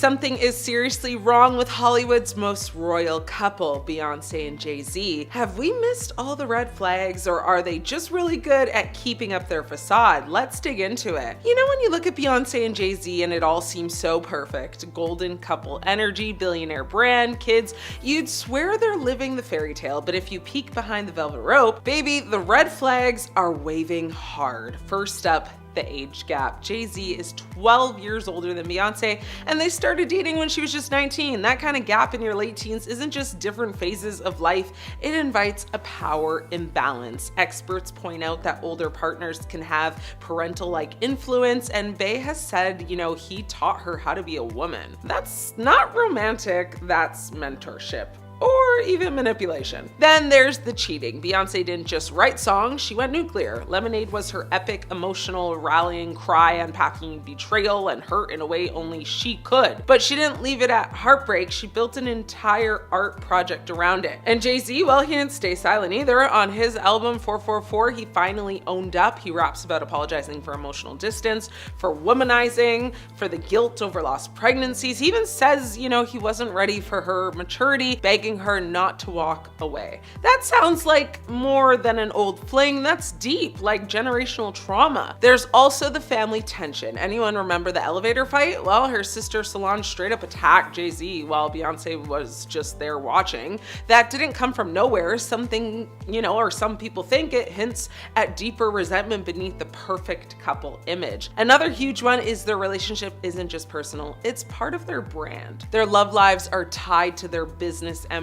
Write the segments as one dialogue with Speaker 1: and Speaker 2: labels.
Speaker 1: Something is seriously wrong with Hollywood's most royal couple, Beyonce and Jay-Z. Have we missed all the red flags, or are they just really good at keeping up their facade? Let's dig into it. You know, when you look at Beyonce and Jay-Z and it all seems so perfect, golden couple energy, billionaire brand, kids, you'd swear they're living the fairy tale, but if you peek behind the velvet rope, baby, the red flags are waving hard. First up, the age gap. Jay-Z is 12 years older than Beyonce, and they started dating when she was just 19. That kind of gap in your late teens isn't just different phases of life, it invites a power imbalance. Experts point out that older partners can have parental-like influence, and Bey has said, you know, he taught her how to be a woman. That's not romantic, that's mentorship. Or even manipulation. Then there's the cheating. Beyonce didn't just write songs, she went nuclear. Lemonade was her epic, emotional, rallying cry, unpacking betrayal and hurt in a way only she could. But she didn't leave it at heartbreak, she built an entire art project around it. And Jay-Z, well, he didn't stay silent either. On his album 444, he finally owned up. He raps about apologizing for emotional distance, for womanizing, for the guilt over lost pregnancies. He even says, you know, he wasn't ready for her maturity, begging her not to walk away. That sounds like more than an old fling, that's deep, like generational trauma. There's also the family tension. Anyone remember the elevator fight? Well, her sister Solange straight up attacked Jay-Z while Beyonce was just there watching. That didn't come from nowhere. Something, you know, or some people think it hints at deeper resentment beneath the perfect couple image. Another huge one is their relationship isn't just personal, it's part of their brand. Their love lives are tied to their business empire.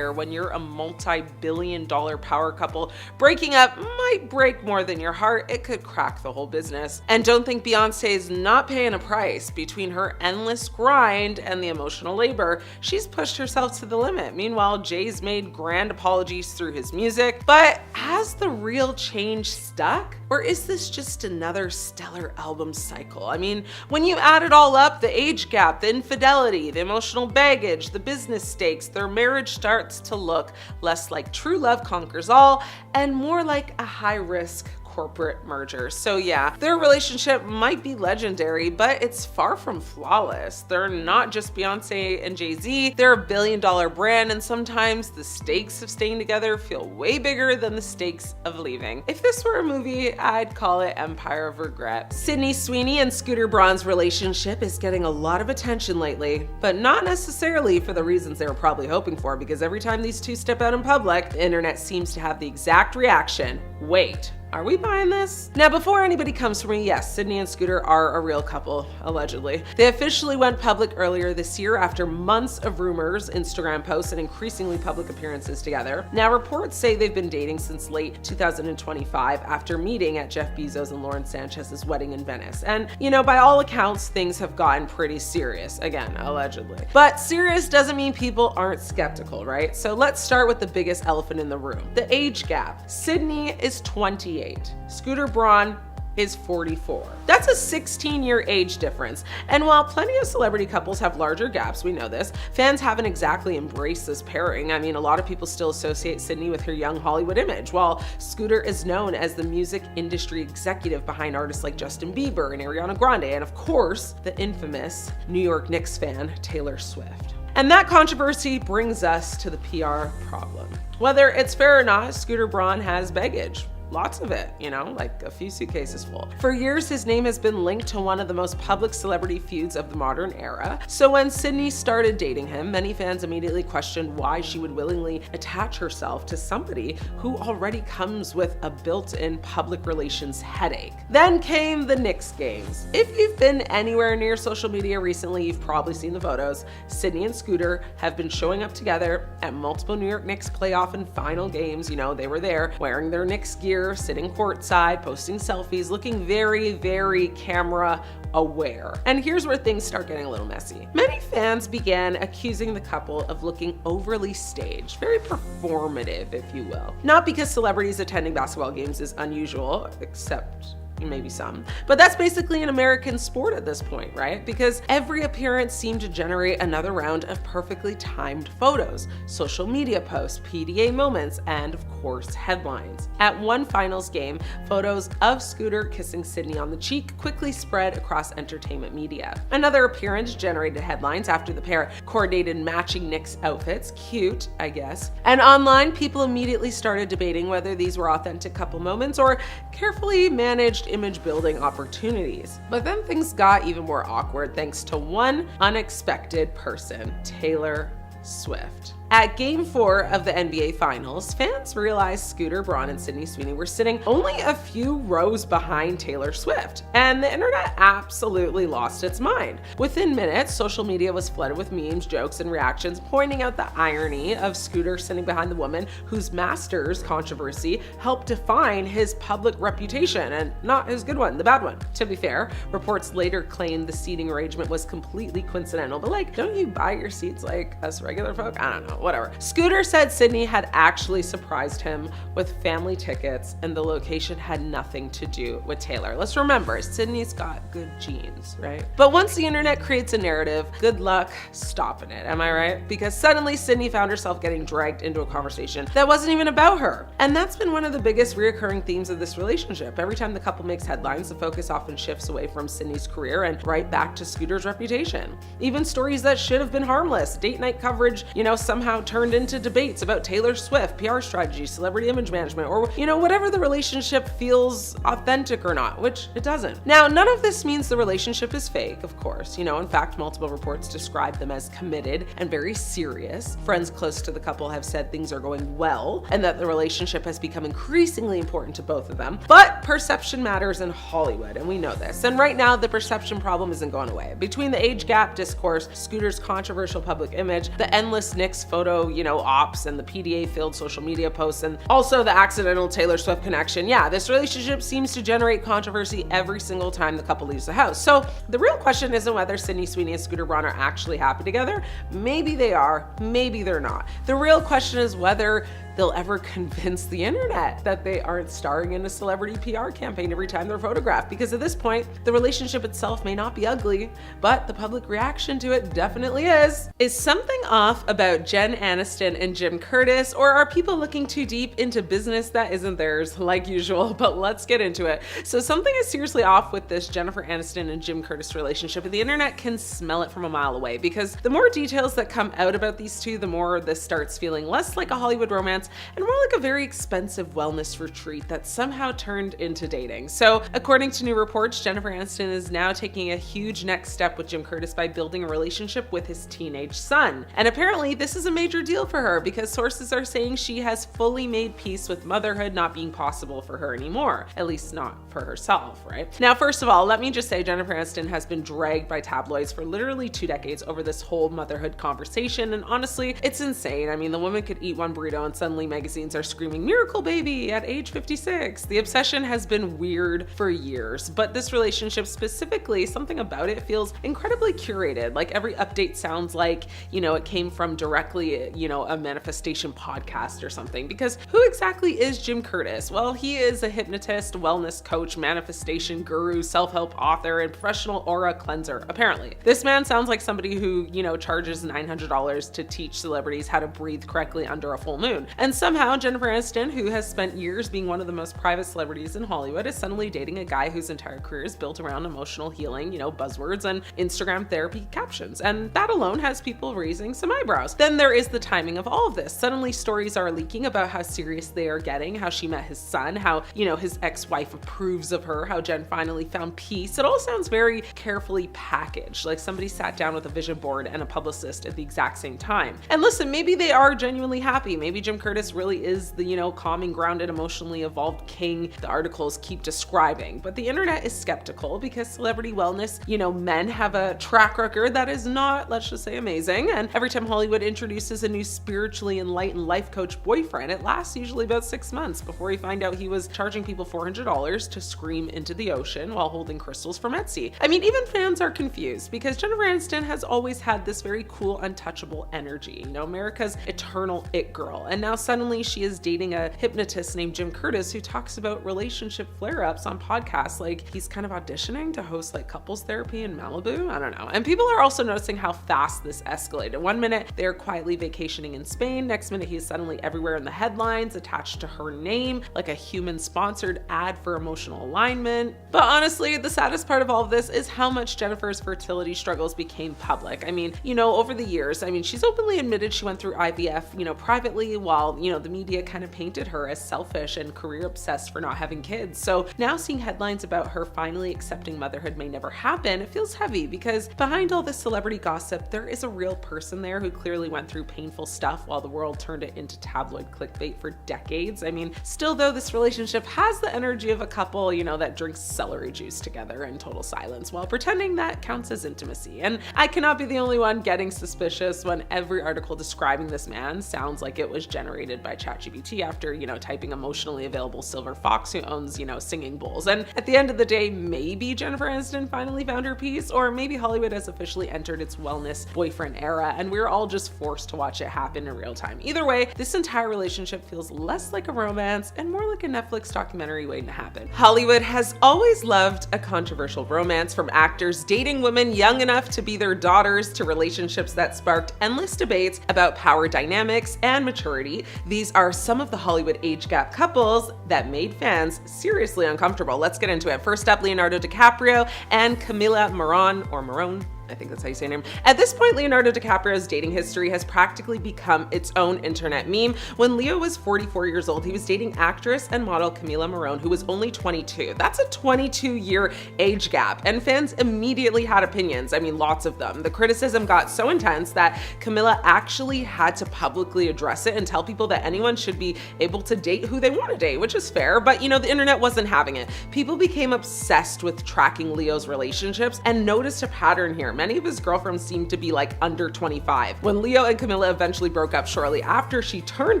Speaker 1: When you're a multi-billion-dollar power couple, breaking up might break more than your heart. It could crack the whole business. And don't think Beyonce is not paying a price. Between her endless grind and the emotional labor, she's pushed herself to the limit. Meanwhile, Jay's made grand apologies through his music. But has the real change stuck? Or is this just another stellar album cycle? I mean, when you add it all up, the age gap, the infidelity, the emotional baggage, the business stakes, their marriage starts to look less like true love conquers all and more like a high-risk corporate merger. So yeah, their relationship might be legendary, but it's far from flawless. They're not just Beyonce and Jay-Z, they're a billion-dollar brand, and sometimes the stakes of staying together feel way bigger than the stakes of leaving. If this were a movie, I'd call it Empire of Regret. Sydney Sweeney and Scooter Braun's relationship is getting a lot of attention lately, but not necessarily for the reasons they were probably hoping for, because every time these two step out in public, the internet seems to have the exact reaction: wait, are we buying this? Now, before anybody comes for me, yes, Sydney and Scooter are a real couple, allegedly. They officially went public earlier this year after months of rumors, Instagram posts, and increasingly public appearances together. Now, reports say they've been dating since late 2025 after meeting at Jeff Bezos and Lauren Sanchez's wedding in Venice. And, you know, by all accounts, things have gotten pretty serious. Again, allegedly. But serious doesn't mean people aren't skeptical, right? So let's start with the biggest elephant in the room, the age gap. Sydney is 28. Scooter Braun is 44. That's a 16-year age difference. And while plenty of celebrity couples have larger gaps, we know this, fans haven't exactly embraced this pairing. I mean, a lot of people still associate Sydney with her young Hollywood image, while Scooter is known as the music industry executive behind artists like Justin Bieber and Ariana Grande, and of course, the infamous New York Knicks fan, Taylor Swift. And that controversy brings us to the PR problem. Whether it's fair or not, Scooter Braun has baggage. Lots of it, you know, like a few suitcases full. For years, his name has been linked to one of the most public celebrity feuds of the modern era. So when Sydney started dating him, many fans immediately questioned why she would willingly attach herself to somebody who already comes with a built-in public relations headache. Then came the Knicks games. If you've been anywhere near social media recently, you've probably seen the photos. Sydney and Scooter have been showing up together at multiple New York Knicks playoff and final games. You know, they were there wearing their Knicks gear, sitting courtside, posting selfies, looking very, very camera aware. And here's where things start getting a little messy. Many fans began accusing the couple of looking overly staged, very performative, if you will. Not because celebrities attending basketball games is unusual, except maybe some. But that's basically an American sport at this point, right? Because every appearance seemed to generate another round of perfectly timed photos, social media posts, PDA moments, and of course, headlines. At one finals game, photos of Scooter kissing Sydney on the cheek quickly spread across entertainment media. Another appearance generated headlines after the pair coordinated matching Nick's outfits. Cute, I guess. And online, people immediately started debating whether these were authentic couple moments or carefully managed image building opportunities. But then things got even more awkward thanks to one unexpected person, Taylor Swift. At Game 4 of the NBA Finals, fans realized Scooter Braun and Sydney Sweeney were sitting only a few rows behind Taylor Swift, and the internet absolutely lost its mind. Within minutes, social media was flooded with memes, jokes, and reactions pointing out the irony of Scooter sitting behind the woman whose Masters controversy helped define his public reputation, and not his good one, the bad one. To be fair, reports later claimed the seating arrangement was completely coincidental, but don't you buy your seats like us regular folk? I don't know. Whatever. Scooter said Sydney had actually surprised him with family tickets and the location had nothing to do with Taylor. Let's remember, Sydney's got good genes, right? But once the internet creates a narrative, good luck stopping it, am I right? Because suddenly Sydney found herself getting dragged into a conversation that wasn't even about her. And that's been one of the biggest reoccurring themes of this relationship. Every time the couple makes headlines, the focus often shifts away from Sydney's career and right back to Scooter's reputation. Even stories that should have been harmless, date night coverage, somehow turned into debates about Taylor Swift, PR strategy, celebrity image management, or, whatever the relationship feels authentic or not, which it doesn't. Now, none of this means the relationship is fake, of course. In fact, multiple reports describe them as committed and very serious. Friends close to the couple have said things are going well and that the relationship has become increasingly important to both of them. But perception matters in Hollywood, and we know this. And right now, the perception problem isn't going away. Between the age gap discourse, Scooter's controversial public image, the endless Nick's photo, ops, and the PDA-filled social media posts, and also the accidental Taylor Swift connection. Yeah, this relationship seems to generate controversy every single time the couple leaves the house. So the real question isn't whether Sydney Sweeney and Scooter Braun are actually happy together. Maybe they are, maybe they're not. The real question is whether they'll ever convince the internet that they aren't starring in a celebrity PR campaign every time they're photographed. Because at this point, the relationship itself may not be ugly, but the public reaction to it definitely is. Is something off about Jen Aniston and Jim Curtis, or are people looking too deep into business that isn't theirs, like usual? But let's get into it. So something is seriously off with this Jennifer Aniston and Jim Curtis relationship, and the internet can smell it from a mile away, because the more details that come out about these two, the more this starts feeling less like a Hollywood romance and more like a very expensive wellness retreat that somehow turned into dating. So according to new reports, Jennifer Aniston is now taking a huge next step with Jim Curtis by building a relationship with his teenage son. And apparently this is a major deal for her because sources are saying she has fully made peace with motherhood not being possible for her anymore, at least not for herself, right? Now, first of all, let me just say Jennifer Aniston has been dragged by tabloids for literally 2 decades over this whole motherhood conversation. And honestly, it's insane. I mean, the woman could eat one burrito and suddenly magazines are screaming miracle baby at age 56. The obsession has been weird for years, but this relationship specifically, something about it feels incredibly curated. Like every update sounds like, it came from directly, a manifestation podcast or something. Because who exactly is Jim Curtis? Well, he is a hypnotist, wellness coach, manifestation guru, self-help author, and professional aura cleanser, apparently. This man sounds like somebody who, charges $900 to teach celebrities how to breathe correctly under a full moon. And somehow Jennifer Aniston, who has spent years being one of the most private celebrities in Hollywood, is suddenly dating a guy whose entire career is built around emotional healing, buzzwords and Instagram therapy captions. And that alone has people raising some eyebrows. Then there is the timing of all of this. Suddenly stories are leaking about how serious they are getting, how she met his son, how, his ex-wife approves of her, how Jen finally found peace. It all sounds very carefully packaged, like somebody sat down with a vision board and a publicist at the exact same time. And listen, maybe they are genuinely happy. Maybe Jim Curtis really is the, calming, grounded, emotionally evolved king the articles keep describing. But the internet is skeptical because celebrity wellness, men have a track record that is not, let's just say, amazing. And every time Hollywood introduces introduces a new spiritually enlightened life coach boyfriend, it lasts usually about 6 months before we find out he was charging people $400 to scream into the ocean while holding crystals from Etsy. I mean, even fans are confused because Jennifer Aniston has always had this very cool, untouchable energy, you know, America's eternal it girl. And now suddenly she is dating a hypnotist named Jim Curtis who talks about relationship flare-ups on podcasts like he's kind of auditioning to host like couples therapy in Malibu. I don't know. And people are also noticing how fast this escalated. One minute they're quietly vacationing in Spain, next minute he's suddenly everywhere in the headlines attached to her name like a human-sponsored ad for emotional alignment. But honestly, the saddest part of all of this is how much Jennifer's fertility struggles became public. I mean, you know, over the years, I mean, she's openly admitted she went through IVF, you know, privately, while, you know, the media kind of painted her as selfish and career obsessed for not having kids. So now seeing headlines about her finally accepting motherhood may never happen, it feels heavy because behind all this celebrity gossip, there is a real person there who clearly went through painful stuff while the world turned it into tabloid clickbait for decades. I mean, still though, this relationship has the energy of a couple, you know, that drinks celery juice together in total silence while pretending that counts as intimacy. And I cannot be the only one getting suspicious when every article describing this man sounds like it was generated by ChatGPT after, you know, typing emotionally available silver fox who owns, you know, singing bowls. And at the end of the day, maybe Jennifer Aniston finally found her peace, or maybe Hollywood has officially entered its wellness boyfriend era and we're all just forced to watch it happen in real time. Either way, this entire relationship feels less like a romance and more like a Netflix documentary waiting to happen. Hollywood has always loved a controversial romance, from actors dating women young enough to be their daughters to relationships that sparked endless debates about power dynamics and maturity. These are some of the Hollywood age gap couples that made fans seriously uncomfortable. Let's get into it. First up, Leonardo DiCaprio and Camila Morrone. I think that's how you say her name. At this point, Leonardo DiCaprio's dating history has practically become its own internet meme. When Leo was 44 years old, he was dating actress and model Camila Morrone, who was only 22. That's a 22-year age gap, and fans immediately had opinions. I mean, lots of them. The criticism got so intense that Camila actually had to publicly address it and tell people that anyone should be able to date who they want to date, which is fair, but you know, the internet wasn't having it. People became obsessed with tracking Leo's relationships and noticed a pattern here. Many of his girlfriends seemed to be like under 25. When Leo and Camila eventually broke up shortly after she turned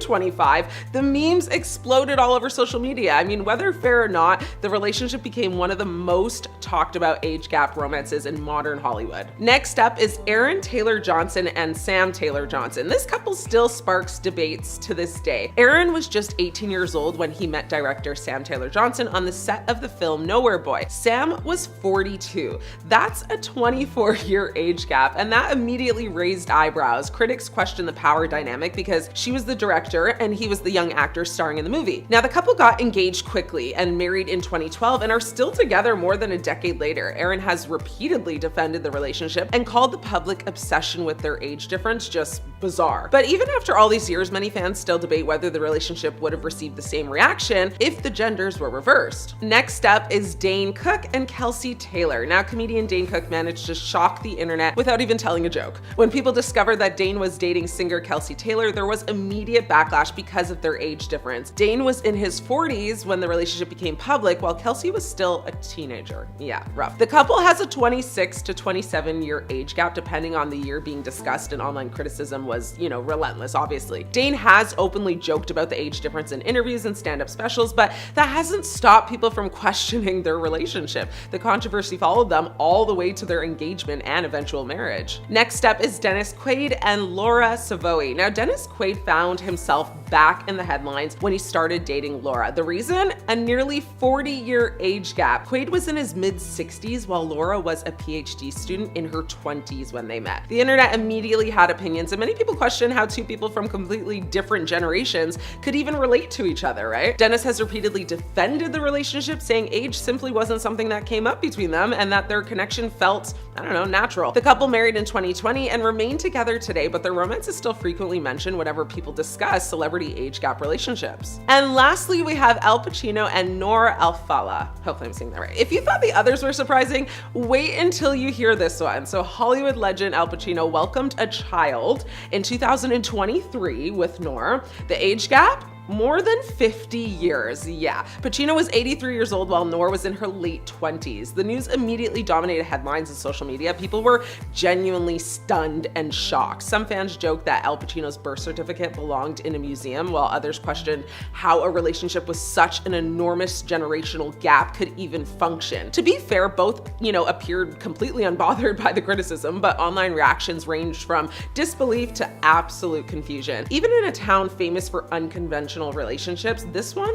Speaker 1: 25, the memes exploded all over social media. I mean, whether fair or not, the relationship became one of the most talked about age gap romances in modern Hollywood. Next up is Aaron Taylor-Johnson and Sam Taylor-Johnson. This couple still sparks debates to this day. Aaron was just 18 years old when he met director Sam Taylor-Johnson on the set of the film Nowhere Boy. Sam was 42. That's a 24-year age gap, and that immediately raised eyebrows. Critics questioned the power dynamic because she was the director and he was the young actor starring in the movie. Now, the couple got engaged quickly and married in 2012 and are still together more than a decade later. Aaron has repeatedly defended the relationship and called the public obsession with their age difference just bizarre. But even after all these years, many fans still debate whether the relationship would have received the same reaction if the genders were reversed. Next up is Dane Cook and Kelsey Taylor. Now, comedian Dane Cook managed to shock the internet without even telling a joke. When people discovered that Dane was dating singer Kelsey Taylor, there was immediate backlash because of their age difference. Dane was in his 40s when the relationship became public, while Kelsey was still a teenager. Yeah, rough. The couple has a 26 to 27 year age gap depending on the year being discussed, and online criticism was, you know, relentless, obviously. Dane has openly joked about the age difference in interviews and stand-up specials, but that hasn't stopped people from questioning their relationship. The controversy followed them all the way to their engagement and eventual marriage. Next up is Dennis Quaid and Laura Savoy. Now, Dennis Quaid found himself back in the headlines when he started dating Laura. The reason? A nearly 40-year age gap. Quaid was in his mid-60s while Laura was a PhD student in her 20s when they met. The internet immediately had opinions, and many people questioned how two people from completely different generations could even relate to each other, right? Dennis has repeatedly defended the relationship, saying age simply wasn't something that came up between them and that their connection felt, I don't know, natural. The couple married in 2020 and remain together today, but their romance is still frequently mentioned whenever people discuss celebrity age gap relationships. And lastly, we have Al Pacino and Noor Alfallah. Hopefully I'm saying that right. If you thought the others were surprising, wait until you hear this one. So Hollywood legend Al Pacino welcomed a child in 2023 with Noor. The age gap? More than 50 years, yeah. Pacino was 83 years old while Nor was in her late 20s. The news immediately dominated headlines and social media. People were genuinely stunned and shocked. Some fans joked that Al Pacino's birth certificate belonged in a museum, while others questioned how a relationship with such an enormous generational gap could even function. To be fair, both, appeared completely unbothered by the criticism, but online reactions ranged from disbelief to absolute confusion. Even in a town famous for unconventional relationships, this one,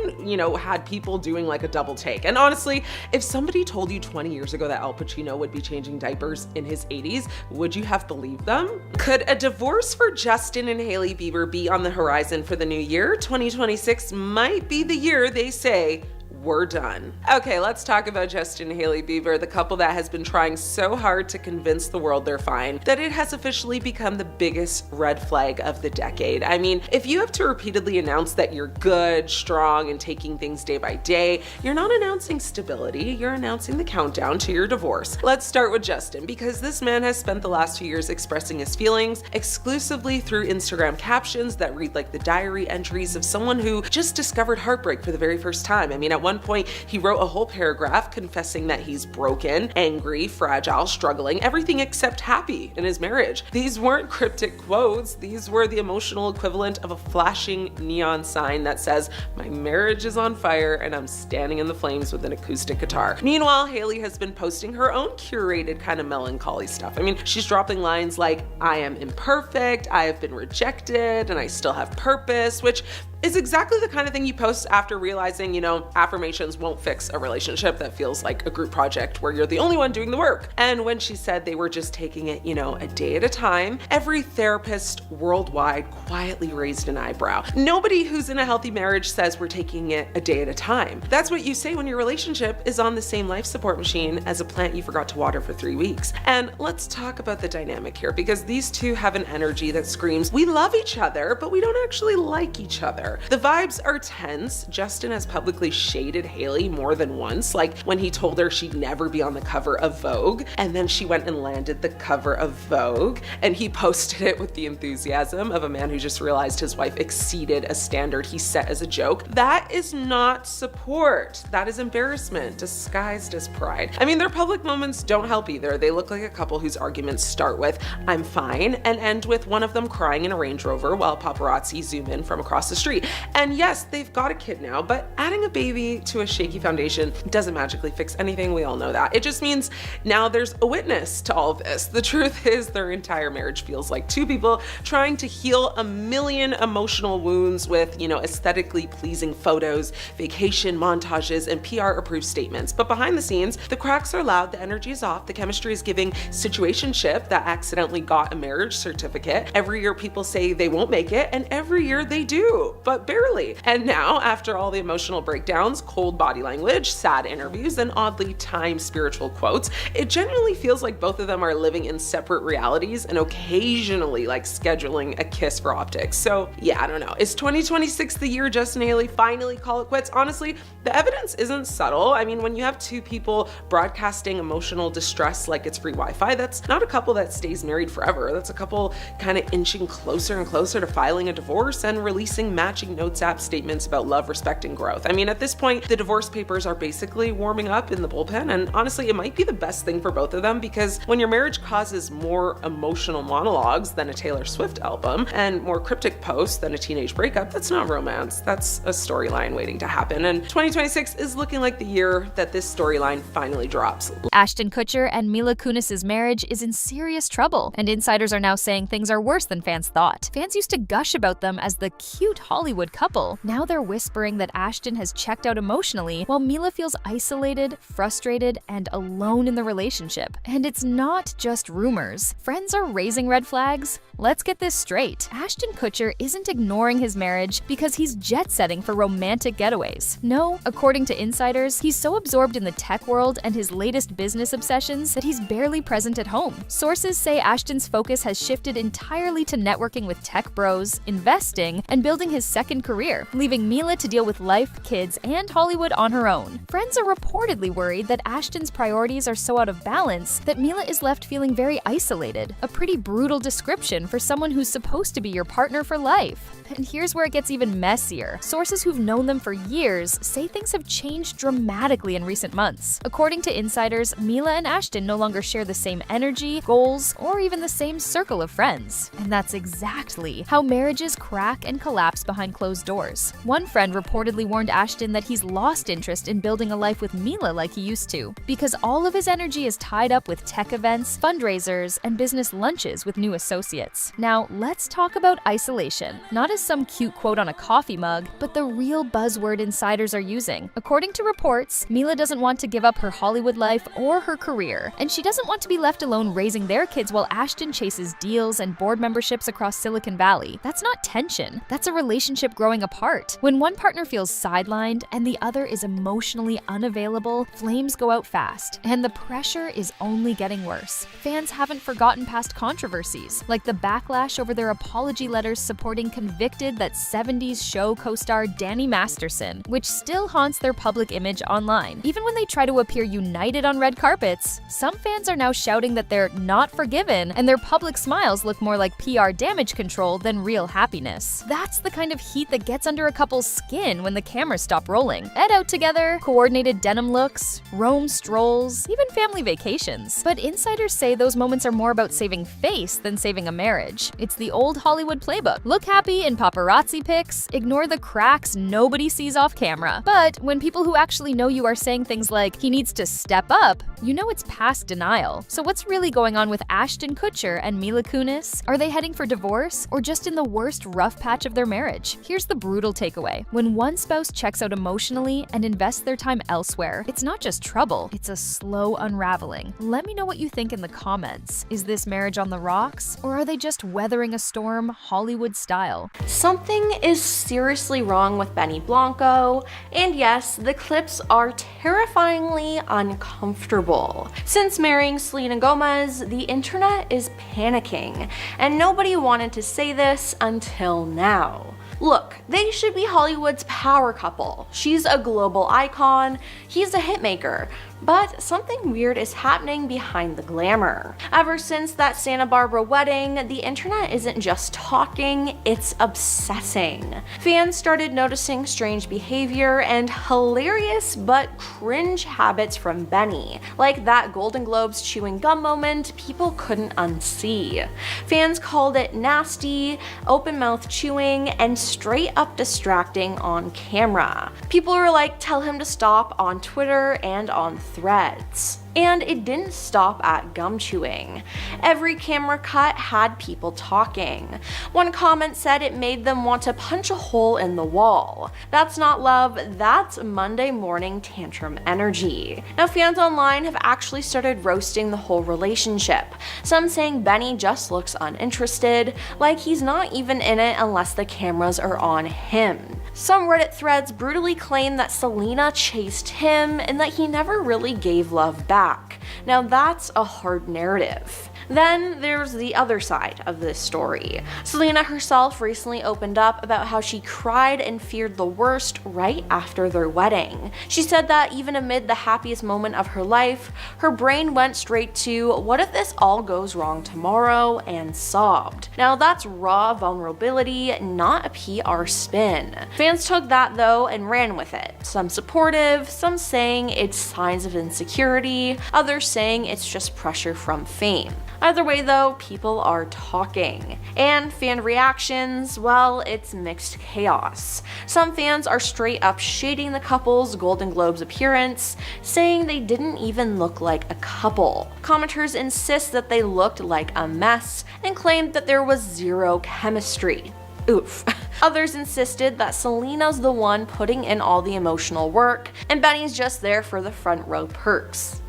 Speaker 1: had people doing like a double take. And honestly, if somebody told you 20 years ago that Al Pacino would be changing diapers in his 80s, would you have believed them? Could a divorce for Justin and Hailey Bieber be on the horizon for the new year? 2026 might be the year they say, we're done. Okay, let's talk about Justin and Hailey Bieber, the couple that has been trying so hard to convince the world they're fine that it has officially become the biggest red flag of the decade. I mean, if you have to repeatedly announce that you're good, strong, and taking things day by day, you're not announcing stability, you're announcing the countdown to your divorce. Let's start with Justin, because this man has spent the last 2 years expressing his feelings exclusively through Instagram captions that read like the diary entries of someone who just discovered heartbreak for the very first time. I mean, at one point, he wrote a whole paragraph confessing that he's broken, angry, fragile, struggling, everything except happy in his marriage. These weren't cryptic quotes, these were the emotional equivalent of a flashing neon sign that says, "My marriage is on fire and I'm standing in the flames with an acoustic guitar." Meanwhile, Hailey has been posting her own curated kind of melancholy stuff. I mean, she's dropping lines like, "I am imperfect, I have been rejected, and I still have purpose," which is exactly the kind of thing you post after realizing, affirmations won't fix a relationship that feels like a group project where you're the only one doing the work. And when she said they were just taking it, a day at a time, every therapist worldwide quietly raised an eyebrow. Nobody who's in a healthy marriage says we're taking it a day at a time. That's what you say when your relationship is on the same life support machine as a plant you forgot to water for 3 weeks. And let's talk about the dynamic here, because these two have an energy that screams, we love each other, but we don't actually like each other. The vibes are tense. Justin has publicly shaded Hailey more than once, like when he told her she'd never be on the cover of Vogue, and then she went and landed the cover of Vogue, and he posted it with the enthusiasm of a man who just realized his wife exceeded a standard he set as a joke. That is not support. That is embarrassment disguised as pride. I mean, their public moments don't help either. They look like a couple whose arguments start with, "I'm fine," and end with one of them crying in a Range Rover while paparazzi zoom in from across the street. And yes, they've got a kid now, but adding a baby to a shaky foundation doesn't magically fix anything. We all know that. It just means now there's a witness to all of this. The truth is their entire marriage feels like two people trying to heal a million emotional wounds with, aesthetically pleasing photos, vacation montages, and PR-approved statements. But behind the scenes, the cracks are loud, the energy is off, the chemistry is giving situationship that accidentally got a marriage certificate. Every year people say they won't make it, and every year they do. But barely. And now, after all the emotional breakdowns, cold body language, sad interviews, and oddly timed spiritual quotes, it genuinely feels like both of them are living in separate realities and occasionally scheduling a kiss for optics. So yeah, I don't know. Is 2026 the year Justin and Hailey finally call it quits? Honestly, the evidence isn't subtle. I mean, when you have two people broadcasting emotional distress like it's free Wi-Fi, that's not a couple that stays married forever. That's a couple kind of inching closer and closer to filing a divorce and releasing matching notes app statements about love, respect, and growth. I mean, at this point, the divorce papers are basically warming up in the bullpen, and honestly, it might be the best thing for both of them, because when your marriage causes more emotional monologues than a Taylor Swift album and more cryptic posts than a teenage breakup, that's not romance. That's a storyline waiting to happen, and 2026 is looking like the year that this storyline finally drops.
Speaker 2: Ashton Kutcher and Mila Kunis's marriage is in serious trouble, and insiders are now saying things are worse than fans thought. Fans used to gush about them as the cute Hollywood couple. Now they're whispering that Ashton has checked out emotionally, while Mila feels isolated, frustrated, and alone in the relationship. And it's not just rumors. Friends are raising red flags. Let's get this straight. Ashton Kutcher isn't ignoring his marriage because he's jet-setting for romantic getaways. No, according to insiders, he's so absorbed in the tech world and his latest business obsessions that he's barely present at home. Sources say Ashton's focus has shifted entirely to networking with tech bros, investing, and building his second career, leaving Mila to deal with life, kids, and Hollywood on her own. Friends are reportedly worried that Ashton's priorities are so out of balance that Mila is left feeling very isolated. A pretty brutal description for someone who's supposed to be your partner for life. And here's where it gets even messier. Sources who've known them for years say things have changed dramatically in recent months. According to insiders, Mila and Ashton no longer share the same energy, goals, or even the same circle of friends. And that's exactly how marriages crack and collapse behind closed doors. One friend reportedly warned Ashton that he's lost interest in building a life with Mila like he used to, because all of his energy is tied up with tech events, fundraisers, and business lunches with new associates. Now, let's talk about isolation. Not as some cute quote on a coffee mug, but the real buzzword insiders are using. According to reports, Mila doesn't want to give up her Hollywood life or her career, and she doesn't want to be left alone raising their kids while Ashton chases deals and board memberships across Silicon Valley. That's not tension, that's a relationship growing apart. When one partner feels sidelined and the other is emotionally unavailable, flames go out fast, and the pressure is only getting worse. Fans haven't forgotten past controversies, like the backlash over their apology letters supporting convicted that 70s show co-star Danny Masterson, which still haunts their public image online. Even when they try to appear united on red carpets, some fans are now shouting that they're not forgiven and their public smiles look more like PR damage control than real happiness. That's the kind of heat that gets under a couple's skin when the cameras stop rolling. Ed out together, coordinated denim looks, Rome strolls, even family vacations. But insiders say those moments are more about saving face than saving a marriage. It's the old Hollywood playbook. Look happy in paparazzi pics, ignore the cracks nobody sees off camera. But when people who actually know you are saying things like, he needs to step up, you know it's past denial. So what's really going on with Ashton Kutcher and Mila Kunis? Are they heading for divorce or just in the worst rough patch of their marriage? Here's the brutal takeaway. When one spouse checks out emotionally and invests their time elsewhere, it's not just trouble, it's a slow unraveling. Let me know what you think in the comments. Is this marriage on the rocks, or are they just weathering a storm Hollywood style?
Speaker 3: Something is seriously wrong with Benny Blanco, and yes, the clips are terrifyingly uncomfortable. Since marrying Selena Gomez, the internet is panicking, and nobody wanted to say this until now. Look, they should be Hollywood's power couple. She's a global icon, he's a hitmaker. But something weird is happening behind the glamour. Ever since that Santa Barbara wedding, the internet isn't just talking, it's obsessing. Fans started noticing strange behavior and hilarious but cringe habits from Benny, like that Golden Globes chewing gum moment people couldn't unsee. Fans called it nasty, open mouth chewing, and straight up distracting on camera. People were like, tell him to stop on Twitter and on Threads. And it didn't stop at gum chewing. Every camera cut had people talking. One comment said it made them want to punch a hole in the wall. That's not love, that's Monday morning tantrum energy. Now fans online have actually started roasting the whole relationship. Some saying Benny just looks uninterested, like he's not even in it unless the cameras are on him. Some Reddit threads brutally claim that Selena chased him and that he never really gave love back. Now that's a hard narrative. Then there's the other side of this story. Selena herself recently opened up about how she cried and feared the worst right after their wedding. She said that even amid the happiest moment of her life, her brain went straight to, what if this all goes wrong tomorrow, and sobbed. Now that's raw vulnerability, not a PR spin. Fans took that though and ran with it. Some supportive, some saying it's signs of insecurity, others saying it's just pressure from fame. Either way though, people are talking. And fan reactions, well, it's mixed chaos. Some fans are straight up shading the couple's Golden Globes appearance, saying they didn't even look like a couple. Commenters insist that they looked like a mess and claimed that there was zero chemistry. Oof. Others insisted that Selena's the one putting in all the emotional work and Benny's just there for the front row perks.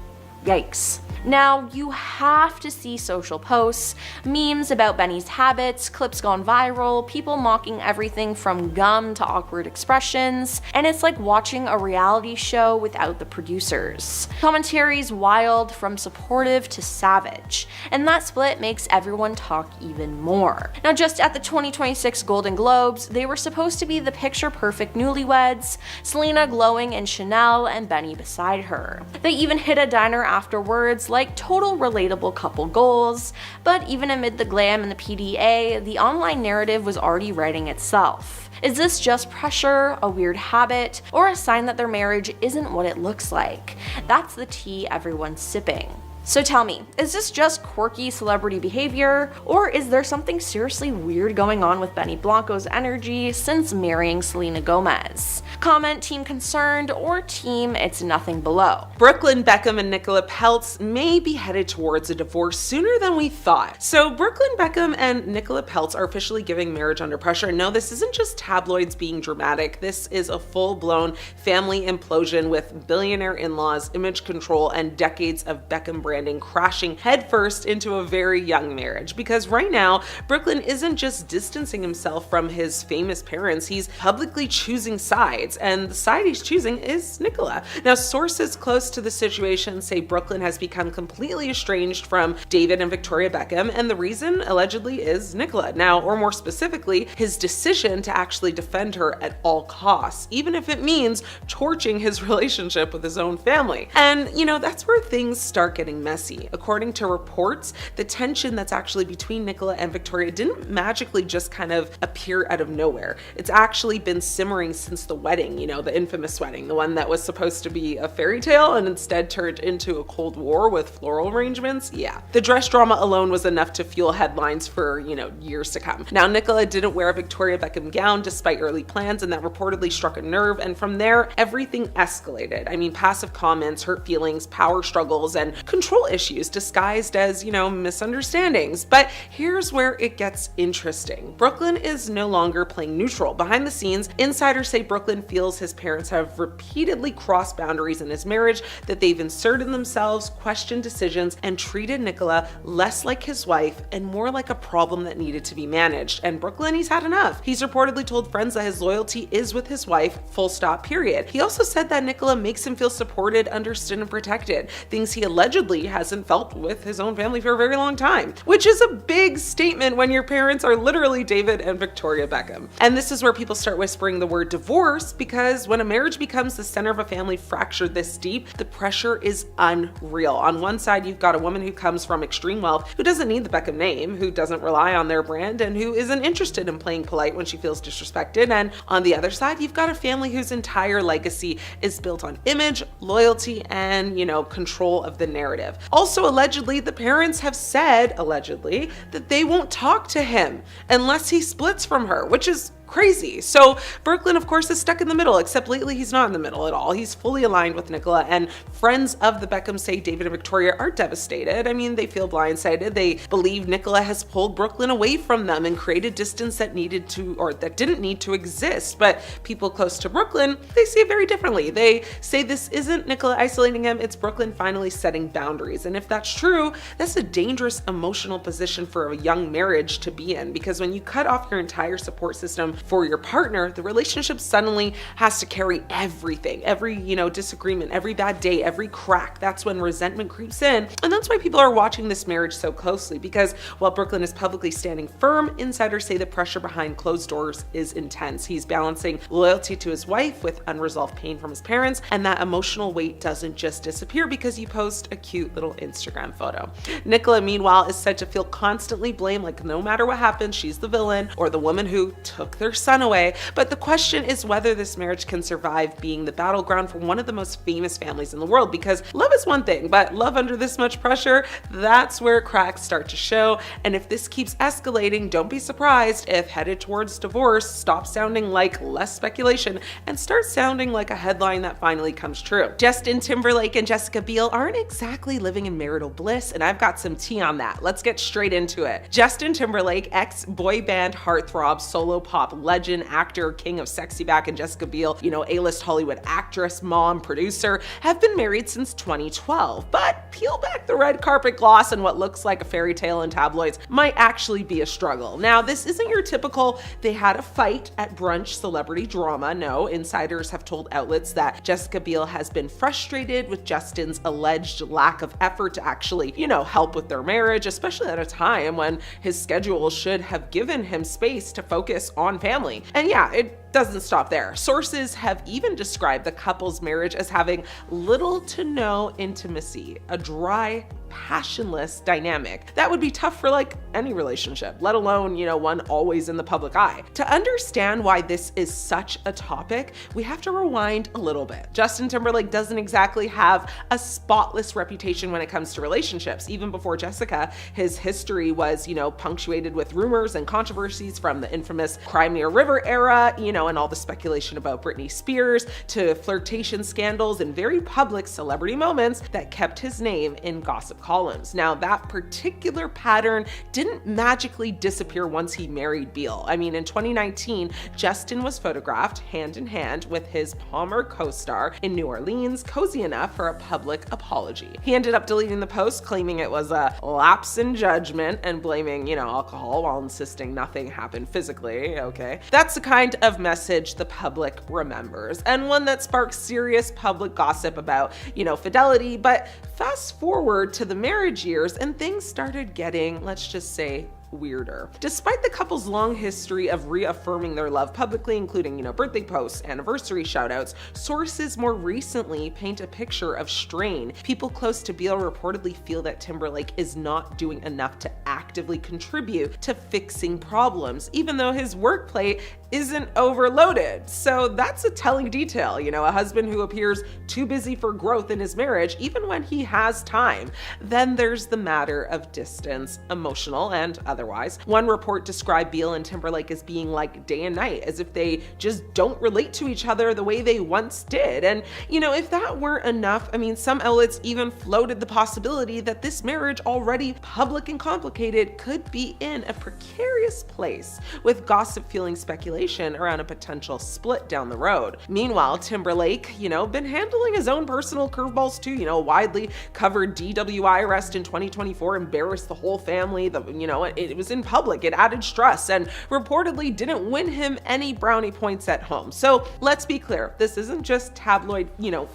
Speaker 3: Yikes. Now, you have to see social posts, memes about Benny's habits, clips gone viral, people mocking everything from gum to awkward expressions, and it's like watching a reality show without the producers. Commentary's wild, from supportive to savage, and that split makes everyone talk even more. Now, just at the 2026 Golden Globes, they were supposed to be the picture-perfect newlyweds, Selena glowing in Chanel and Benny beside her. They even hit a diner afterwards, like total relatable couple goals, but even amid the glam and the PDA, the online narrative was already writing itself. Is this just pressure, a weird habit, or a sign that their marriage isn't what it looks like? That's the tea everyone's sipping. So tell me, is this just quirky celebrity behavior, or is there something seriously weird going on with Benny Blanco's energy since marrying Selena Gomez? Comment team concerned or team it's nothing below.
Speaker 1: Brooklyn Beckham and Nicola Peltz may be headed towards a divorce sooner than we thought. So Brooklyn Beckham and Nicola Peltz are officially giving marriage under pressure. No, this isn't just tabloids being dramatic. This is a full-blown family implosion with billionaire in-laws, image control, and decades of Beckham branding crashing headfirst into a very young marriage. Because right now, Brooklyn isn't just distancing himself from his famous parents, he's publicly choosing sides, and the side he's choosing is Nicola. Now, sources close to the situation say Brooklyn has become completely estranged from David and Victoria Beckham, and the reason allegedly is Nicola. Now, or more specifically, his decision to actually defend her at all costs, even if it means torching his relationship with his own family. And, that's where things start getting messy. According to reports, the tension that's actually between Nicola and Victoria didn't magically just kind of appear out of nowhere. It's actually been simmering since the wedding, the infamous wedding, the one that was supposed to be a fairy tale and instead turned into a Cold War with floral arrangements. Yeah. The dress drama alone was enough to fuel headlines for, years to come. Now, Nicola didn't wear a Victoria Beckham gown despite early plans, and that reportedly struck a nerve, and from there, everything escalated. I mean, passive comments, hurt feelings, power struggles, and control issues disguised as, misunderstandings. But here's where it gets interesting. Brooklyn is no longer playing neutral. Behind the scenes, insiders say Brooklyn feels his parents have repeatedly crossed boundaries in his marriage, that they've inserted themselves, questioned decisions, and treated Nicola less like his wife and more like a problem that needed to be managed. And Brooklyn, he's had enough. He's reportedly told friends that his loyalty is with his wife, full stop, period. He also said that Nicola makes him feel supported, understood, and protected, things he allegedly hasn't felt with his own family for a very long time, which is a big statement when your parents are literally David and Victoria Beckham. And this is where people start whispering the word divorce, because when a marriage becomes the center of a family fractured this deep, the pressure is unreal. On one side, you've got a woman who comes from extreme wealth, who doesn't need the Beckham name, who doesn't rely on their brand, and who isn't interested in playing polite when she feels disrespected. And on the other side, you've got a family whose entire legacy is built on image, loyalty, and, control of the narrative. Also, allegedly, the parents have said, that they won't talk to him unless he splits from her, which is crazy. So Brooklyn, of course, is stuck in the middle, except lately he's not in the middle at all. He's fully aligned with Nicola, and friends of the Beckhams say David and Victoria are devastated. I mean, they feel blindsided. They believe Nicola has pulled Brooklyn away from them and created distance that didn't need to exist. But people close to Brooklyn, they see it very differently. They say this isn't Nicola isolating him, it's Brooklyn finally setting boundaries. And if that's true, that's a dangerous emotional position for a young marriage to be in, because when you cut off your entire support system for your partner, the relationship suddenly has to carry everything, every, disagreement, every bad day, every crack. That's when resentment creeps in. And that's why people are watching this marriage so closely, because while Brooklyn is publicly standing firm, insiders say the pressure behind closed doors is intense. He's balancing loyalty to his wife with unresolved pain from his parents, and that emotional weight doesn't just disappear because you post a cute little Instagram photo. Nicola, meanwhile, is said to feel constantly blamed, like no matter what happens, she's the villain or the woman who took their son away. But the question is whether this marriage can survive being the battleground for one of the most famous families in the world, because love is one thing, but love under this much pressure, that's where cracks start to show. And if this keeps escalating, don't be surprised if headed towards divorce stops sounding like less speculation and starts sounding like a headline that finally comes true. Justin Timberlake and Jessica Biel aren't exactly living in marital bliss, and I've got some tea on that. Let's get straight into it. Justin Timberlake, ex-boy band heartthrob, solo pop legend, actor, king of sexy back, and Jessica Biel, A-list Hollywood actress, mom, producer, have been married since 2012. But peel back the red carpet gloss and what looks like a fairy tale in tabloids might actually be a struggle. Now, this isn't your typical they had a fight at brunch celebrity drama. No, insiders have told outlets that Jessica Biel has been frustrated with Justin's alleged lack of effort to actually, help with their marriage, especially at a time when his schedule should have given him space to focus on family. And yeah, it doesn't stop there. Sources have even described the couple's marriage as having little to no intimacy, a dry, passionless dynamic that would be tough for any relationship, let alone, one always in the public eye. To understand why this is such a topic, we have to rewind a little bit. Justin Timberlake doesn't exactly have a spotless reputation when it comes to relationships. Even before Jessica, his history was, punctuated with rumors and controversies from the infamous Crimea River era, and all the speculation about Britney Spears, to flirtation scandals and very public celebrity moments that kept his name in gossip columns. Now, that particular pattern didn't magically disappear once he married Biel. I mean, in 2019, Justin was photographed hand in hand with his Palmer co-star in New Orleans, cozy enough for a public apology. He ended up deleting the post, claiming it was a lapse in judgment and blaming, alcohol while insisting nothing happened physically. Okay. That's the kind of message the public remembers, and one that sparks serious public gossip about, fidelity. But fast forward to the marriage years and things started getting, let's just say, weirder. Despite the couple's long history of reaffirming their love publicly, including, birthday posts, anniversary shoutouts, sources more recently paint a picture of strain. People close to Biel reportedly feel that Timberlake is not doing enough to actively contribute to fixing problems, even though his work plate isn't overloaded. So that's a telling detail, a husband who appears too busy for growth in his marriage, even when he has time. Then there's the matter of distance, emotional and otherwise. One report described Biel and Timberlake as being like day and night, as if they just don't relate to each other the way they once did. And, if that weren't enough, some outlets even floated the possibility that this marriage, already public and complicated, could be in a precarious place, with gossip fueling speculation around a potential split down the road. Meanwhile, Timberlake, been handling his own personal curveballs too. Widely covered DWI arrest in 2024 embarrassed the whole family. It was in public, it added stress, and reportedly didn't win him any brownie points at home. So let's be clear, this isn't just tabloid,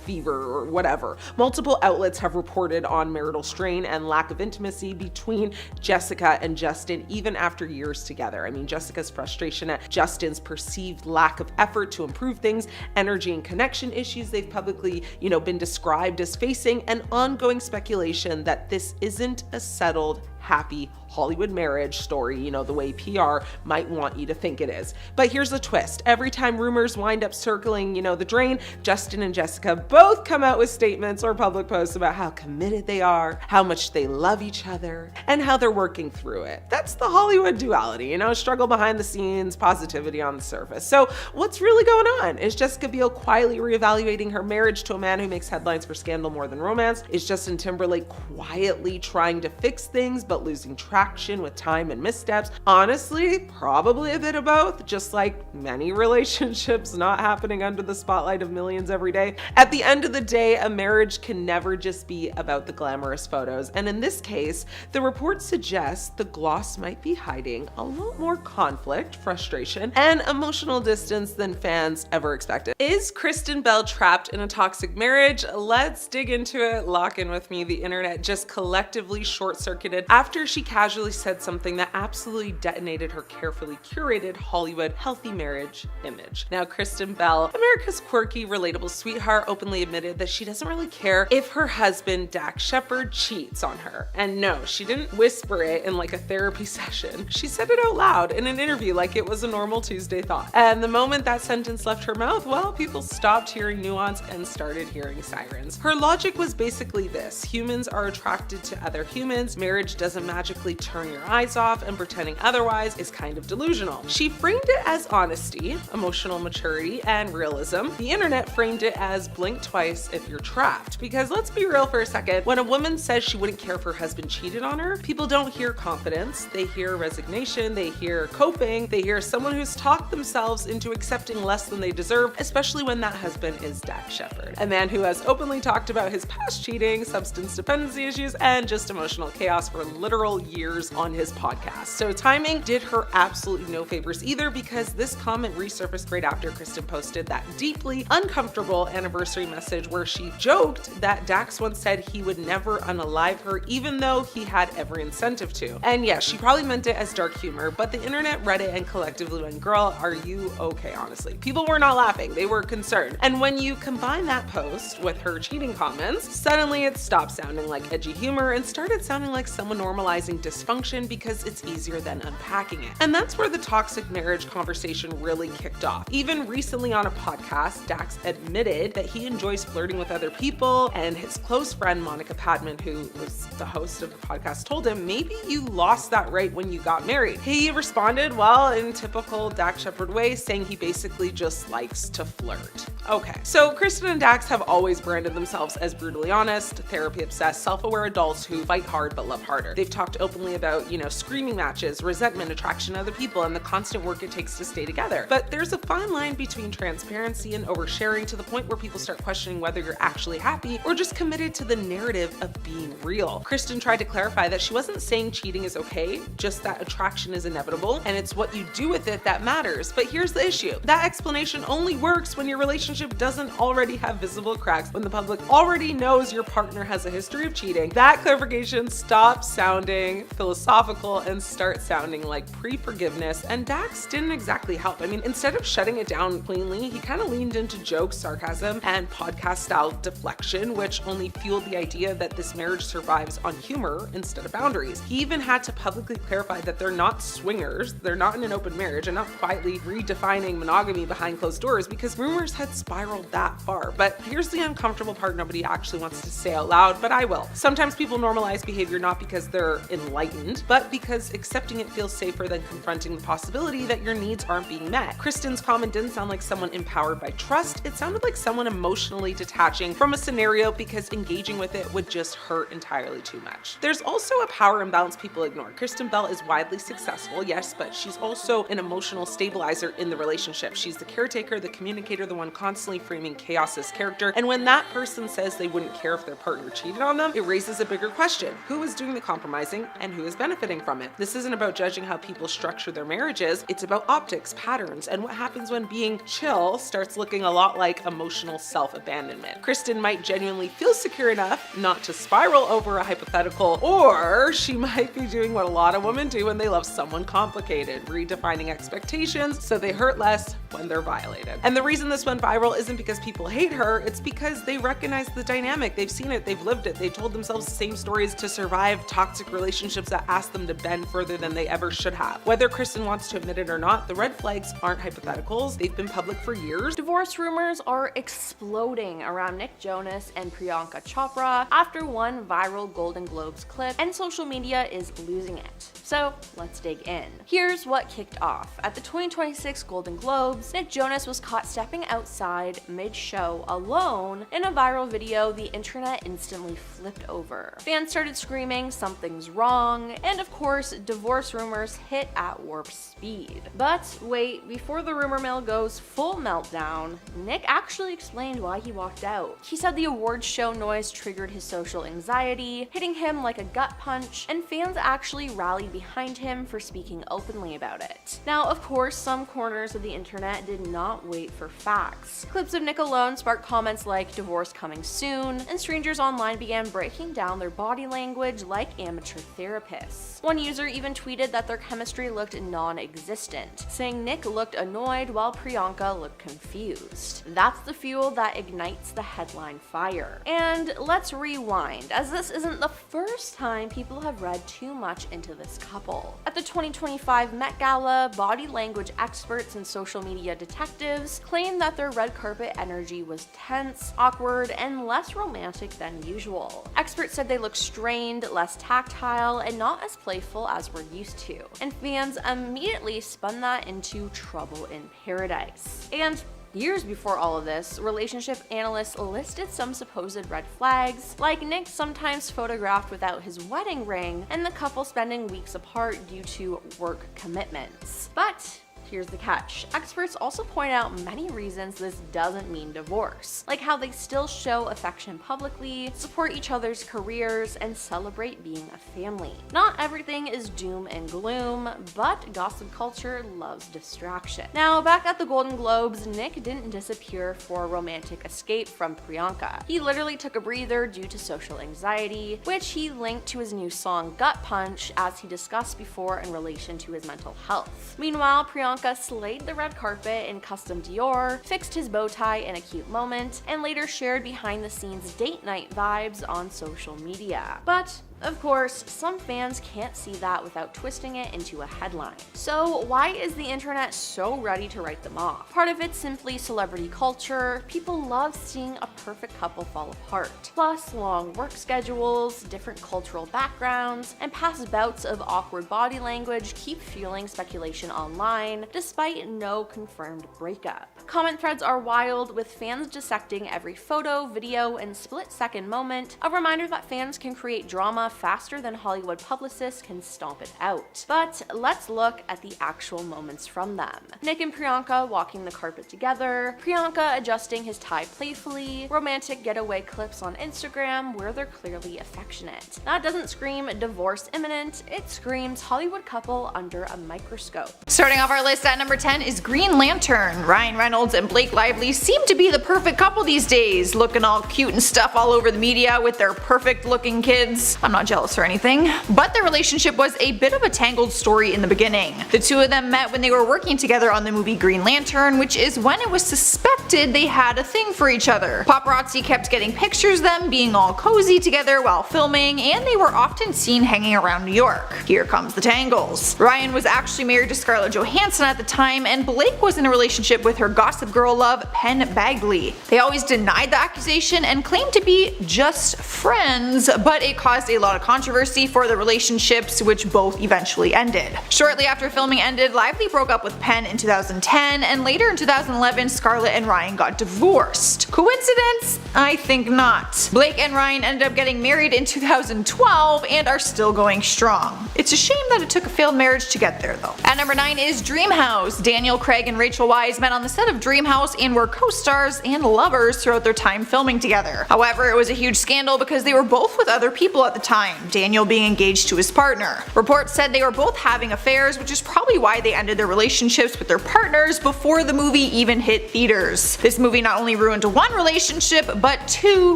Speaker 1: fever or whatever. Multiple outlets have reported on marital strain and lack of intimacy between Jessica and Justin, even after years together. Jessica's frustration at Justin's perceived lack of effort to improve things, energy and connection issues they've publicly, been described as facing, and ongoing speculation that this isn't a settled, happy Hollywood marriage story, the way PR might want you to think it is. But here's the twist. Every time rumors wind up circling, the drain, Justin and Jessica both come out with statements or public posts about how committed they are, how much they love each other, and how they're working through it. That's the Hollywood duality, struggle behind the scenes, positivity on the surface. So what's really going on? Is Jessica Biel quietly reevaluating her marriage to a man who makes headlines for scandal more than romance? Is Justin Timberlake quietly trying to fix things but losing traction with time and missteps? Honestly, probably a bit of both, just like many relationships not happening under the spotlight of millions every day. At the end of the day, a marriage can never just be about the glamorous photos. And in this case, the report suggests the gloss might be hiding a lot more conflict, frustration, and emotional distance than fans ever expected. Is Kristen Bell trapped in a toxic marriage? Let's dig into it. Lock in with me. The internet just collectively short-circuited after she casually said something that absolutely detonated her carefully curated Hollywood healthy marriage image. Now, Kristen Bell, America's quirky, relatable sweetheart, openly admitted that she doesn't really care if her husband, Dax Shepard, cheats on her. And no, she didn't whisper it in like a therapy session. She said it out loud in an interview like it was a normal Tuesday thought. And the moment that sentence left her mouth, well, people stopped hearing nuance and started hearing sirens. Her logic was basically this: humans are attracted to other humans. Marriage doesn't magically turn your eyes off, and pretending otherwise is kind of delusional. She framed it as honesty, emotional maturity, and realism. The internet framed it as blink twice if you're trapped. Because let's be real for a second, when a woman says she wouldn't care if her husband cheated on her, people don't hear confidence, they hear resignation, they hear coping, they hear someone who's talked themselves into accepting less than they deserve, especially when that husband is Dax Shepard, a man who has openly talked about his past cheating, substance dependency issues, and just emotional chaos for literal years on his podcast. So timing did her absolutely no favors either, because this comment resurfaced right after Kristen posted that deeply uncomfortable anniversary message where she joked that Dax once said he would never unalive her, even though he had every incentive to. And yes, she probably meant it as dark humor, but the internet read it and collectively went, girl, are you okay, honestly? People were not laughing, they were concerned. And when you combine that post with her cheating comments, suddenly it stopped sounding like edgy humor and started sounding like someone normalizing dysfunction because it's easier than unpacking it. And that's where the toxic marriage conversation really kicked off. Even recently on a podcast, Dax admitted that he enjoys flirting with other people, and his close friend Monica Padman, who was the host of the podcast, told him, maybe you lost that right when you got married. He responded, well, in typical Dax Shepard way, saying he basically just likes to flirt. Okay, so Kristen and Dax have always branded themselves as brutally honest, therapy-obsessed, self-aware adults who fight hard but love harder. They've talked openly about, screaming matches, resentment, attraction to other people, and the constant work it takes to stay together. But there's a fine line between transparency and oversharing to the point where people start questioning whether you're actually happy or just committed to the narrative of being real. Kristen tried to clarify that she wasn't saying cheating is okay, just that attraction is inevitable, and it's what you do with it that matters. But here's the issue. That explanation only works when your relationship doesn't already have visible cracks, when the public already knows your partner has a history of cheating. That clarification stops sounding philosophical and starts sounding like pre-forgiveness, and Dax didn't exactly help. I mean, instead of shutting it down cleanly, he kind of leaned into jokes, sarcasm, and podcast-style deflection, which only fueled the idea that this marriage survives on humor instead of boundaries. He even had to publicly clarify that they're not swingers, they're not in an open marriage, and not quietly redefining monogamy behind closed doors, because rumors had spiraled that far. But here's the uncomfortable part nobody actually wants to say out loud, but I will. Sometimes people normalize behavior not because they're enlightened, but because accepting it feels safer than confronting the possibility that your needs aren't being met. Kristen's comment didn't sound like someone empowered by trust, it sounded like someone emotionally detaching from a scenario because engaging with it would just hurt entirely too much. There's also a power imbalance people ignore. Kristen Bell is widely successful, yes, but she's also an emotional stabilizer in the relationship. She's the caretaker, the communicator, the one constantly framing chaos as character, and when that person says they wouldn't care if their partner cheated on them, it raises a bigger question. Who is doing the compromising and who is benefiting from it? This isn't about judging how people structure their marriages, it's about optics, patterns, and what happens when being chill starts looking a lot like emotional self-abandonment. Kristen might genuinely feel secure enough not to spiral over a hypothetical, or she might be doing what a lot of women do when they love someone complicated, redefining expectations so they hurt less when they're violated. And the reason this went viral isn't because people hate her, it's because they recognize the dynamic, they've seen it, they've lived it, they've told themselves the same stories to survive toxic relationships that ask them to bend further than they ever should have. Whether Kristen wants to admit it or not, the red flags aren't hypotheticals, they've been public for years.
Speaker 3: Divorce rumors are exploding around Nick Jonas and Priyanka Chopra after one viral Golden Globes clip, and social media is losing it. So let's dig in. Here's what kicked off. At the 2026 Golden Globes, Nick Jonas was caught stepping outside mid-show alone. In a viral video, the internet instantly flipped over. Fans started screaming, something's wrong, and of course, divorce rumors hit at warp speed. But wait, before the rumor mill goes full meltdown, Nick actually explained why he walked out. He said the awards show noise triggered his social anxiety, hitting him like a gut punch, and fans actually rallied behind him for speaking openly about it. Now, of course, some corners of the internet did not wait for facts. Clips of Nick alone sparked comments like "divorce coming soon," and strangers online began breaking down their body language like amateur therapists. One user even tweeted that their chemistry looked non-existent, saying Nick looked annoyed while Priyanka looked confused. That's the fuel that ignites the headline fire. And let's rewind, as this isn't the first time people have read too much into this couple. At the 2025 Met Gala, body language experts and social media detectives claimed that their red carpet energy was tense, awkward, and less romantic than usual. Experts said they looked strained, less tactile, and not as playful as we're used to, and fans immediately spun that into Trouble in Paradise. And years before all of this, relationship analysts listed some supposed red flags, like Nick sometimes photographed without his wedding ring, and the couple spending weeks apart due to work commitments. But here's the catch. Experts also point out many reasons this doesn't mean divorce, like how they still show affection publicly, support each other's careers, and celebrate being a family. Not everything is doom and gloom, but gossip culture loves distraction. Now, back at the Golden Globes, Nick didn't disappear for a romantic escape from Priyanka. He literally took a breather due to social anxiety, which he linked to his new song Gut Punch, as he discussed before in relation to his mental health. Meanwhile, Priyanka slayed the red carpet in custom Dior, fixed his bow tie in a cute moment, and later shared behind the scenes date night vibes on social media. But of course, some fans can't see that without twisting it into a headline. So why is the internet so ready to write them off? Part of it's simply celebrity culture. People love seeing a perfect couple fall apart. Plus, long work schedules, different cultural backgrounds, and past bouts of awkward body language keep fueling speculation online, despite no confirmed breakup. Comment threads are wild, with fans dissecting every photo, video, and split-second moment, a reminder that fans can create drama faster than Hollywood publicists can stomp it out. But let's look at the actual moments from them. Nick and Priyanka walking the carpet together, Priyanka adjusting his tie playfully, romantic getaway clips on Instagram where they're clearly affectionate. That doesn't scream divorce imminent, it screams Hollywood couple under a microscope.
Speaker 4: Starting off our list at number 10 is Green Lantern. Ryan Reynolds and Blake Lively seem to be the perfect couple these days, looking all cute and stuff all over the media with their perfect looking kids. I'm not jealous or anything, but their relationship was a bit of a tangled story in the beginning. The two of them met when they were working together on the movie Green Lantern, which is when it was suspected they had a thing for each other. Paparazzi kept getting pictures of them being all cozy together while filming, and they were often seen hanging around New York. Here comes the tangles. Ryan was actually married to Scarlett Johansson at the time, and Blake was in a relationship with her Gossip Girl love Penn Bagley. They always denied the accusation and claimed to be just friends, but it caused a lot of controversy for the relationships, which both eventually ended. Shortly after filming ended, Lively broke up with Penn in 2010, and later in 2011, Scarlett and Ryan got divorced. Coincidence? I think not. Blake and Ryan ended up getting married in 2012 and are still going strong. It's a shame that it took a failed marriage to get there though. At number 9 is Dream House. Daniel Craig and Rachel Weisz met on the set of Dream House and were co-stars and lovers throughout their time filming together. However, it was a huge scandal because they were both with other people at the time, Daniel being engaged to his partner. Reports said they were both having affairs, which is probably why they ended their relationships with their partners before the movie even hit theaters. This movie not only ruined one relationship, but two,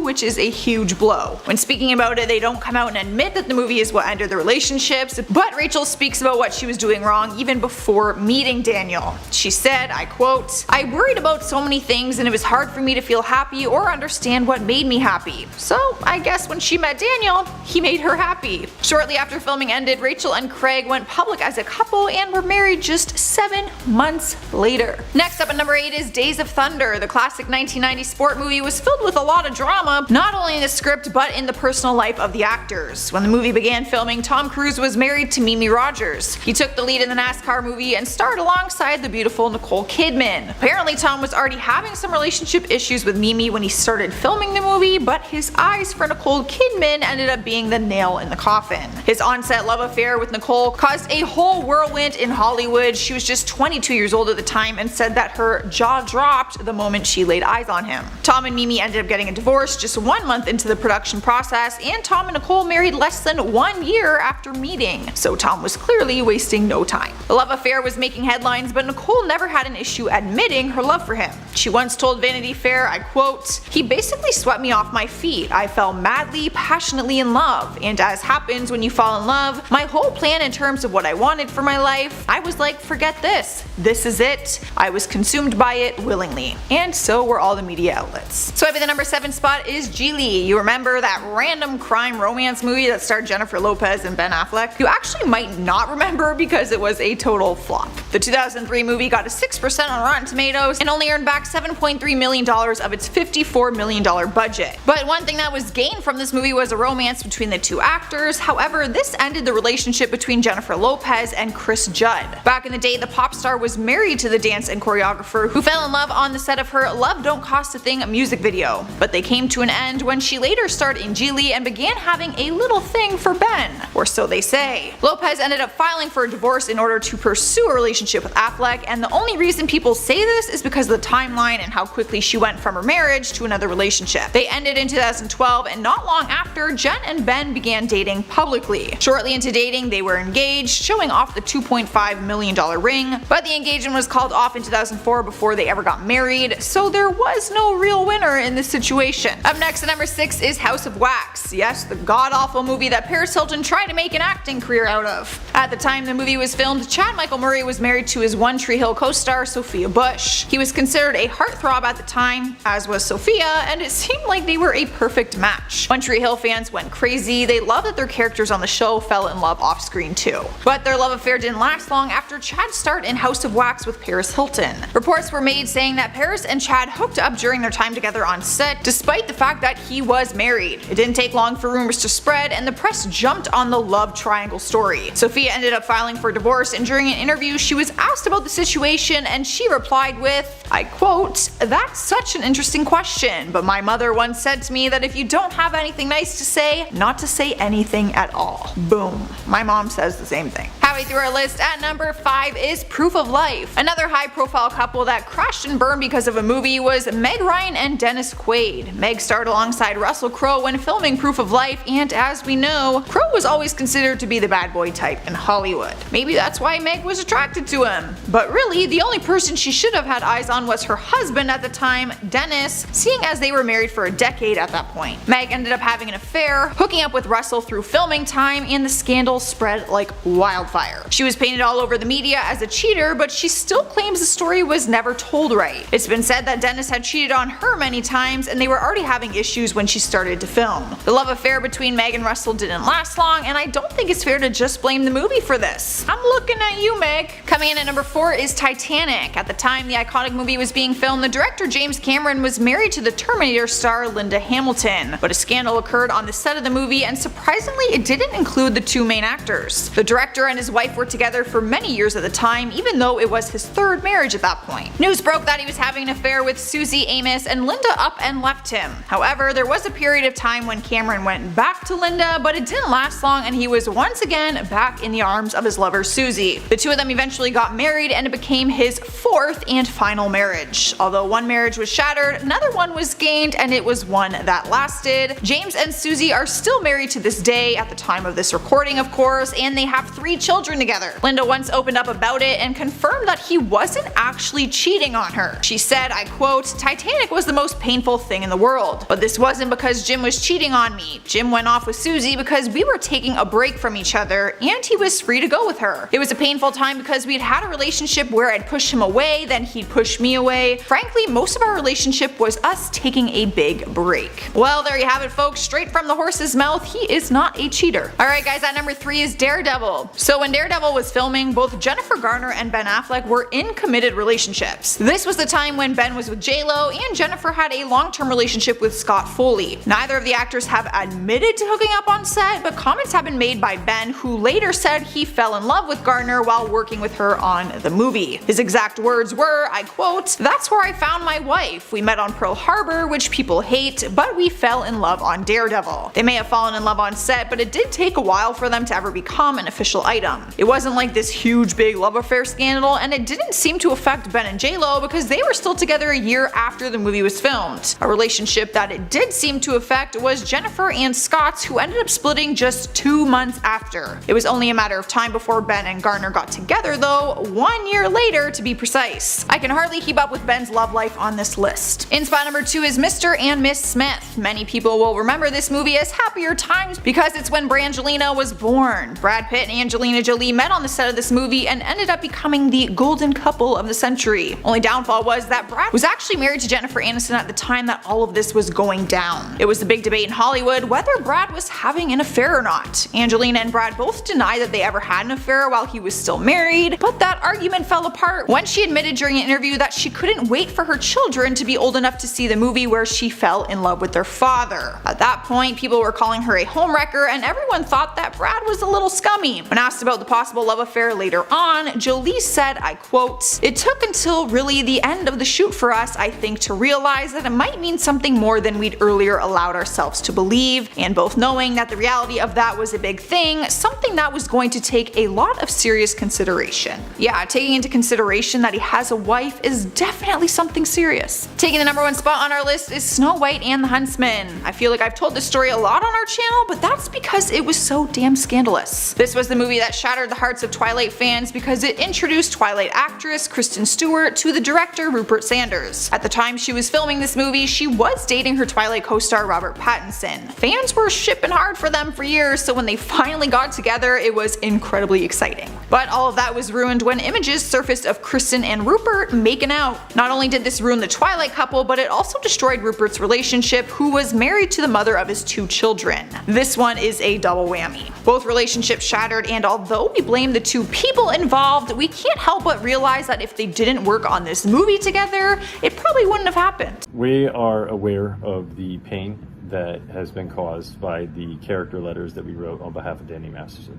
Speaker 4: which is a huge blow. When speaking about it, they don't come out and admit that the movie is what ended the relationships, but Rachel speaks about what she was doing wrong even before meeting Daniel. She said, I quote, "I worried about so many things and it was hard for me to feel happy or understand what made me happy. So I guess when she met Daniel, he made her happy." Shortly after filming ended, Rachel and Craig went public as a couple and were married just 7 months later. Next up at number 8 is Days of Thunder. The classic 1990 sport movie was filled with a lot of drama, not only in the script but in the personal life of the actors. When the movie began filming, Tom Cruise was married to Mimi Rogers. He took the lead in the NASCAR movie and starred alongside the beautiful Nicole Kidman. Apparently Tom was already having some relationship issues with Mimi when he started filming the movie, but his eyes for Nicole Kidman ended up being the nail in the coffin. His on-set love affair with Nicole caused a whole whirlwind in Hollywood. She was just 22 years old at the time and said that her jaw dropped the moment she laid eyes on him. Tom and Mimi ended up getting a divorce just 1 month into the production process, and Tom and Nicole married less than 1 year after meeting, so Tom was clearly wasting no time. The love affair was making headlines, but Nicole never had an issue admitting her love for him. She once told Vanity Fair, I quote, "He basically swept me off my feet. I fell madly, passionately in love, and as happens when you fall in love, my whole plan in terms of what I wanted for my life, I was like, forget this. This is it. I was consumed by it willingly." And so were all the media outlets. Swiping the number 7 spot is Geely. You remember that random crime romance movie that starred Jennifer Lopez and Ben Affleck? You actually might not remember because it was a total flop. The 2003 movie got a 6% on Rotten Tomatoes and only earned back $7.3 million of its $54 million budget. But one thing that was gained from this movie was a romance between the the two actors. However, this ended the relationship between Jennifer Lopez and Chris Judd. Back in the day, the pop star was married to the dance and choreographer who fell in love on the set of her Love Don't Cost a Thing music video, but they came to an end when she later starred in Geely and began having a little thing for Ben, or so they say. Lopez ended up filing for a divorce in order to pursue a relationship with Affleck, and the only reason people say this is because of the timeline and how quickly she went from her marriage to another relationship. They ended in 2012, and not long after, Jen and Ben began dating publicly. Shortly into dating, they were engaged, showing off the $2.5 million ring, but the engagement was called off in 2004 before they ever got married, so there was no real winner in this situation. Up next at number 6 is House of Wax. Yes, the god-awful movie that Paris Hilton tried to make an acting career out of. At the time the movie was filmed, Chad Michael Murray was married to his One Tree Hill co-star Sophia Bush. He was considered a heartthrob at the time, as was Sophia, and it seemed like they were a perfect match. One Tree Hill fans went crazy. They loved that their characters on the show fell in love off screen too. But their love affair didn't last long after Chad starred in House of Wax with Paris Hilton. Reports were made saying that Paris and Chad hooked up during their time together on set, despite the fact that he was married. It didn't take long for rumors to spread, and the press jumped on the love triangle story. Sophia ended up filing for divorce, and during an interview she was asked about the situation, and she replied with, I quote, "That's such an interesting question, but my mother once said to me that if you don't have anything nice to say, not to say anything at all." Boom. My mom says the same thing. Halfway through our list at number 5 is Proof of Life. Another high profile couple that crashed and burned because of a movie was Meg Ryan and Dennis Quaid. Meg starred alongside Russell Crowe when filming Proof of Life, and as we know, Crowe was always considered to be the bad boy type in Hollywood. Maybe that's why Meg was attracted to him. But really, the only person she should have had eyes on was her husband at the time, Dennis, seeing as they were married for a decade at that point. Meg ended up having an affair, hooking up with Russell through filming time, and the scandal spread like wildfire. She was painted all over the media as a cheater, but she still claims the story was never told right. It's been said that Dennis had cheated on her many times, and they were already having issues when she started to film. The love affair between Meg and Russell didn't last long, and I don't think it's fair to just blame the movie for this. I'm looking at you, Meg. Coming in at number 4 is Titanic. At the time the iconic movie was being filmed, the director James Cameron was married to the Terminator star Linda Hamilton, but a scandal occurred on the set of the movie, and surprisingly it didn't include the two main actors. The director and his wife were together for many years at the time, even though it was his third marriage at that point. News broke that he was having an affair with Susie Amos, and Linda up and left him. However, there was a period of time when Cameron went back to Linda, but it didn't last long, and he was once again back in the arms of his lover Susie. The two of them eventually got married, and it became his 4th and final marriage. Although one marriage was shattered, another one was gained, and it was one that lasted. James and Susie are still married to this day, at the time of this recording of course, and they have 3 children together. Linda once opened up about it and confirmed that he wasn't actually cheating on her. She said, I quote, "Titanic was the most painful thing in the world, but this wasn't because Jim was cheating on me. Jim went off with Susie because we were taking a break from each other, and he was free to go with her. It was a painful time because we'd had a relationship where I'd push him away, then he'd push me away. Frankly, most of our relationship was us taking a big break." Well, there you have it folks, straight from the horse's mouth, he is not a cheater. Alright guys, at number 3 is Daredevil. So when Daredevil was filming, both Jennifer Garner and Ben Affleck were in committed relationships. This was the time when Ben was with J-Lo and Jennifer had a long-term relationship with Scott Foley. Neither of the actors have admitted to hooking up on set, but comments have been made by Ben, who later said he fell in love with Garner while working with her on the movie. His exact words were, I quote, "That's where I found my wife. We met on Pearl Harbor, which people hate, but we fell in love on Daredevil." They may have fallen in love on set, but it did take a while for them to ever become an official item. It wasn't like this huge big love affair scandal, and it didn't seem to affect Ben and J-Lo because they were still together a year after the movie was filmed. A relationship that it did seem to affect was Jennifer and Scott's, who ended up splitting just 2 months after. It was only a matter of time before Ben and Garner got together though, 1 year later to be precise. I can hardly keep up with Ben's love life on this list. In spot number 2 is Mr. and Miss Smith. Many people will remember this movie as Happier Times because it's when Brangelina was born. Brad Pitt and Angelina Jolie met on the set of this movie and ended up becoming the golden couple of the century. Only downfall was that Brad was actually married to Jennifer Aniston at the time that all of this was going down. It was the big debate in Hollywood whether Brad was having an affair or not. Angelina and Brad both denied that they ever had an affair while he was still married, but that argument fell apart when she admitted during an interview that she couldn't wait for her children to be old enough to see the movie where she fell in love with their father. At that point, people were calling her a homewrecker and everyone thought that Brad was a little scummy. When asked about the possible love affair later on, Jolie said, I quote, "It took until really the end of the shoot for us, I think, to realize that it might mean something more than we'd earlier allowed ourselves to believe, and both knowing that the reality of that was a big thing, something that was going to take a lot of serious consideration." Yeah, taking into consideration that he has a wife is definitely something serious. Taking the #1 spot on our list is Snow White and the Huntsman. I feel like I've told this story a lot on our channel, but that's because it was so damn scandalous. This was the movie that shattered the hearts of Twilight fans because it introduced Twilight actress Kristen Stewart to the director Rupert Sanders. At the time she was filming this movie, she was dating her Twilight co-star Robert Pattinson. Fans were shipping hard for them for years, so when they finally got together, it was incredibly exciting. But all of that was ruined when images surfaced of Kristen and Rupert making out. Not only did this ruin the Twilight couple, but it also destroyed Rupert's relationship, who was married to the mother of his 2 children. This one is a double whammy. Both relationships shattered, and although we blame the 2 people involved, we can't help but realize that if they didn't work on this movie together, it probably wouldn't have happened.
Speaker 5: We are aware of the pain that has been caused by the character letters that we wrote on behalf of Danny Masterson.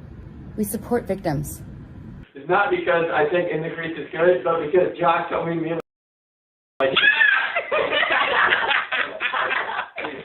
Speaker 6: We support victims.
Speaker 7: It's not because I think In the Crease is good, but because Josh told me like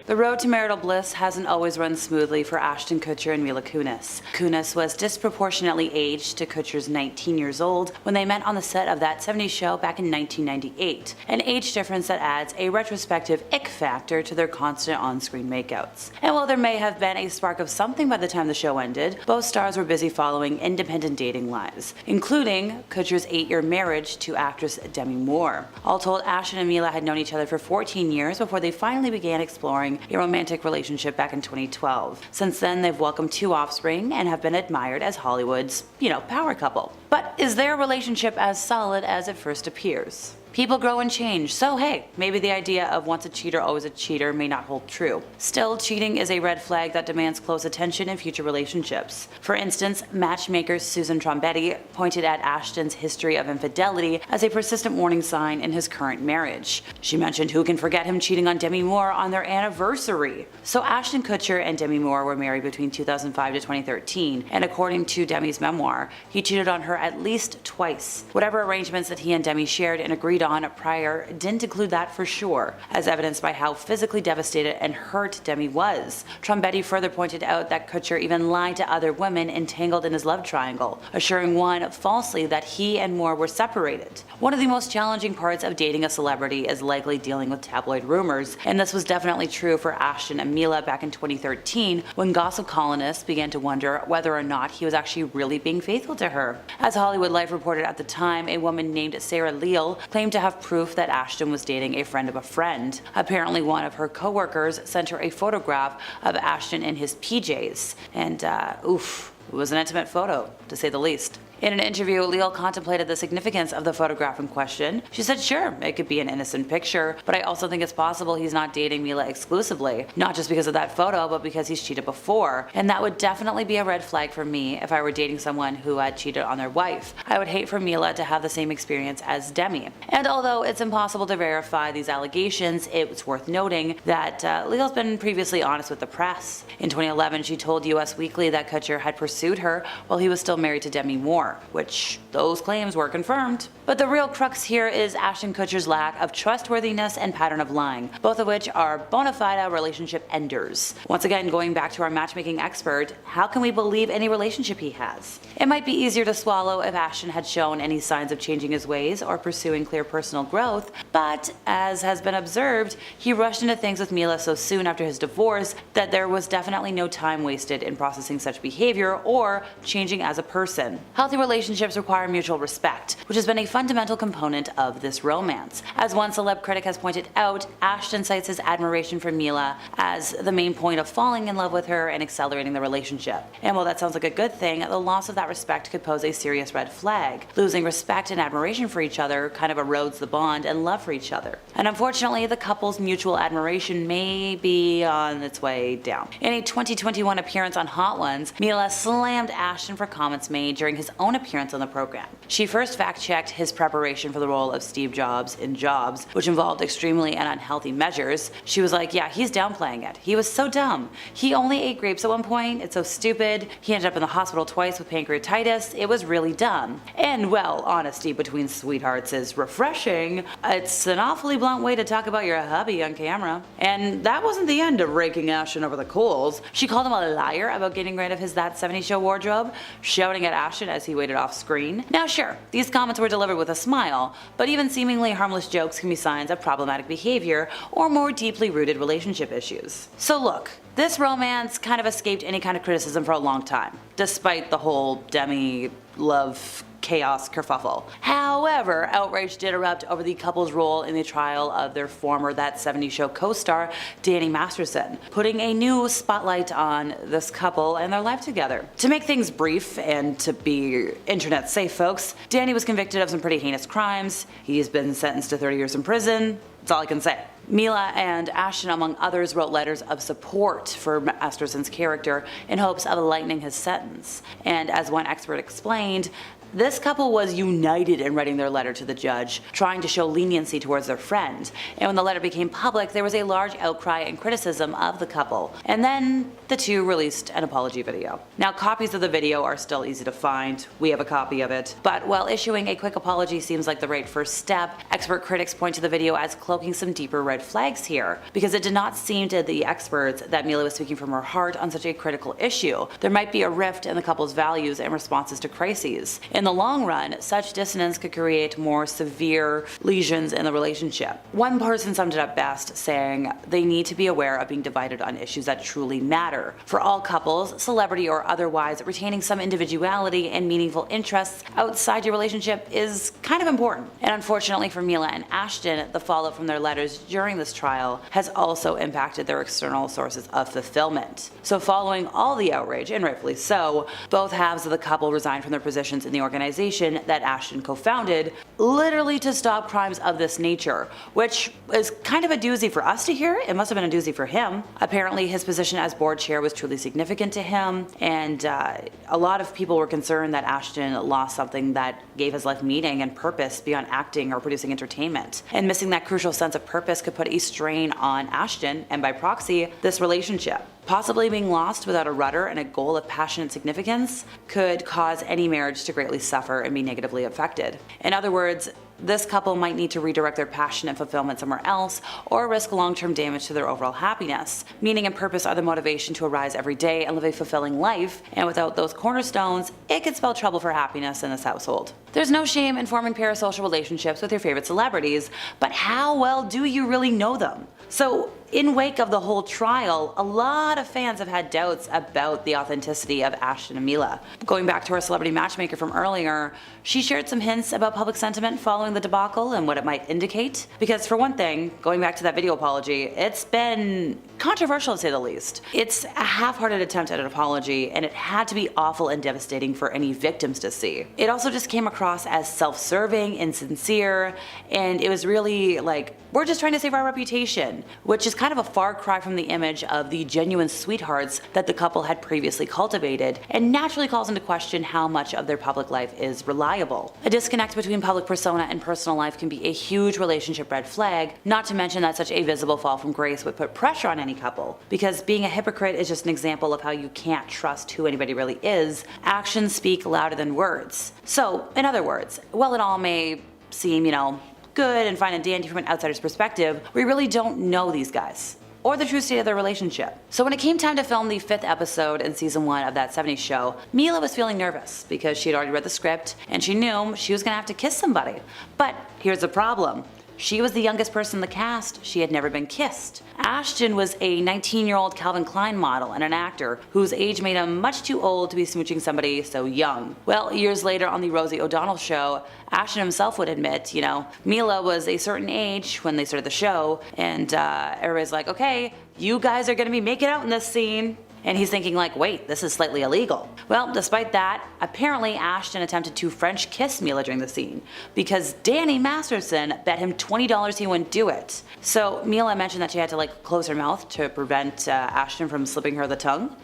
Speaker 6: The road to marital bliss hasn't always run smoothly for Ashton Kutcher and Mila Kunis. Kunis was disproportionately aged to Kutcher's 19 years old when they met on the set of That 70s Show back in 1998, an age difference that adds a retrospective ick factor to their constant on-screen makeouts. And while there may have been a spark of something by the time the show ended, both stars were busy following independent dating lives, including Kutcher's 8-year marriage to actress Demi Moore. All told, Ashton and Mila had known each other for 14 years before they finally began exploring a romantic relationship back in 2012. Since then, they've welcomed 2 offspring and have been admired as Hollywood's, power couple. But is their relationship as solid as it first appears? People grow and change, so hey, maybe the idea of once a cheater, always a cheater may not hold true. Still, cheating is a red flag that demands close attention in future relationships. For instance, matchmaker Susan Trombetti pointed at Ashton's history of infidelity as a persistent warning sign in his current marriage. She mentioned who can forget him cheating on Demi Moore on their anniversary. So Ashton Kutcher and Demi Moore were married between 2005 to 2013, and according to Demi's memoir, he cheated on her at least twice. Whatever arrangements that he and Demi shared and agreed on prior didn't include that for sure, as evidenced by how physically devastated and hurt Demi was. Trombetti further pointed out that Kutcher even lied to other women entangled in his love triangle, assuring one falsely that he and Moore were separated. One of the most challenging parts of dating a celebrity is likely dealing with tabloid rumors, and this was definitely true for Ashton and Mila back in 2013 when gossip columnists began to wonder whether or not he was actually really being faithful to her. As Hollywood Life reported at the time, a woman named Sarah Leal claimed to have proof that Ashton was dating a friend of a friend. Apparently one of her co-workers sent her a photograph of Ashton in his PJs, and oof, it was an intimate photo, to say the least. In an interview, Leal contemplated the significance of the photograph in question. She said, sure, it could be an innocent picture, but I also think it's possible he's not dating Mila exclusively, not just because of that photo, but because he's cheated before. And that would definitely be a red flag for me if I were dating someone who had cheated on their wife. I would hate for Mila to have the same experience as Demi. And although it's impossible to verify these allegations, it's worth noting that Leal's been previously honest with the press. In 2011, she told US Weekly that Kutcher had pursued her while he was still married to Demi Moore, which those claims were confirmed. But the real crux here is Ashton Kutcher's lack of trustworthiness and pattern of lying, both of which are bona fide relationship enders. Once again, going back to our matchmaking expert, how can we believe any relationship he has? It might be easier to swallow if Ashton had shown any signs of changing his ways or pursuing clear personal growth, but as has been observed, he rushed into things with Mila so soon after his divorce that there was definitely no time wasted in processing such behavior or changing as a person. Healthy relationships require mutual respect, which has been a fundamental component of this romance. As one celeb critic has pointed out, Ashton cites his admiration for Mila as the main point of falling in love with her and accelerating the relationship. And while that sounds like a good thing, the loss of that respect could pose a serious red flag. Losing respect and admiration for each other kind of erodes the bond and love for each other. And unfortunately, the couple's mutual admiration may be on its way down. In a 2021 appearance on Hot Ones, Mila slammed Ashton for comments made during his own appearance on the program. She first fact-checked his preparation for the role of Steve Jobs in Jobs, which involved extremely and unhealthy measures. She was like, yeah, he's downplaying it. He was so dumb. He only ate grapes at one point. It's so stupid. He ended up in the hospital twice with pancreatitis. It was really dumb. And well, honesty between sweethearts is refreshing. It's an awfully blunt way to talk about your hubby on camera. And that wasn't the end of raking Ashton over the coals. She called him a liar about getting rid of his That 70s Show wardrobe, shouting at Ashton as he waited off screen. Now sure, these comments were delivered with a smile, but even seemingly harmless jokes can be signs of problematic behavior or more deeply rooted relationship issues. So look, this romance kind of escaped any kind of criticism for a long time, despite the whole Demi love chaos kerfuffle. However, outrage did erupt over the couple's role in the trial of their former That 70s Show co-star, Danny Masterson, putting a new spotlight on this couple and their life together. To make things brief and to be internet safe, folks, Danny was convicted of some pretty heinous crimes. He's been sentenced to 30 years in prison. That's all I can say. Mila and Ashton, among others, wrote letters of support for Masterson's character in hopes of lightening his sentence. And as one expert explained, this couple was united in writing their letter to the judge, trying to show leniency towards their friend. And when the letter became public, there was a large outcry and criticism of the couple. And then the two released an apology video. Now, copies of the video are still easy to find. We have a copy of it. But while issuing a quick apology seems like the right first step, expert critics point to the video as cloaking some deeper red flags here, because it did not seem to the experts that Mila was speaking from her heart on such a critical issue. There might be a rift in the couple's values and responses to crises. In the long run, such dissonance could create more severe lesions in the relationship. One person summed it up best, saying they need to be aware of being divided on issues that truly matter. For all couples, celebrity or otherwise, retaining some individuality and meaningful interests outside your relationship is kind of important. And unfortunately for Mila and Ashton, the fallout from their letters during this trial has also impacted their external sources of fulfillment. So following all the outrage, and rightfully so, both halves of the couple resigned from their positions in the organization that Ashton co-founded, literally to stop crimes of this nature, which is kind of a doozy for us to hear. It must have been a doozy for him. Apparently his position as board chair was truly significant to him, and a lot of people were concerned that Ashton lost something that gave his life meaning and purpose beyond acting or producing entertainment. And missing that crucial sense of purpose could put a strain on Ashton, and by proxy, this relationship. Possibly being lost without a rudder and a goal of passionate significance could cause any marriage to greatly suffer and be negatively affected. In other words, this couple might need to redirect their passion and fulfillment somewhere else, or risk long-term damage to their overall happiness. Meaning and purpose are the motivation to arise every day and live a fulfilling life, and without those cornerstones, it could spell trouble for happiness in this household. There's no shame in forming parasocial relationships with your favorite celebrities, but how well do you really know them? So, in wake of the whole trial, a lot of fans have had doubts about the authenticity of Ashton and Mila. Going back to our celebrity matchmaker from earlier, she shared some hints about public sentiment following the debacle and what it might indicate. Because for one thing, going back to that video apology, it's been controversial to say the least. It's a half-hearted attempt at an apology, and it had to be awful and devastating for any victims to see. It also just came across as self-serving, insincere, and it was really like, we're just trying to save our reputation, which is kind of a far cry from the image of the genuine sweethearts that the couple had previously cultivated, and naturally calls into question how much of their public life is reliable. A disconnect between public persona and personal life can be a huge relationship red flag, not to mention that such a visible fall from grace would put pressure on any couple, because being a hypocrite is just an example of how you can't trust who anybody really is. Actions speak louder than words. So, in other words, while it all may seem, good and fine and dandy from an outsider's perspective, we really don't know these guys, or the true state of their relationship. So when it came time to film the 5th episode in season 1 of That 70s Show, Mila was feeling nervous because she had already read the script and she knew she was gonna have to kiss somebody. But here's the problem. She was the youngest person in the cast. She had never been kissed. Ashton was a 19-year-old Calvin Klein model and an actor whose age made him much too old to be smooching somebody so young. Well, years later on the Rosie O'Donnell show, Ashton himself would admit, Mila was a certain age when they started the show, and everybody's like, okay, you guys are gonna be making out in this scene. And he's thinking like, wait, this is slightly illegal. Well, despite that, apparently Ashton attempted to French kiss Mila during the scene because Danny Masterson bet him $20 he wouldn't do it. So Mila mentioned that she had to close her mouth to prevent Ashton from slipping her the tongue.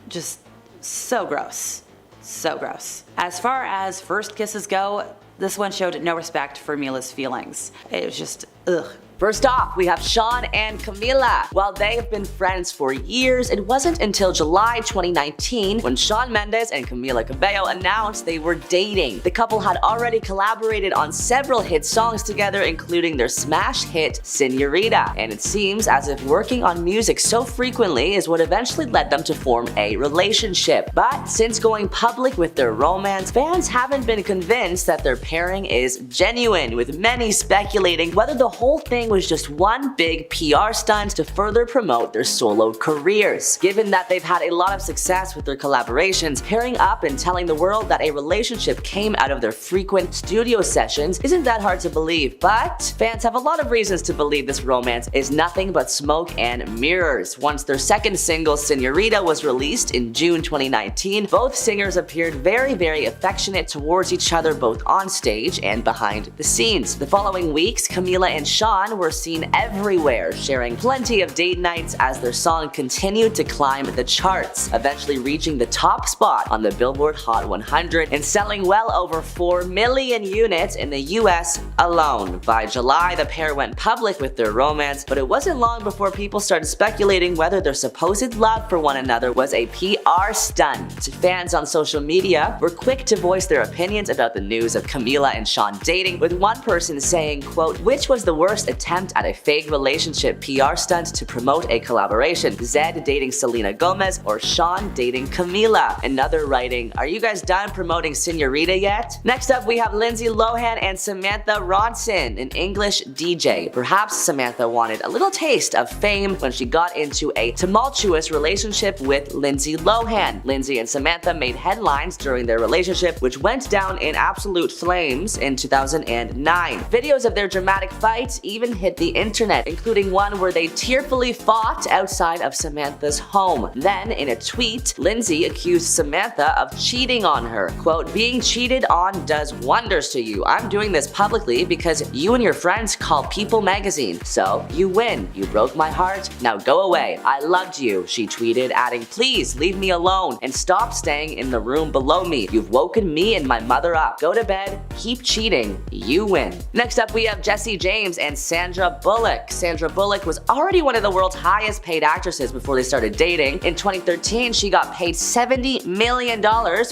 Speaker 6: Just so gross. So gross. As far as first kisses go, this one showed no respect for Mila's feelings. It was just, ugh.
Speaker 8: First off, we have Sean and Camila. While they have been friends for years, it wasn't until July 2019 when Shawn Mendes and Camila Cabello announced they were dating. The couple had already collaborated on several hit songs together, including their smash hit Senorita, and it seems as if working on music so frequently is what eventually led them to form a relationship. But since going public with their romance, fans haven't been convinced that their pairing is genuine, with many speculating whether the whole thing was just one big PR stunt to further promote their solo careers. Given that they've had a lot of success with their collaborations, pairing up and telling the world that a relationship came out of their frequent studio sessions isn't that hard to believe, but fans have a lot of reasons to believe this romance is nothing but smoke and mirrors. Once their second single, Senorita, was released in June 2019, both singers appeared very affectionate towards each other both on stage and behind the scenes. The following weeks, Camila and Sean were seen everywhere, sharing plenty of date nights as their song continued to climb the charts, eventually reaching the top spot on the Billboard Hot 100 and selling well over 4 million units in the US alone. By July, the pair went public with their romance, but it wasn't long before people started speculating whether their supposed love for one another was a PR stunt. Fans on social media were quick to voice their opinions about the news of Camila and Sean dating, with one person saying, quote, "Which was the worst attempt at a fake relationship PR stunt to promote a collaboration? Zed dating Selena Gomez or Sean dating Camila?" Another writing, "Are you guys done promoting Senorita yet?" Next up, we have Lindsay Lohan and Samantha Ronson, an English DJ. Perhaps Samantha wanted a little taste of fame when she got into a tumultuous relationship with Lindsay Lohan. Lindsay and Samantha made headlines during their relationship, which went down in absolute flames in 2009. Videos of their dramatic fight even hit the internet, including one where they tearfully fought outside of Samantha's home. Then, in a tweet, Lindsay accused Samantha of cheating on her. Quote, "Being cheated on does wonders to you. I'm doing this publicly because you and your friends call People magazine. So, you win. You broke my heart. Now go away. I loved you," she tweeted, adding, "Please leave me alone and stop staying in the room below me. You've woken me and my mother up. Go to bed. Keep cheating. You win." Next up, we have Jesse James and Sandra Bullock. Sandra Bullock was already one of the world's highest paid actresses before they started dating. In 2013, she got paid $70 million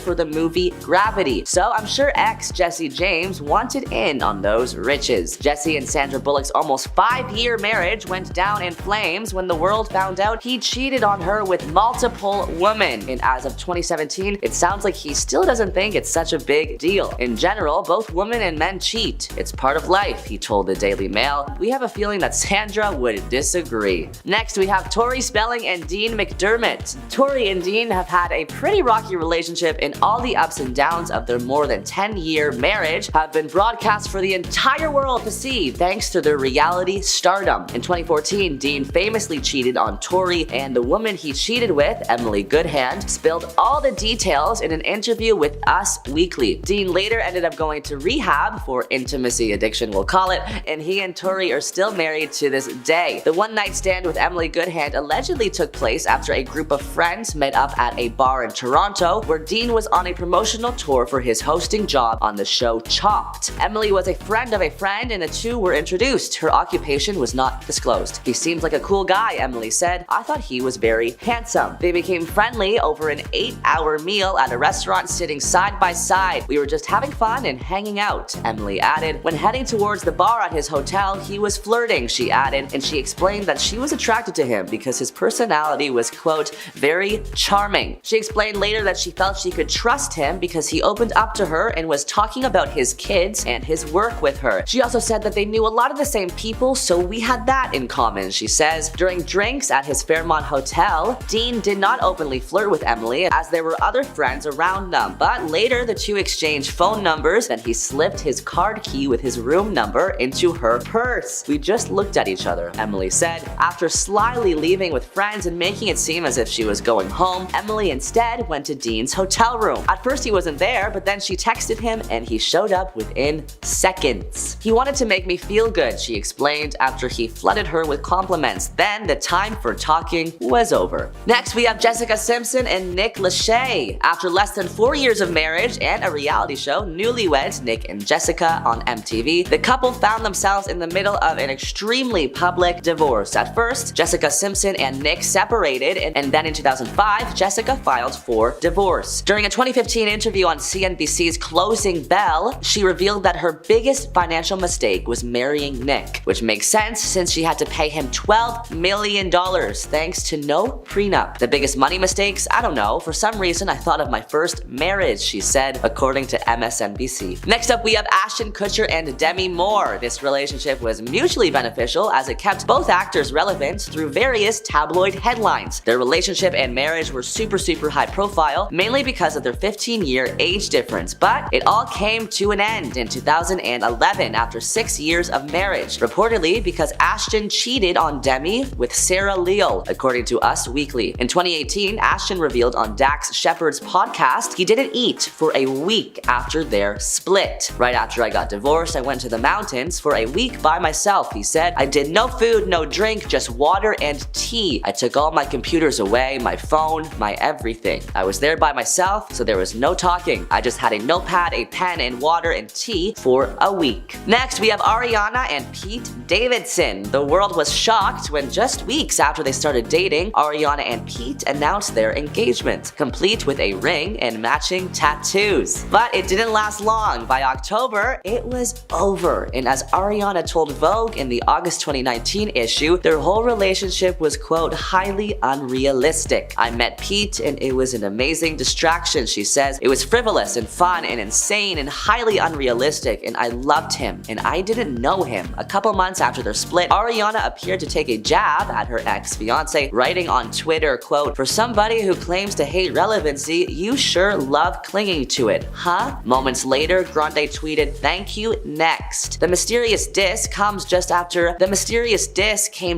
Speaker 8: for the movie Gravity. So I'm sure ex Jesse James wanted in on those riches. Jesse and Sandra Bullock's almost 5-year marriage went down in flames when the world found out he cheated on her with multiple women. And as of 2017, it sounds like he still doesn't think it's such a big deal. In general, both women and men cheat. It's part of life, he told the Daily Mail. We have a feeling that Sandra would disagree. Next, we have Tori Spelling and Dean McDermott. Tori and Dean have had a pretty rocky relationship, and all the ups and downs of their more than 10-year marriage have been broadcast for the entire world to see thanks to their reality stardom. In 2014, Dean famously cheated on Tori, and the woman he cheated with, Emily Goodhand, spilled all the details in an interview with Us Weekly. Dean later ended up going to rehab for intimacy addiction, we'll call it, and he and Tori are still married to this day. The one-night stand with Emily Goodhand allegedly took place after a group of friends met up at a bar in Toronto, where Dean was on a promotional tour for his hosting job on the show Chopped. Emily was a friend of a friend, and the two were introduced. Her occupation was not disclosed. "He seems like a cool guy," Emily said. "I thought he was very handsome." They became friendly over an 8-hour meal at a restaurant, sitting side by side. "We were just having fun and hanging out," Emily added. When heading towards the bar at his hotel hotel, he was flirting, she added, and she explained that she was attracted to him because his personality was, quote, very charming. She explained later that she felt she could trust him because he opened up to her and was talking about his kids and his work with her. She also said that they knew a lot of the same people, so we had that in common, she says. During drinks at his Fairmont hotel, Dean did not openly flirt with Emily as there were other friends around them, but later the two exchanged phone numbers and he slipped his card key with his room number into her purse. We just looked at each other, Emily said. After slyly leaving with friends and making it seem as if she was going home, Emily instead went to Dean's hotel room. At first he wasn't there, but then she texted him and he showed up within seconds. He wanted to make me feel good, she explained, after he flooded her with compliments. Then the time for talking was over. Next, we have Jessica Simpson and Nick Lachey. After less than 4 years of marriage and a reality show, Newlyweds, Nick and Jessica on MTV, the couple found themselves in the middle of an extremely public divorce. At first, Jessica Simpson and Nick separated, and then in 2005, Jessica filed for divorce. During a 2015 interview on CNBC's Closing Bell, she revealed that her biggest financial mistake was marrying Nick, which makes sense since she had to pay him $12 million thanks to no prenup. The biggest money mistakes? I don't know. For some reason, I thought of my first marriage, she said, according to MSNBC. Next up, we have Ashton Kutcher and Demi Moore. This relationship was mutually beneficial as it kept both actors relevant through various tabloid headlines. Their relationship and marriage were super high profile, mainly because of their 15-year age difference, but it all came to an end in 2011 after 6 years of marriage, reportedly because Ashton cheated on Demi with Sarah Leal, according to Us Weekly. In 2018, Ashton revealed on Dax Shepard's podcast he didn't eat for a week after their split. Right after I got divorced, I went to the mountains for a week by myself, he said. I did no food, no drink, just water and tea. I took all my computers away, my phone, my everything. I was there by myself, so there was no talking. I just had a notepad, a pen, and water and tea for a week. Next, we have Ariana and Pete Davidson. The world was shocked when just weeks after they started dating, Ariana and Pete announced their engagement, complete with a ring and matching tattoos. But it didn't last long. By October, it was over. And as Ariana told Vogue in the August 2019 issue, their whole relationship was, quote, highly unrealistic. I met Pete and it was an amazing distraction, she says. It was frivolous and fun and insane and highly unrealistic, and I loved him, and I didn't know him. A couple months after their split, Ariana appeared to take a jab at her ex-fiance, writing on Twitter, quote, for somebody who claims to hate relevancy, you sure love clinging to it, huh? Moments later, Grande tweeted, thank you, next. The mysterious diss came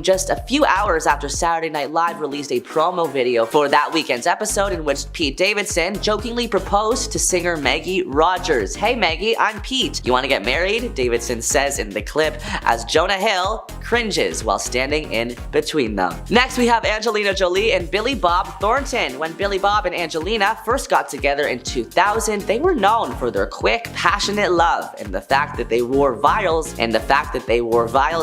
Speaker 8: just a few hours after Saturday Night Live released a promo video for that weekend's episode in which Pete Davidson jokingly proposed to singer Maggie Rogers. Hey Maggie, I'm Pete. You want to get married? Davidson says in the clip as Jonah Hill cringes while standing in between them. Next, we have Angelina Jolie and Billy Bob Thornton. When Billy Bob and Angelina first got together in 2000, they were known for their quick, passionate love and the fact that they wore vials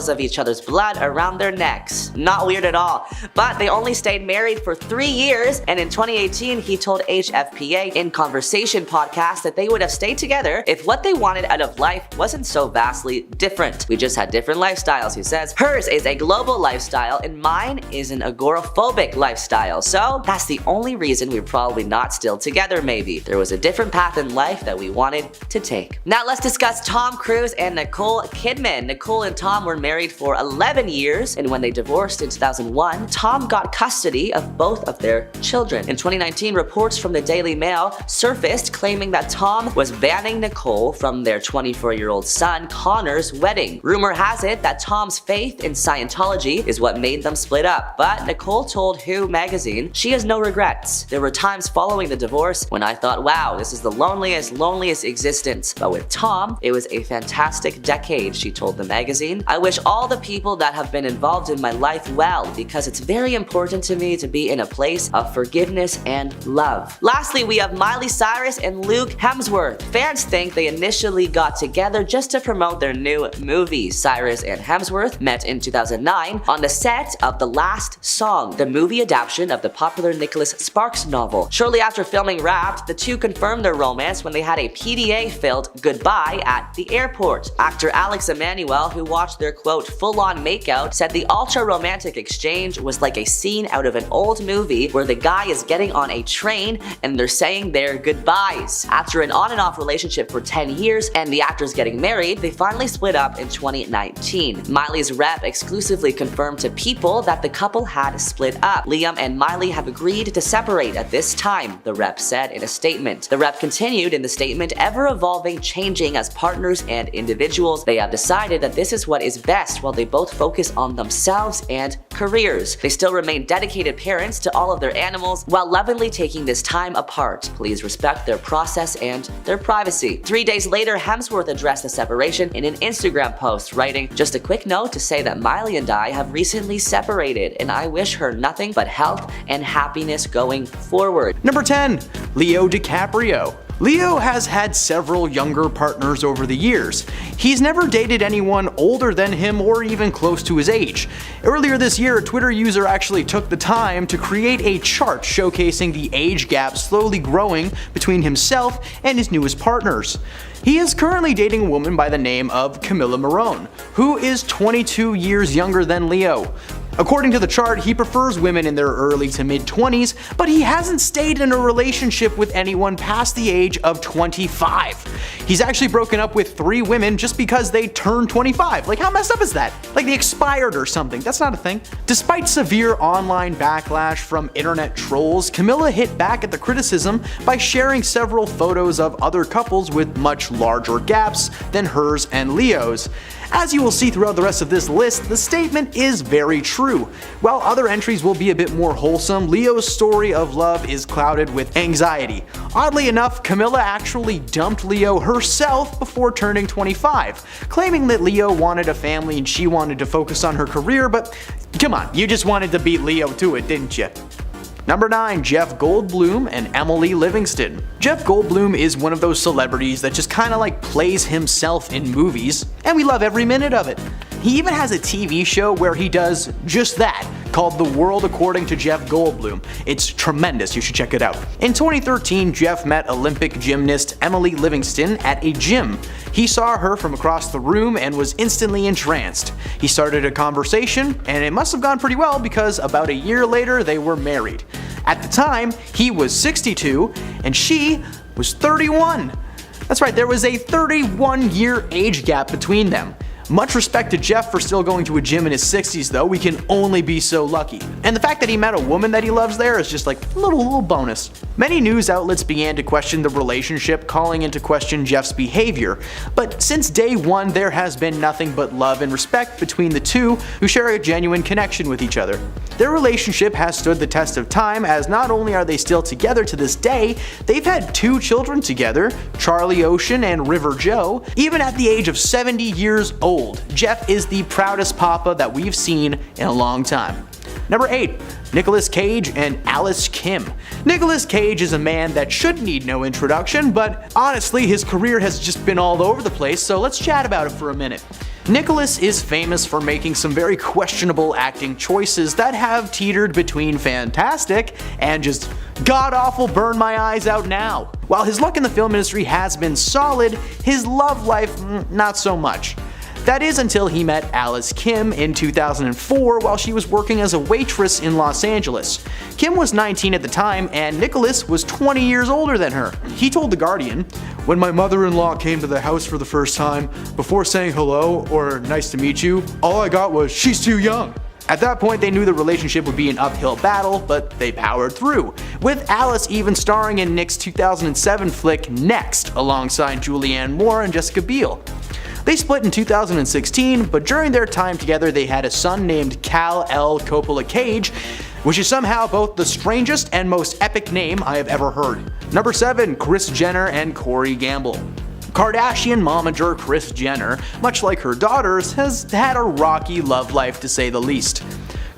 Speaker 8: of each other's blood around their necks. Not weird at all. But they only stayed married for 3 years, and in 2018, he told HFPA in Conversation podcast that they would have stayed together if what they wanted out of life wasn't so vastly different. We just had different lifestyles, he says. Hers is a global lifestyle and mine is an agoraphobic lifestyle. So that's the only reason we're probably not still together maybe. There was a different path in life that we wanted to take. Now let's discuss Tom Cruise and Nicole Kidman. Nicole and Tom were married for 11 years, and when they divorced in 2001, Tom got custody of both of their children. In 2019, reports from the Daily Mail surfaced claiming that Tom was banning Nicole from their 24-year-old son Connor's wedding. Rumor has it that Tom's faith in Scientology is what made them split up, but Nicole told Who magazine she has no regrets. There were times following the divorce when I thought, wow, this is the loneliest existence. But with Tom, it was a fantastic decade, she told the magazine. I wish all the people that have been involved in my life well, because it's very important to me to be in a place of forgiveness and love. Lastly, we have Miley Cyrus and Luke Hemsworth. Fans think they initially got together just to promote their new movie. Cyrus and Hemsworth met met in 2009 on the set of The Last Song, the movie adaptation of the popular Nicholas Sparks novel. Shortly after filming Wrapped, the two confirmed their romance when they had a PDA-filled goodbye at the airport. Actor Alex Emanuel, who watched their quote full-on makeout, said the ultra-romantic exchange was like a scene out of an old movie where the guy is getting on a train and they're saying their goodbyes. After an on and off relationship for 10 years and the actors getting married, they finally split up in 2019. Miley's rep exclusively confirmed to People that the couple had split up. Liam and Miley have agreed to separate at this time, the rep said in a statement. The rep continued in the statement, ever evolving, changing as partners and individuals. They have decided that this is what is best while they both focus on themselves and careers. They still remain dedicated parents to all of their animals while lovingly taking this time apart. Please respect their process and their privacy. 3 days later, Hemsworth addressed the separation in an Instagram post, writing, "Just a quick note to say that Miley and I have recently separated, and I wish her nothing but health and happiness going forward."
Speaker 9: Number 10. Leo DiCaprio. Leo has had several younger partners over the years. He's never dated anyone older than him or even close to his age. Earlier this year, a Twitter user actually took the time to create a chart showcasing the age gap slowly growing between himself and his newest partners. He is currently dating a woman by the name of Camila Morone, who is 22 years younger than Leo. According to the chart, he prefers women in their early to mid-20s, but he hasn't stayed in a relationship with anyone past the age of 25. He's actually broken up with 3 women just because they turned 25. Like, how messed up is that? Like they expired or something. That's not a thing. Despite severe online backlash from internet trolls, Camila hit back at the criticism by sharing several photos of other couples with much larger gaps than hers and Leo's. As you will see throughout the rest of this list, the statement is very true. While other entries will be a bit more wholesome, Leo's story of love is clouded with anxiety. Oddly enough, Camila actually dumped Leo herself before turning 25, claiming that Leo wanted a family and she wanted to focus on her career, but come on, you just wanted to beat Leo to it, didn't you? Number 9. Jeff Goldblum and Emily Livingston. Jeff Goldblum is one of those celebrities that just kinda like plays himself in movies, and we love every minute of it. He even has a TV show where he does just that, called The World According to Jeff Goldblum. It's tremendous, you should check it out. In 2013, Jeff met Olympic gymnast Emily Livingston at a gym. He saw her from across the room and was instantly entranced. He started a conversation, and it must have gone pretty well because about a year later they were married. At the time, he was 62 and she was 31. That's right, there was a 31-year age gap between them. Much respect to Jeff for still going to a gym in his 60s though, we can only be so lucky. And the fact that he met a woman that he loves there is just like a little bonus. Many news outlets began to question the relationship, calling into question Jeff's behavior. But since day one, there has been nothing but love and respect between the two, who share a genuine connection with each other. Their relationship has stood the test of time, as not only are they still together to this day, they've had 2 children together, Charlie Ocean and River Joe. Even at the age of 70 years old, Jeff is the proudest papa that we've seen in a long time. Number 8. Nicolas Cage and Alice Kim. Nicolas Cage is a man that should need no introduction, but honestly his career has just been all over the place, so let's chat about it for a minute. Nicholas is famous for making some very questionable acting choices that have teetered between fantastic and just god-awful burn my eyes out now. While his luck in the film industry has been solid, his love life, not so much. That is until he met Alice Kim in 2004 while she was working as a waitress in Los Angeles. Kim was 19 at the time and Nicholas was 20 years older than her. He told The Guardian, "When my mother-in-law came to the house for the first time, before saying hello or nice to meet you, all I got was, 'She's too young.'" At that point, they knew the relationship would be an uphill battle, but they powered through, with Alice even starring in Nick's 2007 flick Next alongside Julianne Moore and Jessica Biel. They split in 2016, but during their time together they had a son named Cal L. Coppola Cage, which is somehow both the strangest and most epic name I have ever heard. Number 7. Kris Jenner and Corey Gamble. Kardashian momager Kris Jenner, much like her daughters, has had a rocky love life to say the least.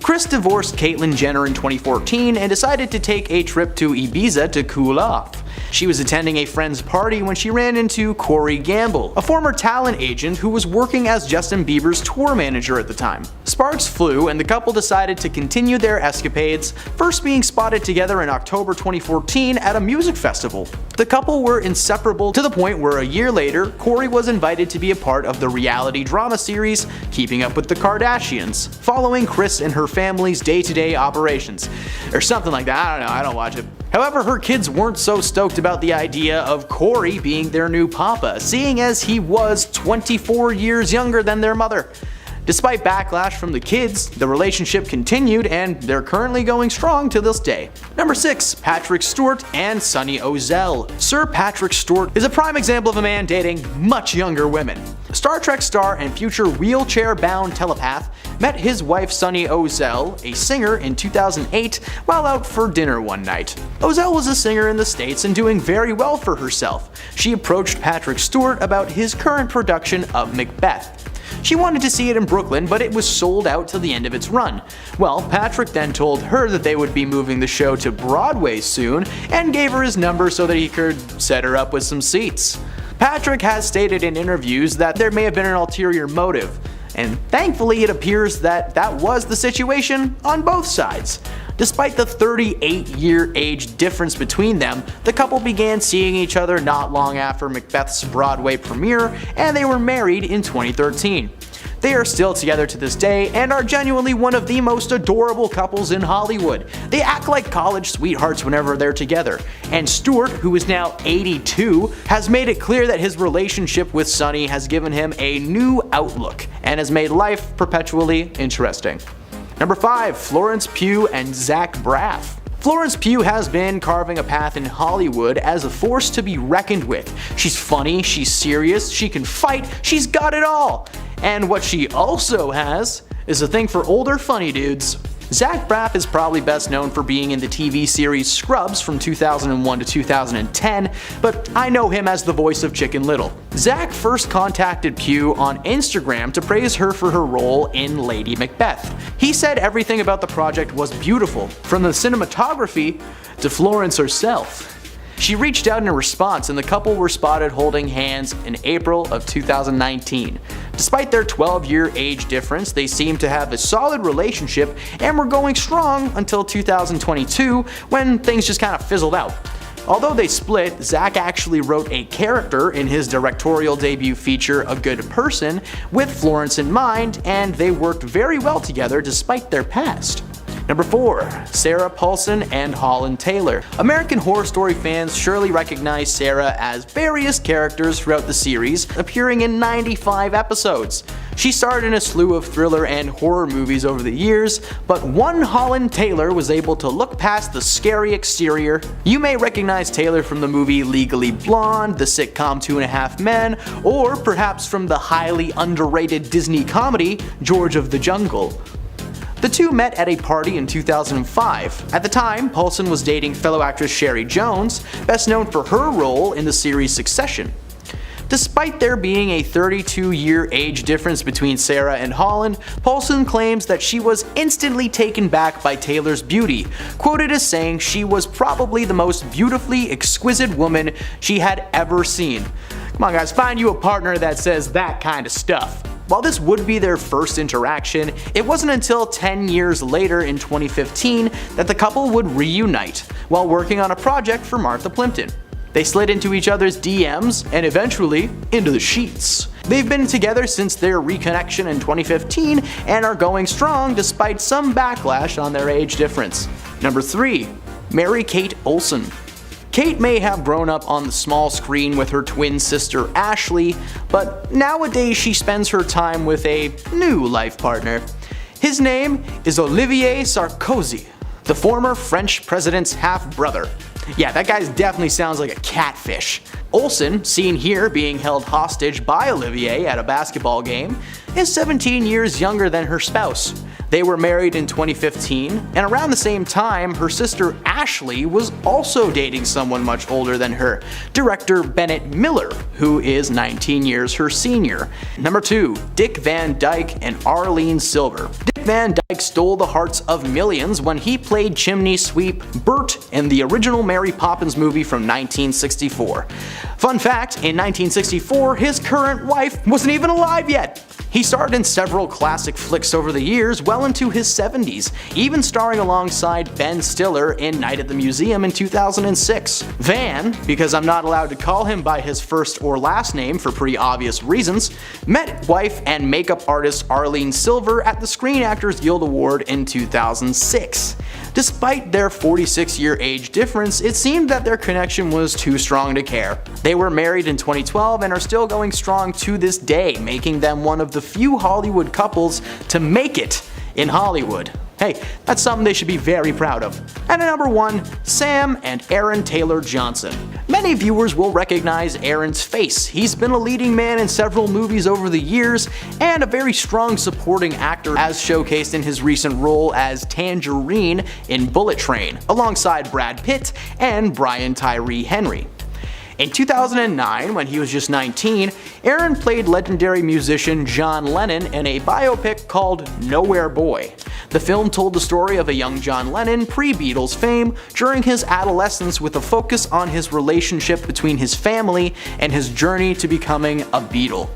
Speaker 9: Kris divorced Caitlyn Jenner in 2014 and decided to take a trip to Ibiza to cool off. She was attending a friend's party when she ran into Corey Gamble, a former talent agent who was working as Justin Bieber's tour manager at the time. Sparks flew and the couple decided to continue their escapades, first being spotted together in October 2014 at a music festival. The couple were inseparable to the point where a year later, Corey was invited to be a part of the reality drama series Keeping Up with the Kardashians, following Kris and her family's day-to-day operations. Or something like that, I don't know, I don't watch it. However, her kids weren't so stoked about the idea of Corey being their new papa, seeing as he was 24 years younger than their mother. Despite backlash from the kids, the relationship continued and they're currently going strong to this day. Number 6. Patrick Stewart and Sunny Ozell. Sir Patrick Stewart is a prime example of a man dating much younger women. Star Trek star and future wheelchair-bound telepath met his wife Sunny Ozell, a singer, in 2008 while out for dinner one night. Ozell was a singer in the States and doing very well for herself. She approached Patrick Stewart about his current production of Macbeth. She wanted to see it in Brooklyn, but it was sold out till the end of its run. Well, Patrick then told her that they would be moving the show to Broadway soon and gave her his number so that he could set her up with some seats. Patrick has stated in interviews that there may have been an ulterior motive, and thankfully it appears that that was the situation on both sides. Despite the 38-year age difference between them, the couple began seeing each other not long after Macbeth's Broadway premiere, and they were married in 2013. They are still together to this day and are genuinely one of the most adorable couples in Hollywood. They act like college sweethearts whenever they're together. And Stewart, who is now 82, has made it clear that his relationship with Sunny has given him a new outlook and has made life perpetually interesting. Number 5. Florence Pugh and Zach Braff. Florence Pugh has been carving a path in Hollywood as a force to be reckoned with. She's funny, she's serious, she can fight, she's got it all! And what she also has is a thing for older funny dudes. Zach Braff is probably best known for being in the TV series Scrubs from 2001 to 2010, but I know him as the voice of Chicken Little. Zach first contacted Pugh on Instagram to praise her for her role in Lady Macbeth. He said everything about the project was beautiful, from the cinematography to Florence herself. She reached out in a response and the couple were spotted holding hands in April of 2019. Despite their 12-year age difference, they seemed to have a solid relationship and were going strong until 2022 when things just kind of fizzled out. Although they split, Zach actually wrote a character in his directorial debut feature A Good Person with Florence in mind, and they worked very well together despite their past. Number 4. Sarah Paulson and Holland Taylor. American Horror Story fans surely recognize Sarah as various characters throughout the series, appearing in 95 episodes. She starred in a slew of thriller and horror movies over the years, but one Holland Taylor was able to look past the scary exterior. You may recognize Taylor from the movie Legally Blonde, the sitcom 2.5 Men, or perhaps from the highly underrated Disney comedy George of the Jungle. The two met at a party in 2005. At the time, Paulson was dating fellow actress Sherry Jones, best known for her role in the series Succession. Despite there being a 32-year age difference between Sarah and Holland, Paulson claims that she was instantly taken back by Taylor's beauty, quoted as saying she was probably the most beautifully exquisite woman she had ever seen. Come on guys, find you a partner that says that kind of stuff. While this would be their first interaction, it wasn't until 10 years later in 2015 that the couple would reunite while working on a project for Martha Plimpton. They slid into each other's DMs and eventually into the sheets. They've been together since their reconnection in 2015 and are going strong despite some backlash on their age difference. Number 3. Mary-Kate Olsen. Kate may have grown up on the small screen with her twin sister Ashley, but nowadays she spends her time with a new life partner. His name is Olivier Sarkozy, the former French president's half-brother. Yeah, that guy definitely sounds like a catfish. Olsen, seen here being held hostage by Olivier at a basketball game, is 17 years younger than her spouse. They were married in 2015, and around the same time, her sister Ashley was also dating someone much older than her, director Bennett Miller, who is 19 years her senior. Number 2. Dick Van Dyke and Arlene Silver. Dick Van Dyke stole the hearts of millions when he played chimney sweep Bert in the original Mary Poppins movie from 1964. Fun fact, in 1964, his current wife wasn't even alive yet. He starred in several classic flicks over the years, well into his 70s, even starring alongside Ben Stiller in Night at the Museum in 2006. Van, because I'm not allowed to call him by his first or last name for pretty obvious reasons, met wife and makeup artist Arlene Silver at the Screen Actors Guild Award in 2006. Despite their 46-year age difference, it seemed that their connection was too strong to care. They were married in 2012 and are still going strong to this day, making them one of the few Hollywood couples to make it in Hollywood. Hey, that's something they should be very proud of. And at number 1, Sam and Aaron Taylor Johnson. Many viewers will recognize Aaron's face. He's been a leading man in several movies over the years, and a very strong supporting actor as showcased in his recent role as Tangerine in Bullet Train, alongside Brad Pitt and Brian Tyree Henry. In 2009, when he was just 19, Aaron played legendary musician John Lennon in a biopic called Nowhere Boy. The film told the story of a young John Lennon pre-Beatles fame during his adolescence, with a focus on his relationship between his family and his journey to becoming a Beatle.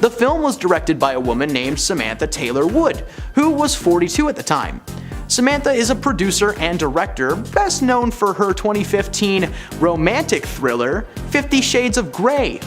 Speaker 9: The film was directed by a woman named Samantha Taylor Wood, who was 42 at the time. Samantha is a producer and director, best known for her 2015 romantic thriller, 50 Shades of Grey.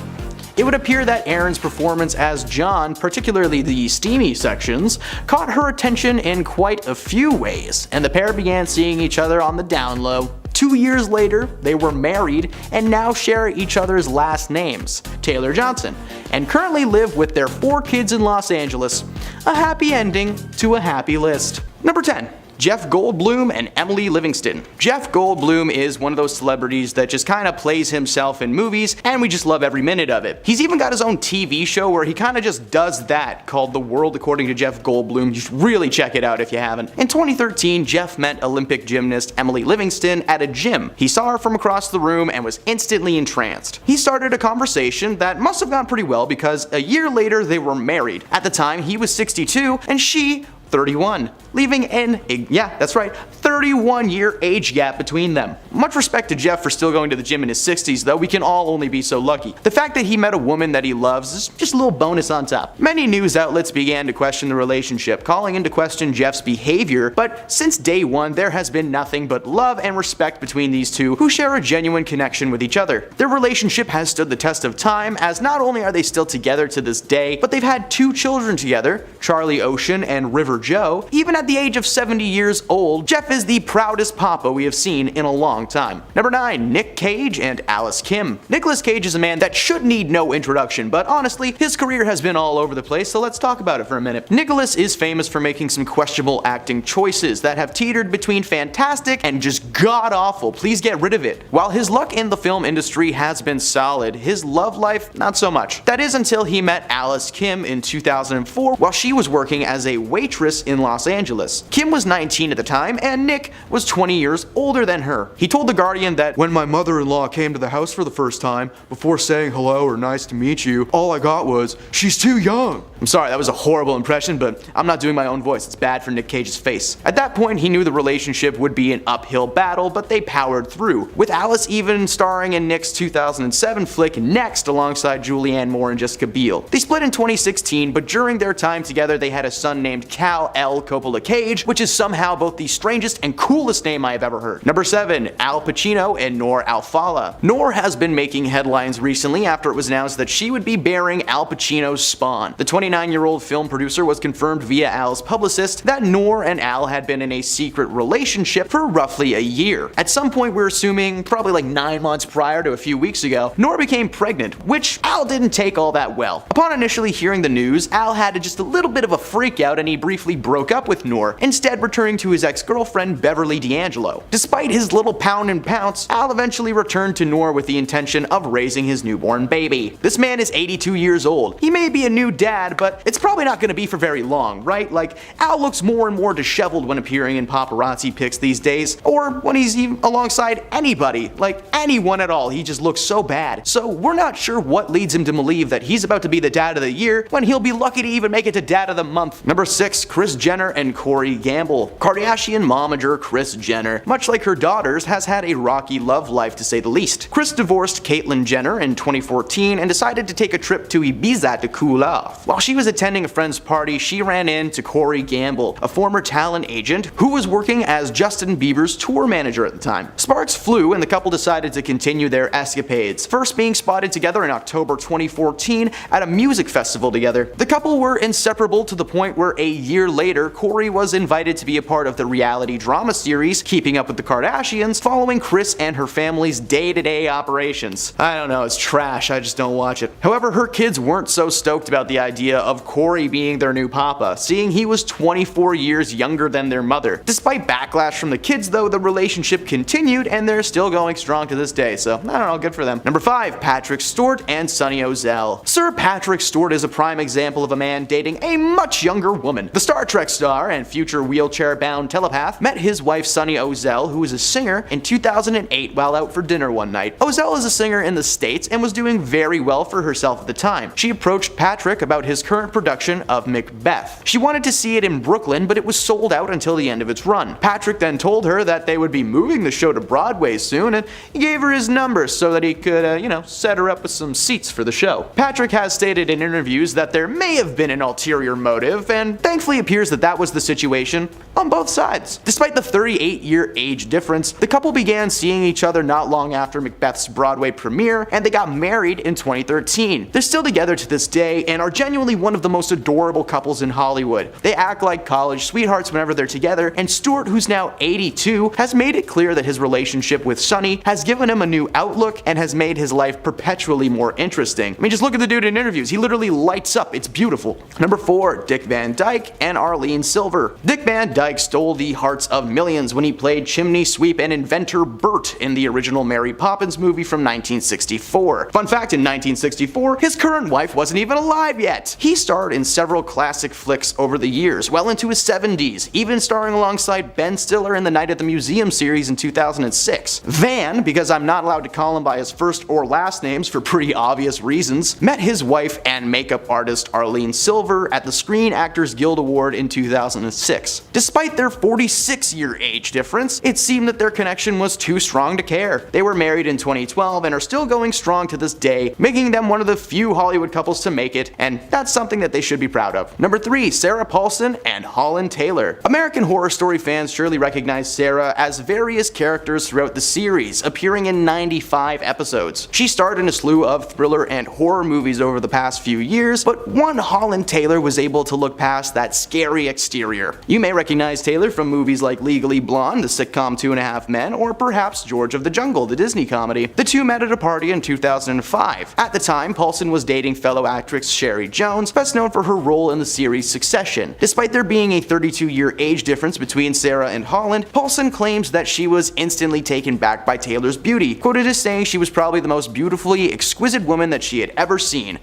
Speaker 9: It would appear that Aaron's performance as John, particularly the steamy sections, caught her attention in quite a few ways, and the pair began seeing each other on the down low. 2 years later, they were married and now share each other's last names, Taylor Johnson, and currently live with their 4 kids in Los Angeles. A happy ending to a happy list. Number 10. Jeff Goldblum and Emily Livingston. Jeff Goldblum is one of those celebrities that just kind of plays himself in movies, and we just love every minute of it. He's even got his own TV show where he kind of just does that, called The World According to Jeff Goldblum. You should really check it out if you haven't. In 2013, Jeff met Olympic gymnast Emily Livingston at a gym. He saw her from across the room and was instantly entranced. He started a conversation that must have gone pretty well, because a year later they were married. At the time, he was 62 and she 31, leaving in a, yeah, that's right, 31-year age gap between them. Much respect to Jeff for still going to the gym in his 60s, though we can all only be so lucky. The fact that he met a woman that he loves is just a little bonus on top. Many news outlets began to question the relationship, calling into question Jeff's behavior, but since day one there has been nothing but love and respect between these two, who share a genuine connection with each other. Their relationship has stood the test of time, as not only are they still together to this day, but they've had 2 children together, Charlie Ocean and River Joe. Even at the age of 70 years old, Jeff is the proudest papa we have seen in a long time. Number 9. Nick Cage and Alice Kim. Nicolas Cage is a man that should need no introduction, but honestly, his career has been all over the place, so let's talk about it for a minute. Nicolas is famous for making some questionable acting choices that have teetered between fantastic and just god-awful. Please get rid of it. While his luck in the film industry has been solid, his love life, not so much. That is until he met Alice Kim in 2004 while she was working as a waitress in Los Angeles. Kim was 19 at the time, and Nick was 20 years older than her. He told The Guardian that, "When my mother-in-law came to the house for the first time, before saying hello or nice to meet you, all I got was, 'She's too young.'" I'm sorry, that was a horrible impression, but I'm not doing my own voice. It's bad for Nick Cage's face. At that point, he knew the relationship would be an uphill battle, but they powered through, with Alice even starring in Nick's 2007 flick Next alongside Julianne Moore and Jessica Biel. They split in 2016, but during their time together they had a son named Cal L. Coppola Cage, which is somehow both the strangest and coolest name I have ever heard. Number 7. Al Pacino and Noor Alfallah. Noor has been making headlines recently after it was announced that she would be bearing Al Pacino's spawn. The 29-year-old film producer was confirmed via Al's publicist that Noor and Al had been in a secret relationship for roughly a year. At some point, we're assuming probably like 9 months prior to a few weeks ago, Noor became pregnant, which Al didn't take all that well. Upon initially hearing the news, Al had just a little bit of a freak out and he briefly broke up with Noor, instead returning to his ex-girlfriend friend Beverly D'Angelo. Despite his little pound and pounce, Al eventually returned to Noor with the intention of raising his newborn baby. This man is 82 years old. He may be a new dad, but it's probably not going to be for very long, right? Like, Al looks more and more disheveled when appearing in paparazzi pics these days, or when he's even alongside anybody, like anyone at all. He just looks so bad. So we're not sure what leads him to believe that he's about to be the dad of the year when he'll be lucky to even make it to dad of the month. Number 6, Kris Jenner and Corey Gamble. Kardashian momager Kris Jenner, much like her daughters, has had a rocky love life to say the least. Kris divorced Caitlyn Jenner in 2014 and decided to take a trip to Ibiza to cool off. While she was attending a friend's party, she ran into Corey Gamble, a former talent agent who was working as Justin Bieber's tour manager at the time. Sparks flew and the couple decided to continue their escapades, first being spotted together in October 2014 at a music festival together. The couple were inseparable to the point where a year later, Corey was invited to be a part of the reality drama series Keeping Up with the Kardashians, following Kris and her family's day-to-day operations. I don't know, it's trash, I just don't watch it. However, her kids weren't so stoked about the idea of Corey being their new papa, seeing he was 24 years younger than their mother. Despite backlash from the kids though, the relationship continued and they're still going strong to this day, so I don't know, good for them. Number 5, Patrick Stewart and Sunny Ozell. Sir Patrick Stewart is a prime example of a man dating a much younger woman. The Star Trek star and future wheelchair-bound telepath met his wife Sunny Ozell, who is a singer, in 2008 while out for dinner one night. Ozell is a singer in the States and was doing very well for herself at the time. She approached Patrick about his current production of Macbeth. She wanted to see it in Brooklyn, but it was sold out until the end of its run. Patrick then told her that they would be moving the show to Broadway soon, and he gave her his number so that he could, set her up with some seats for the show. Patrick has stated in interviews that there may have been an ulterior motive, and thankfully appears that that was the situation on both sides. Despite the 38-year age difference, the couple began seeing each other not long after Macbeth's Broadway premiere, and they got married in 2013. They're still together to this day and are genuinely one of the most adorable couples in Hollywood. They act like college sweethearts whenever they're together, and Stewart, who's now 82, has made it clear that his relationship with Sunny has given him a new outlook and has made his life perpetually more interesting. I mean, just look at the dude in interviews. He literally lights up. It's beautiful. Number 4, Dick Van Dyke and Arlene Silver. Dick Van Dyke stole the hearts of millions when he played chimney sweep and inventor Bert in the original Mary Poppins movie from 1964. Fun fact, in 1964, his current wife wasn't even alive yet. He starred in several classic flicks over the years, well into his 70s, even starring alongside Ben Stiller in the Night at the Museum series in 2006. Van, because I'm not allowed to call him by his first or last names for pretty obvious reasons, met his wife and makeup artist Arlene Silver at the Screen Actors Guild Award in 2006. Despite their 46-year age difference, it seemed that their connection was too strong to care. They were married in 2012 and are still going strong to this day, making them one of the few Hollywood couples to make it, and that's something that they should be proud of. Number 3, Sarah Paulson and Holland Taylor. American Horror Story fans surely recognize Sarah as various characters throughout the series, appearing in 95 episodes. She starred in a slew of thriller and horror movies over the past few years, but one Holland Taylor was able to look past that scary exterior. You may recognize Taylor from movies like Legally Blonde, the sitcom 2.5 Men, or perhaps George of the Jungle, the Disney comedy. The two met at a party in 2005. At the time, Paulson was dating fellow actress Sherry Jones, best known for her role in the series Succession. Despite there being a 32-year age difference between Sarah and Holland, Paulson claims that she was instantly taken back by Taylor's beauty, quoted as saying she was probably the most beautifully exquisite woman that she had ever seen.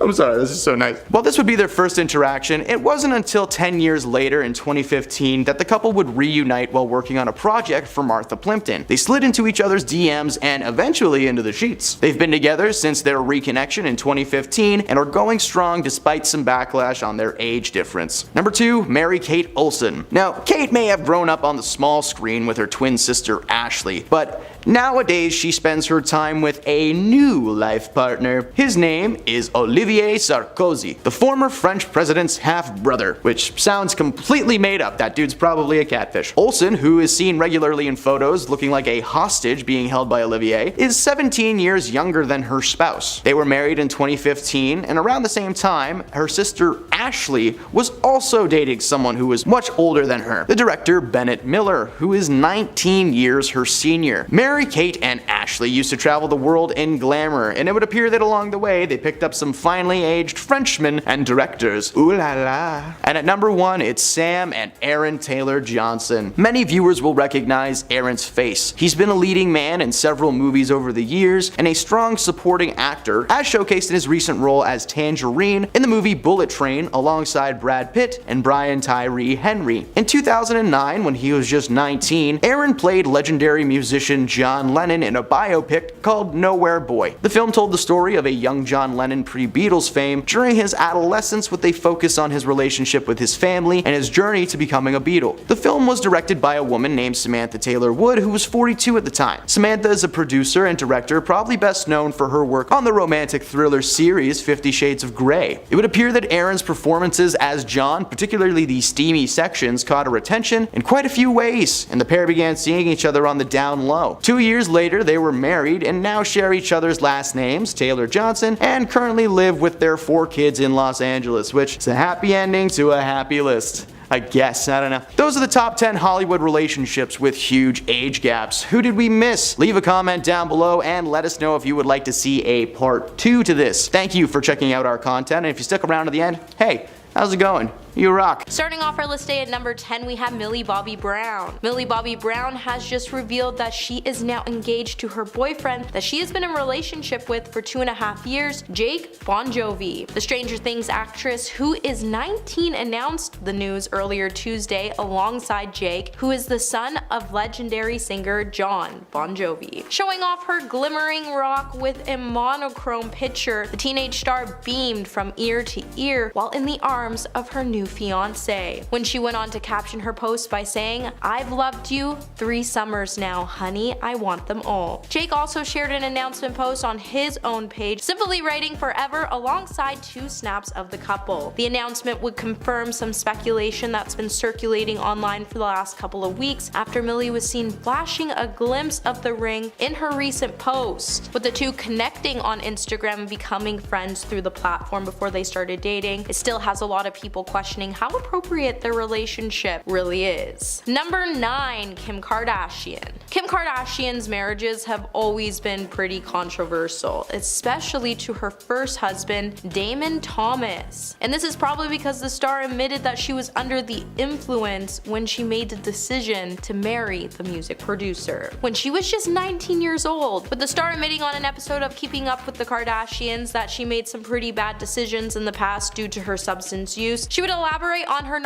Speaker 9: I'm sorry, this is so nice. While this would be their first interaction, it wasn't until 10 years later in 2015 that the couple would reunite while working on a project for Martha Plimpton. They slid into each other's DMs and eventually into the sheets. They've been together since their reconnection in 2015 and are going strong despite some backlash on their age difference. Number 2, Mary-Kate Olsen. Now, Kate may have grown up on the small screen with her twin sister Ashley, but nowadays she spends her time with a new life partner. His name is Olivier Sarkozy, the former French president's half-brother, which sounds completely made up. That dude's probably a catfish. Olsen, who is seen regularly in photos looking like a hostage being held by Olivier, is 17 years younger than her spouse. They were married in 2015, and around the same time, her sister Ashley was also dating someone who was much older than her, the director Bennett Miller, who is 19 years her senior. Mary Kate and Ashley used to travel the world in glamour, and it would appear that along the way they picked up some finely aged Frenchmen and directors. Ooh la la. And at number 1, it's Sam and Aaron Taylor Johnson. Many viewers will recognize Aaron's face. He's been a leading man in several movies over the years and a strong supporting actor, as showcased in his recent role as Tangerine in the movie Bullet Train alongside Brad Pitt and Brian Tyree Henry. In 2009, when he was just 19, Aaron played legendary musician John Lennon in a biopic called Nowhere Boy. The film told the story of a young John Lennon pre-Beatles fame during his adolescence, with a focus on his relationship with his family and his journey to becoming a Beatle. The film was directed by a woman named Samantha Taylor Wood, who was 42 at the time. Samantha is a producer and director, probably best known for her work on the romantic thriller series 50 Shades of Grey. It would appear that Aaron's performances as John, particularly the steamy sections, caught her attention in quite a few ways, and the pair began seeing each other on the down low. 2 years later, they were married and now share each other's last names, Taylor Johnson, and currently live with their 4 kids in Los Angeles, which is a happy ending to a happy list. I guess, I don't know. Those are the top 10 Hollywood relationships with huge age gaps. Who did we miss? Leave a comment down below and let us know if you would like to see a part 2 to this. Thank you for checking out our content, and if you stuck around to the end, hey, how's it going? You rock.
Speaker 3: Starting off our list today at number 10, we have Millie Bobby Brown. Millie Bobby Brown has just revealed that she is now engaged to her boyfriend that she has been in a relationship with for 2.5 years, Jake Bon Jovi. The Stranger Things actress, who is 19, announced the news earlier Tuesday alongside Jake, who is the son of legendary singer Jon Bon Jovi. Showing off her glimmering rock with a monochrome picture, the teenage star beamed from ear to ear while in the arms of her new fiance, when she went on to caption her post by saying, "I've loved you 3 summers now, honey, I want them all." Jake also shared an announcement post on his own page, simply writing forever alongside 2 snaps of the couple. The announcement would confirm some speculation that's been circulating online for the last couple of weeks after Millie was seen flashing a glimpse of the ring in her recent post. With the two connecting on Instagram and becoming friends through the platform before they started dating, it still has a lot of people questioning how appropriate their relationship really is. Number 9, Kim Kardashian. Kim Kardashian's marriages have always been pretty controversial, especially to her first husband, Damon Thomas. And this is probably because the star admitted that she was under the influence when she made the decision to marry the music producer, when she was just 19 years old. With the star admitting on an episode of Keeping Up with the Kardashians that she made some pretty bad decisions in the past due to her substance use, she would elaborate on her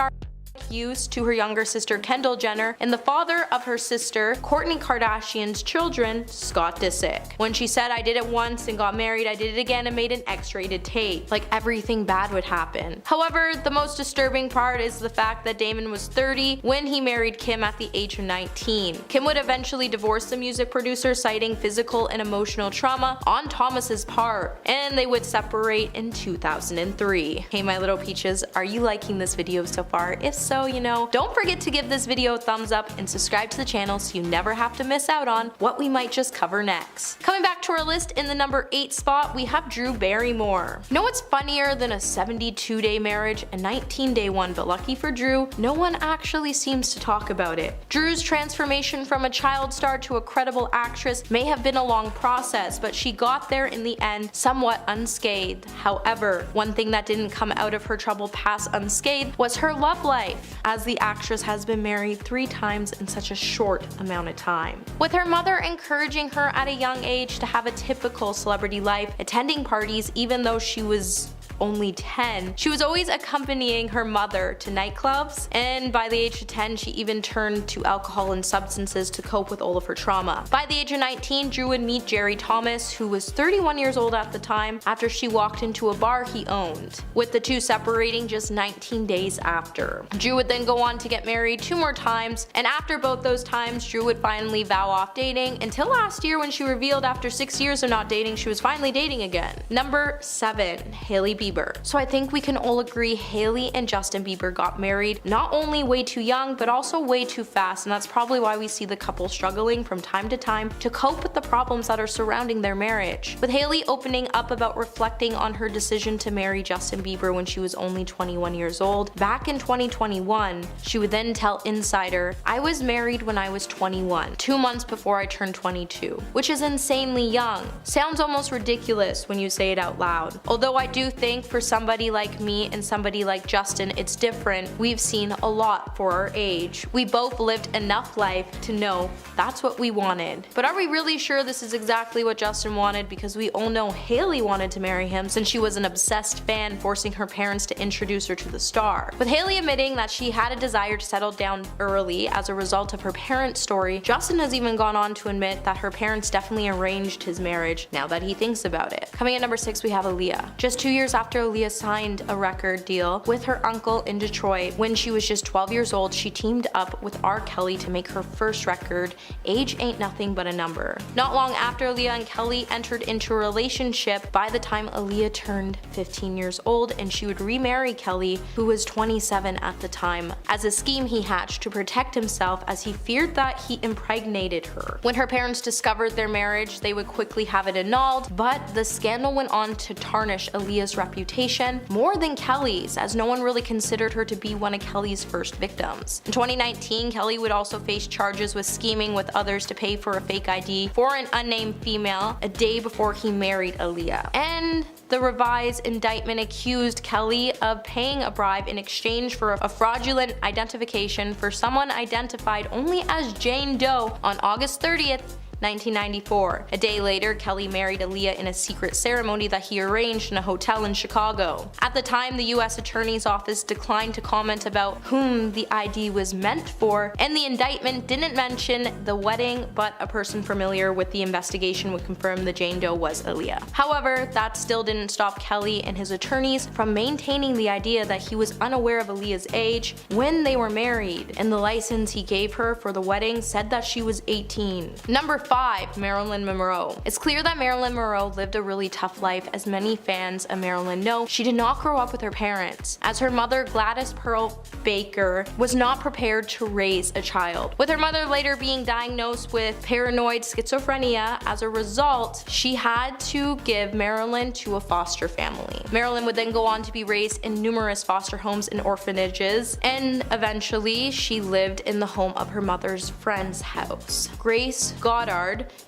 Speaker 3: use to her younger sister Kendall Jenner and the father of her sister Kourtney Kardashian's children, Scott Disick. When she said, "I did it once and got married, I did it again and made an X-rated tape," like everything bad would happen. However, the most disturbing part is the fact that Damon was 30 when he married Kim at the age of 19. Kim would eventually divorce the music producer, citing physical and emotional trauma on Thomas's part, and they would separate in 2003. Hey my little peaches, are you liking this video so far? If so, don't forget to give this video a thumbs up and subscribe to the channel so you never have to miss out on what we might just cover next. Coming back to our list, in the number 8 spot, we have Drew Barrymore. You know what's funnier than a 72-day marriage, a 19-day one, but lucky for Drew, no one actually seems to talk about it. Drew's transformation from a child star to a credible actress may have been a long process, but she got there in the end somewhat unscathed. However, one thing that didn't come out of her troubled past unscathed was her love life, as the actress has been married 3 times in such a short amount of time. With her mother encouraging her at a young age to have a typical celebrity life, attending parties even though she was only 10. She was always accompanying her mother to nightclubs, and by the age of 10 she even turned to alcohol and substances to cope with all of her trauma. By the age of 19, Drew would meet Jerry Thomas, who was 31 years old at the time, after she walked into a bar he owned, with the two separating just 19 days after. Drew would then go on to get married 2 more times, and after both those times Drew would finally vow off dating, until last year when she revealed after 6 years of not dating she was finally dating again. Number 7, Hailey Bieber. So I think we can all agree Hailey and Justin Bieber got married not only way too young, but also way too fast, and that's probably why we see the couple struggling from time to time to cope with the problems that are surrounding their marriage. With Hailey opening up about reflecting on her decision to marry Justin Bieber when she was only 21 years old back in 2021, she would then tell Insider, "I was married when I was 21, 2 months before I turned 22, which is insanely young. Sounds almost ridiculous when you say it out loud. Although I do think for somebody like me and somebody like Justin, it's different. We've seen a lot for our age. We both lived enough life to know that's what we wanted." But are we really sure this is exactly what Justin wanted? Because we all know Hailey wanted to marry him since she was an obsessed fan, forcing her parents to introduce her to the star. With Hailey admitting that she had a desire to settle down early as a result of her parents' story, Justin has even gone on to admit that her parents definitely arranged his marriage now that he thinks about it. Coming at number 6, we have Aaliyah. Just 2 years after Aaliyah signed a record deal with her uncle in Detroit, when she was just 12 years old, she teamed up with R. Kelly to make her first record, Age Ain't Nothing But a Number. Not long after Aaliyah and Kelly entered into a relationship, by the time Aaliyah turned 15 years old, and she would remarry Kelly, who was 27 at the time, as a scheme he hatched to protect himself as he feared that he impregnated her. When her parents discovered their marriage, they would quickly have it annulled, but the scandal went on to tarnish Aaliyah's reputation more than Kelly's, as no one really considered her to be one of Kelly's first victims. In 2019, Kelly would also face charges with scheming with others to pay for a fake ID for an unnamed female a day before he married Aaliyah. And the revised indictment accused Kelly of paying a bribe in exchange for a fraudulent identification for someone identified only as Jane Doe on August 30th, 1994. A day later, Kelly married Aaliyah in a secret ceremony that he arranged in a hotel in Chicago. At the time, the U.S. Attorney's Office declined to comment about whom the ID was meant for, and the indictment didn't mention the wedding, but a person familiar with the investigation would confirm the Jane Doe was Aaliyah. However, that still didn't stop Kelly and his attorneys from maintaining the idea that he was unaware of Aaliyah's age when they were married, and the license he gave her for the wedding said that she was 18. Number 5. Marilyn Monroe. It's clear that Marilyn Monroe lived a really tough life. As many fans of Marilyn know, she did not grow up with her parents, as her mother, Gladys Pearl Baker, was not prepared to raise a child. With her mother later being diagnosed with paranoid schizophrenia, as a result, she had to give Marilyn to a foster family. Marilyn would then go on to be raised in numerous foster homes and orphanages, and eventually she lived in the home of her mother's friend's house, Grace Goddard,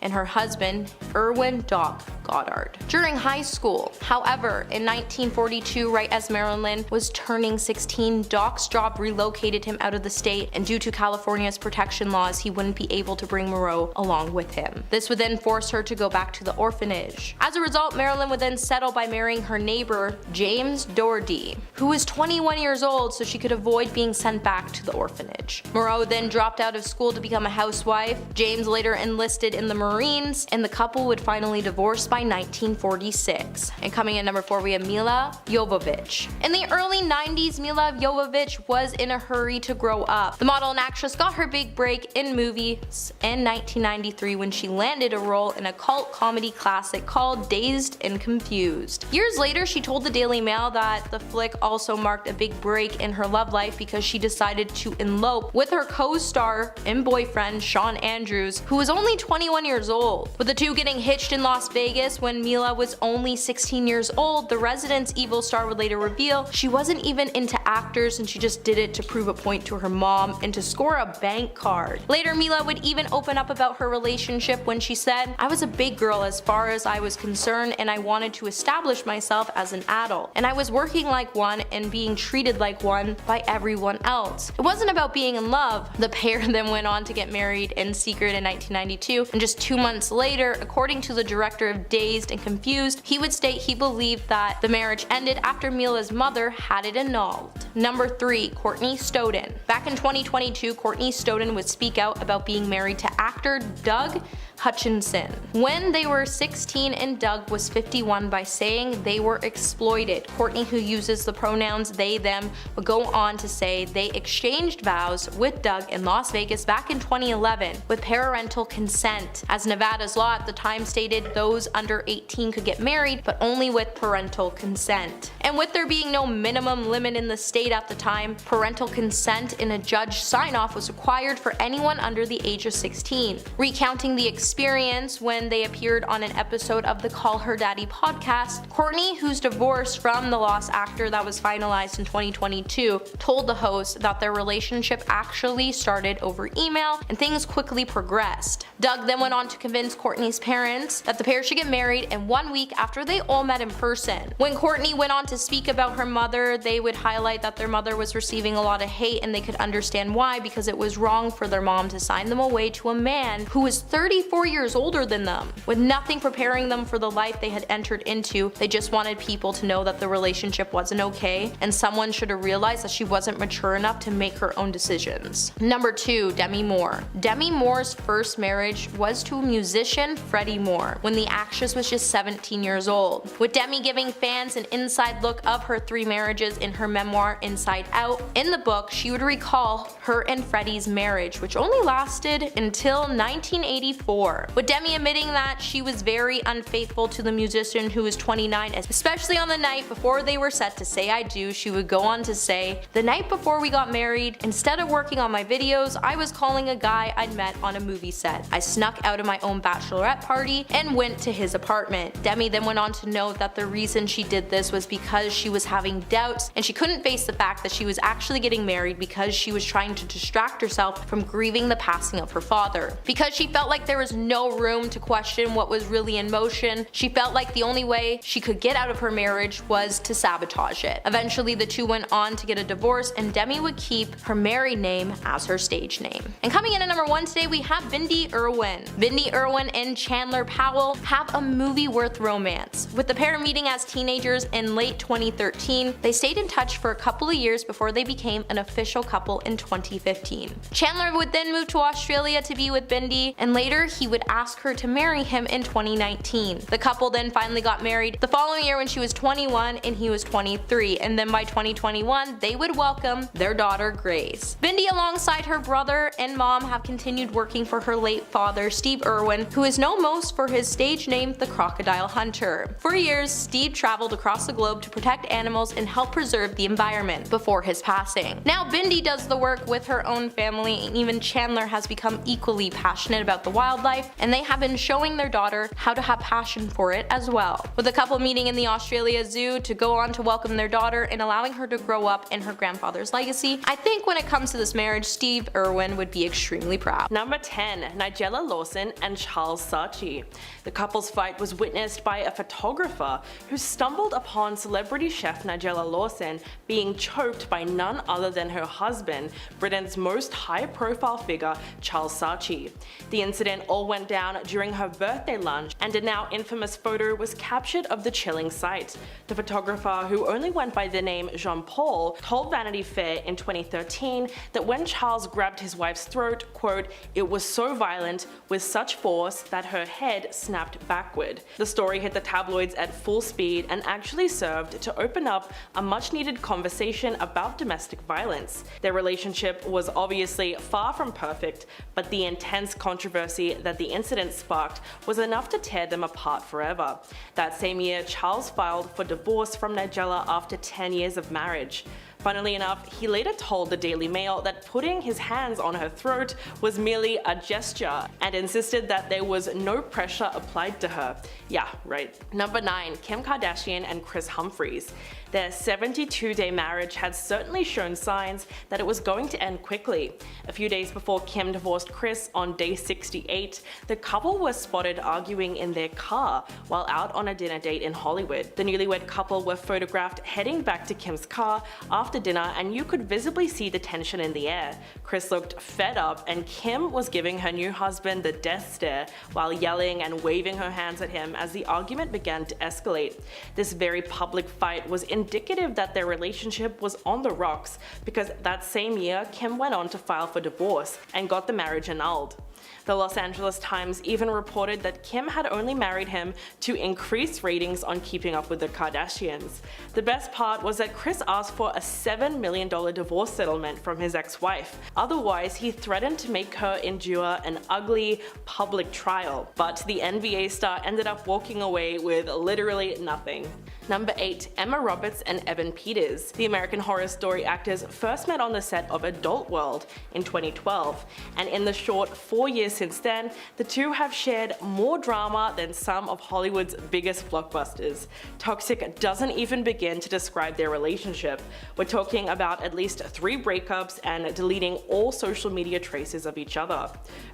Speaker 3: and her husband, Erwin Doc Goddard. During high school, however, in 1942, right as Marilyn was turning 16, Doc's job relocated him out of the state, and due to California's protection laws, he wouldn't be able to bring Monroe along with him. This would then force her to go back to the orphanage. As a result, Marilyn would then settle by marrying her neighbor, James Doherty, who was 21 years old, so she could avoid being sent back to the orphanage. Monroe then dropped out of school to become a housewife. James later enlisted in the Marines, and the couple would finally divorce by 1946. And coming in number 4, we have Milla Jovovich. In the early 90s, Milla Jovovich was in a hurry to grow up. The model and actress got her big break in movies in 1993 when she landed a role in a cult comedy classic called Dazed and Confused. Years later, she told the Daily Mail that the flick also marked a big break in her love life because she decided to elope with her co-star and boyfriend Shawn Andrews, who was only 21 years old. With the two getting hitched in Las Vegas when Milla was only 16 years old, the Residence Evil star would later reveal she wasn't even into actors and she just did it to prove a point to her mom and to score a bank card. Later, Milla would even open up about her relationship when she said, "I was a big girl as far as I was concerned, and I wanted to establish myself as an adult, and I was working like one and being treated like one by everyone else. It wasn't about being in love." The pair then went on to get married in secret in 1992, and just 2 months later, according to the director of Dazed and Confused, he would state he believed that the marriage ended after Milla's mother had it annulled. Number 3. Courtney Stodden. Back in 2022, Courtney Stodden would speak out about being married to actor Doug Hutchinson, when they were 16 and Doug was 51, by saying they were exploited. Kourtney, who uses the pronouns they, them, would go on to say they exchanged vows with Doug in Las Vegas back in 2011 with parental consent, as Nevada's law at the time stated those under 18 could get married, but only with parental consent. And with there being no minimum limit in the state at the time, parental consent in a judge sign-off was required for anyone under the age of 16. Recounting the experience when they appeared on an episode of the Call Her Daddy podcast, Kourtney, who's divorced from the Lost actor that was finalized in 2022, told the host that their relationship actually started over email and things quickly progressed. Doug then went on to convince Kourtney's parents that the pair should get married in 1 week after they all met in person. When Kourtney went on to speak about her mother, they would highlight that their mother was receiving a lot of hate and they could understand why, because it was wrong for their mom to sign them away to a man who was 34 years older than them. With nothing preparing them for the life they had entered into, they just wanted people to know that the relationship wasn't okay, and someone should have realized that she wasn't mature enough to make her own decisions. Number 2, Demi Moore. Demi Moore's first marriage was to musician Freddie Moore when the actress was just 17 years old, with Demi giving fans an inside look of her 3 marriages in her memoir Inside Out. In the book, she would recall her and Freddie's marriage, which only lasted until 1984, with Demi admitting that she was very unfaithful to the musician who was 29, especially on the night before they were set to say I do. She would go on to say, "The night before we got married, instead of working on my videos, I was calling a guy I'd met on a movie set. I snuck out of my own bachelorette party and went to his apartment." Demi then went on to note that the reason she did this was because she was having doubts and she couldn't face the fact that she was actually getting married because she was trying to distract herself from grieving the passing of her father. Because she felt like there was no room to question what was really in motion, she felt like the only way she could get out of her marriage was to sabotage it. Eventually, the two went on to get a divorce, and Demi would keep her married name as her stage name. And coming in at number 1 today, we have Bindi Irwin. Bindi Irwin and Chandler Powell have a movie-worth romance. With the pair meeting as teenagers in late 2013, they stayed in touch for a couple of years before they became an official couple in 2015. Chandler would then move to Australia to be with Bindi, and later he would ask her to marry him in 2019. The couple then finally got married the following year when she was 21 and he was 23, and then by 2021 they would welcome their daughter Grace. Bindi, alongside her brother and mom, have continued working for her late father Steve Irwin, who is known most for his stage name The Crocodile Hunter. For years, Steve traveled across the globe to protect animals and help preserve the environment before his passing. Now Bindi does the work with her own family, and even Chandler has become equally passionate about the wildlife, and they have been showing their daughter how to have passion for it as well. With the couple meeting in the Australia Zoo to go on to welcome their daughter and allowing her to grow up in her grandfather's legacy, I think when it comes to this marriage, Steve Irwin would be extremely proud.
Speaker 10: Number 10, Nigella Lawson and Charles Saatchi. The couple's fight was witnessed by a photographer who stumbled upon celebrity chef Nigella Lawson being choked by none other than her husband, Britain's most high-profile figure, Charles Saatchi. The incident all went down during her birthday lunch, and a now infamous photo was captured of the chilling sight. The photographer, who only went by the name Jean-Paul, told Vanity Fair in 2013 that when Charles grabbed his wife's throat, quote, "It was so violent, with such force that her head snapped backward." The story hit the tabloids at full speed and actually served to open up a much-needed conversation about domestic violence. Their relationship was obviously far from perfect, but the intense controversy that the incident sparked was enough to tear them apart forever. That same year, Charles filed for divorce from Nigella after 10 years of marriage. Funnily enough, he later told the Daily Mail that putting his hands on her throat was merely a gesture, and insisted that there was no pressure applied to her. Yeah, right. Number 9, Kim Kardashian and Kris Humphries. Their 72-day marriage had certainly shown signs that it was going to end quickly. A few days before Kim divorced Kris on day 68, the couple was spotted arguing in their car while out on a dinner date in Hollywood. The newlywed couple were photographed heading back to Kim's car after dinner, and you could visibly see the tension in the air. Kris looked fed up, and Kim was giving her new husband the death stare while yelling and waving her hands at him as the argument began to escalate. This very public fight was indicative that their relationship was on the rocks, because that same year Kim went on to file for divorce and got the marriage annulled. The Los Angeles Times even reported that Kim had only married him to increase ratings on Keeping Up with the Kardashians. The best part was that Kris asked for a $7 million divorce settlement from his ex-wife. Otherwise, he threatened to make her endure an ugly public trial. But the NBA star ended up walking away with literally nothing. Number 8. Emma Roberts and Evan Peters. The American Horror Story actors first met on the set of Adult World in 2012, and in the short 4 years since then, the two have shared more drama than some of Hollywood's biggest blockbusters. Toxic doesn't even begin to describe their relationship. We're talking about at least 3 breakups and deleting all social media traces of each other.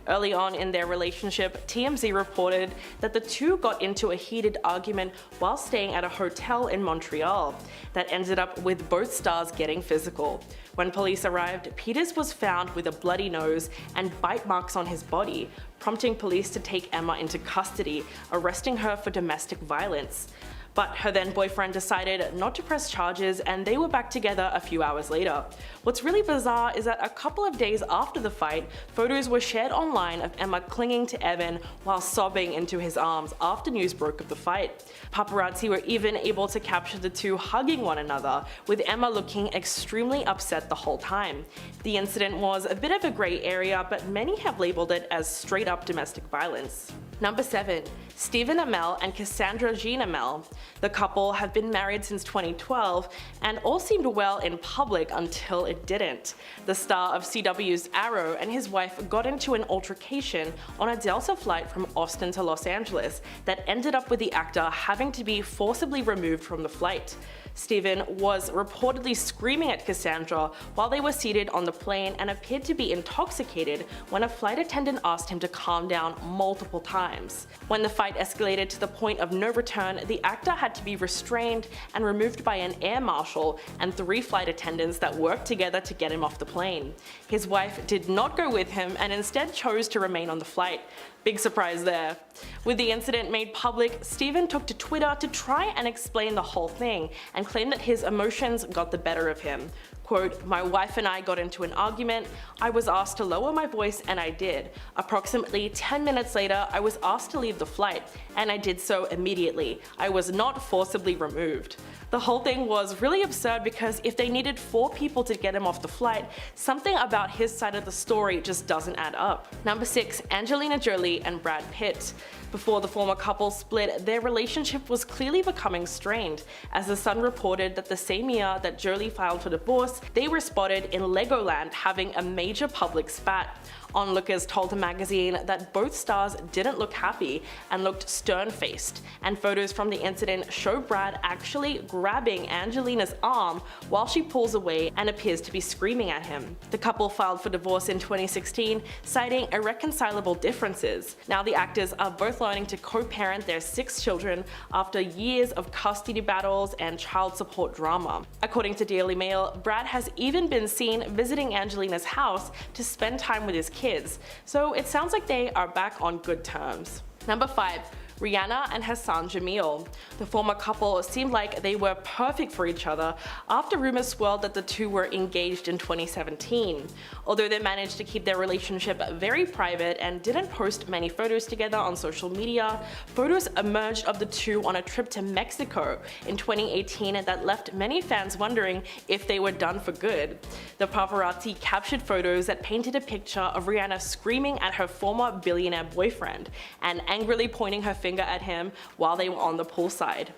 Speaker 10: Early on in their relationship, TMZ reported that the two got into a heated argument while staying at a hotel in Montreal that ended up with both stars getting physical. When police arrived, Peters was found with a bloody nose and bite marks on his body, prompting police to take Emma into custody, arresting her for domestic violence. But her then boyfriend decided not to press charges and they were back together a few hours later. What's really bizarre is that a couple of days after the fight, photos were shared online of Emma clinging to Evan while sobbing into his arms after news broke of the fight. Paparazzi were even able to capture the two hugging one another, with Emma looking extremely upset the whole time. The incident was a bit of a grey area, but many have labeled it as straight up domestic violence. Number 7. Stephen Amell and Cassandra Jean Amell. The couple have been married since 2012 and all seemed well in public until it didn't. The star of CW's Arrow and his wife got into an altercation on a Delta flight from Austin to Los Angeles that ended up with the actor having to be forcibly removed from the flight. Stephen was reportedly screaming at Cassandra while they were seated on the plane and appeared to be intoxicated when a flight attendant asked him to calm down multiple times. When the fight escalated to the point of no return, the actor had to be restrained and removed by an air marshal and 3 flight attendants that worked together to get him off the plane. His wife did not go with him and instead chose to remain on the flight. Big surprise there. With the incident made public, Stephen took to Twitter to try and explain the whole thing and claimed that his emotions got the better of him. Quote, "My wife and I got into an argument. I was asked to lower my voice and I did. Approximately 10 minutes later, I was asked to leave the flight and I did so immediately. I was not forcibly removed." The whole thing was really absurd because if they needed 4 people to get him off the flight, something about his side of the story just doesn't add up. Number 6. Angelina Jolie and Brad Pitt. Before the former couple split, their relationship was clearly becoming strained, as The Sun reported that the same year that Jolie filed for divorce, they were spotted in Legoland having a major public spat. Onlookers told the magazine that both stars didn't look happy and looked stern-faced, and photos from the incident show Brad actually grabbing Angelina's arm while she pulls away and appears to be screaming at him. The couple filed for divorce in 2016, citing irreconcilable differences. Now the actors are both learning to co-parent their 6 children after years of custody battles and child support drama. According to Daily Mail, Brad has even been seen visiting Angelina's house to spend time with his kids, so it sounds like they are back on good terms. Number 5. Rihanna and Hassan Jamil. The former couple seemed like they were perfect for each other after rumors swirled that the two were engaged in 2017. Although they managed to keep their relationship very private and didn't post many photos together on social media, photos emerged of the two on a trip to Mexico in 2018 that left many fans wondering if they were done for good. The paparazzi captured photos that painted a picture of Rihanna screaming at her former billionaire boyfriend and angrily pointing her finger at him while they were on the poolside.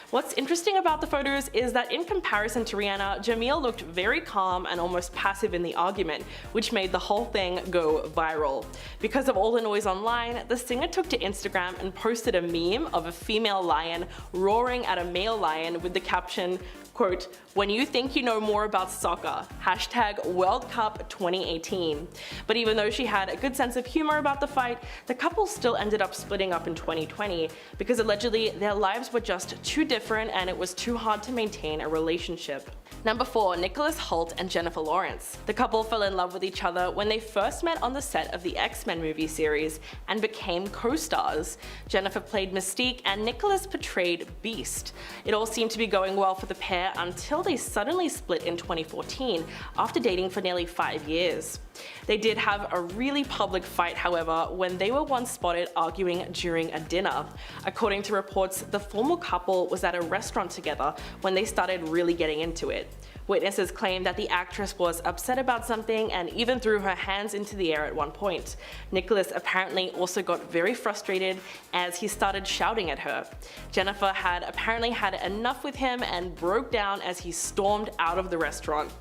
Speaker 10: What's interesting about the photos is that in comparison to Rihanna, Jamil looked very calm and almost passive in the argument, which made the whole thing go viral. Because of all the noise online, the singer took to Instagram and posted a meme of a female lion roaring at a male lion with the caption, quote, "When you think you know more about soccer, hashtag World Cup 2018. But even though she had a good sense of humor about the fight, the couple still ended up splitting up in 2020 because allegedly their lives were just too different and it was too hard to maintain a relationship. Number 4. Nicholas Hoult and Jennifer Lawrence. The couple fell in love with each other when they first met on the set of the X-Men movie series and became co-stars. Jennifer played Mystique and Nicholas portrayed Beast. It all seemed to be going well for the pair until they suddenly split in 2014 after dating for nearly 5 years. They did have a really public fight, however, when they were once spotted arguing during a dinner. According to reports, the former couple was at a restaurant together when they started really getting into it. Witnesses claim that the actress was upset about something and even threw her hands into the air at one point. Nicholas apparently also got very frustrated as he started shouting at her. Jennifer had apparently had enough with him and broke down as he stormed out of the restaurant.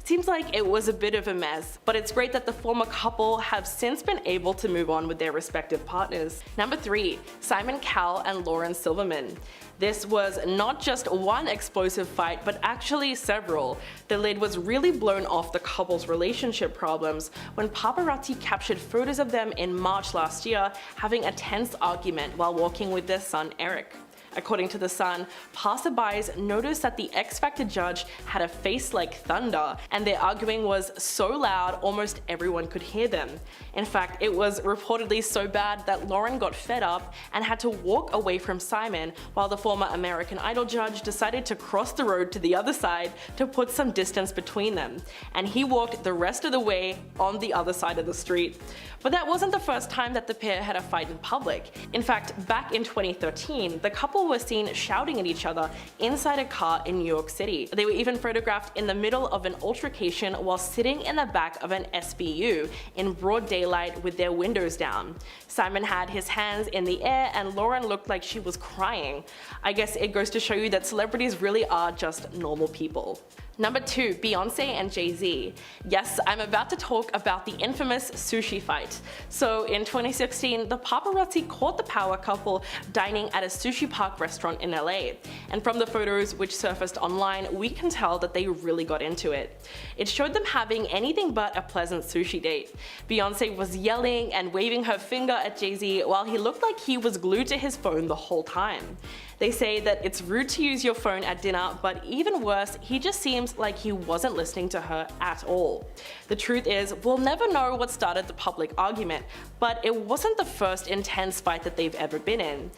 Speaker 10: Seems like it was a bit of a mess, but it's great that the former couple have since been able to move on with their respective partners. Number 3. Simon Cowell and Lauren Silverman. This was not just one explosive fight, but actually several. The lid was really blown off the couple's relationship problems when paparazzi captured photos of them in March last year having a tense argument while walking with their son Eric. According to The Sun, passerbys noticed that the X Factor judge had a face like thunder, and their arguing was so loud almost everyone could hear them. In fact, it was reportedly so bad that Lauren got fed up and had to walk away from Simon, while the former American Idol judge decided to cross the road to the other side to put some distance between them, and he walked the rest of the way on the other side of the street. But that wasn't the first time that the pair had a fight in public. In fact, back in 2013, the couple were seen shouting at each other inside a car in New York City. They were even photographed in the middle of an altercation while sitting in the back of an SBU in broad daylight with their windows down. Simon had his hands in the air and Lauren looked like she was crying. I guess it goes to show you that celebrities really are just normal people. Number 2. Beyonce and Jay-Z. Yes, I'm about to talk about the infamous sushi fight. So in 2016, the paparazzi caught the power couple dining at a sushi park restaurant in LA. And from the photos which surfaced online, we can tell that they really got into it. It showed them having anything but a pleasant sushi date. Beyonce was yelling and waving her finger at Jay-Z while he looked like he was glued to his phone the whole time. They say that it's rude to use your phone at dinner, but even worse, he just seems like he wasn't listening to her at all. The truth is, we'll never know what started the public argument, but it wasn't the first intense fight that they've ever been in.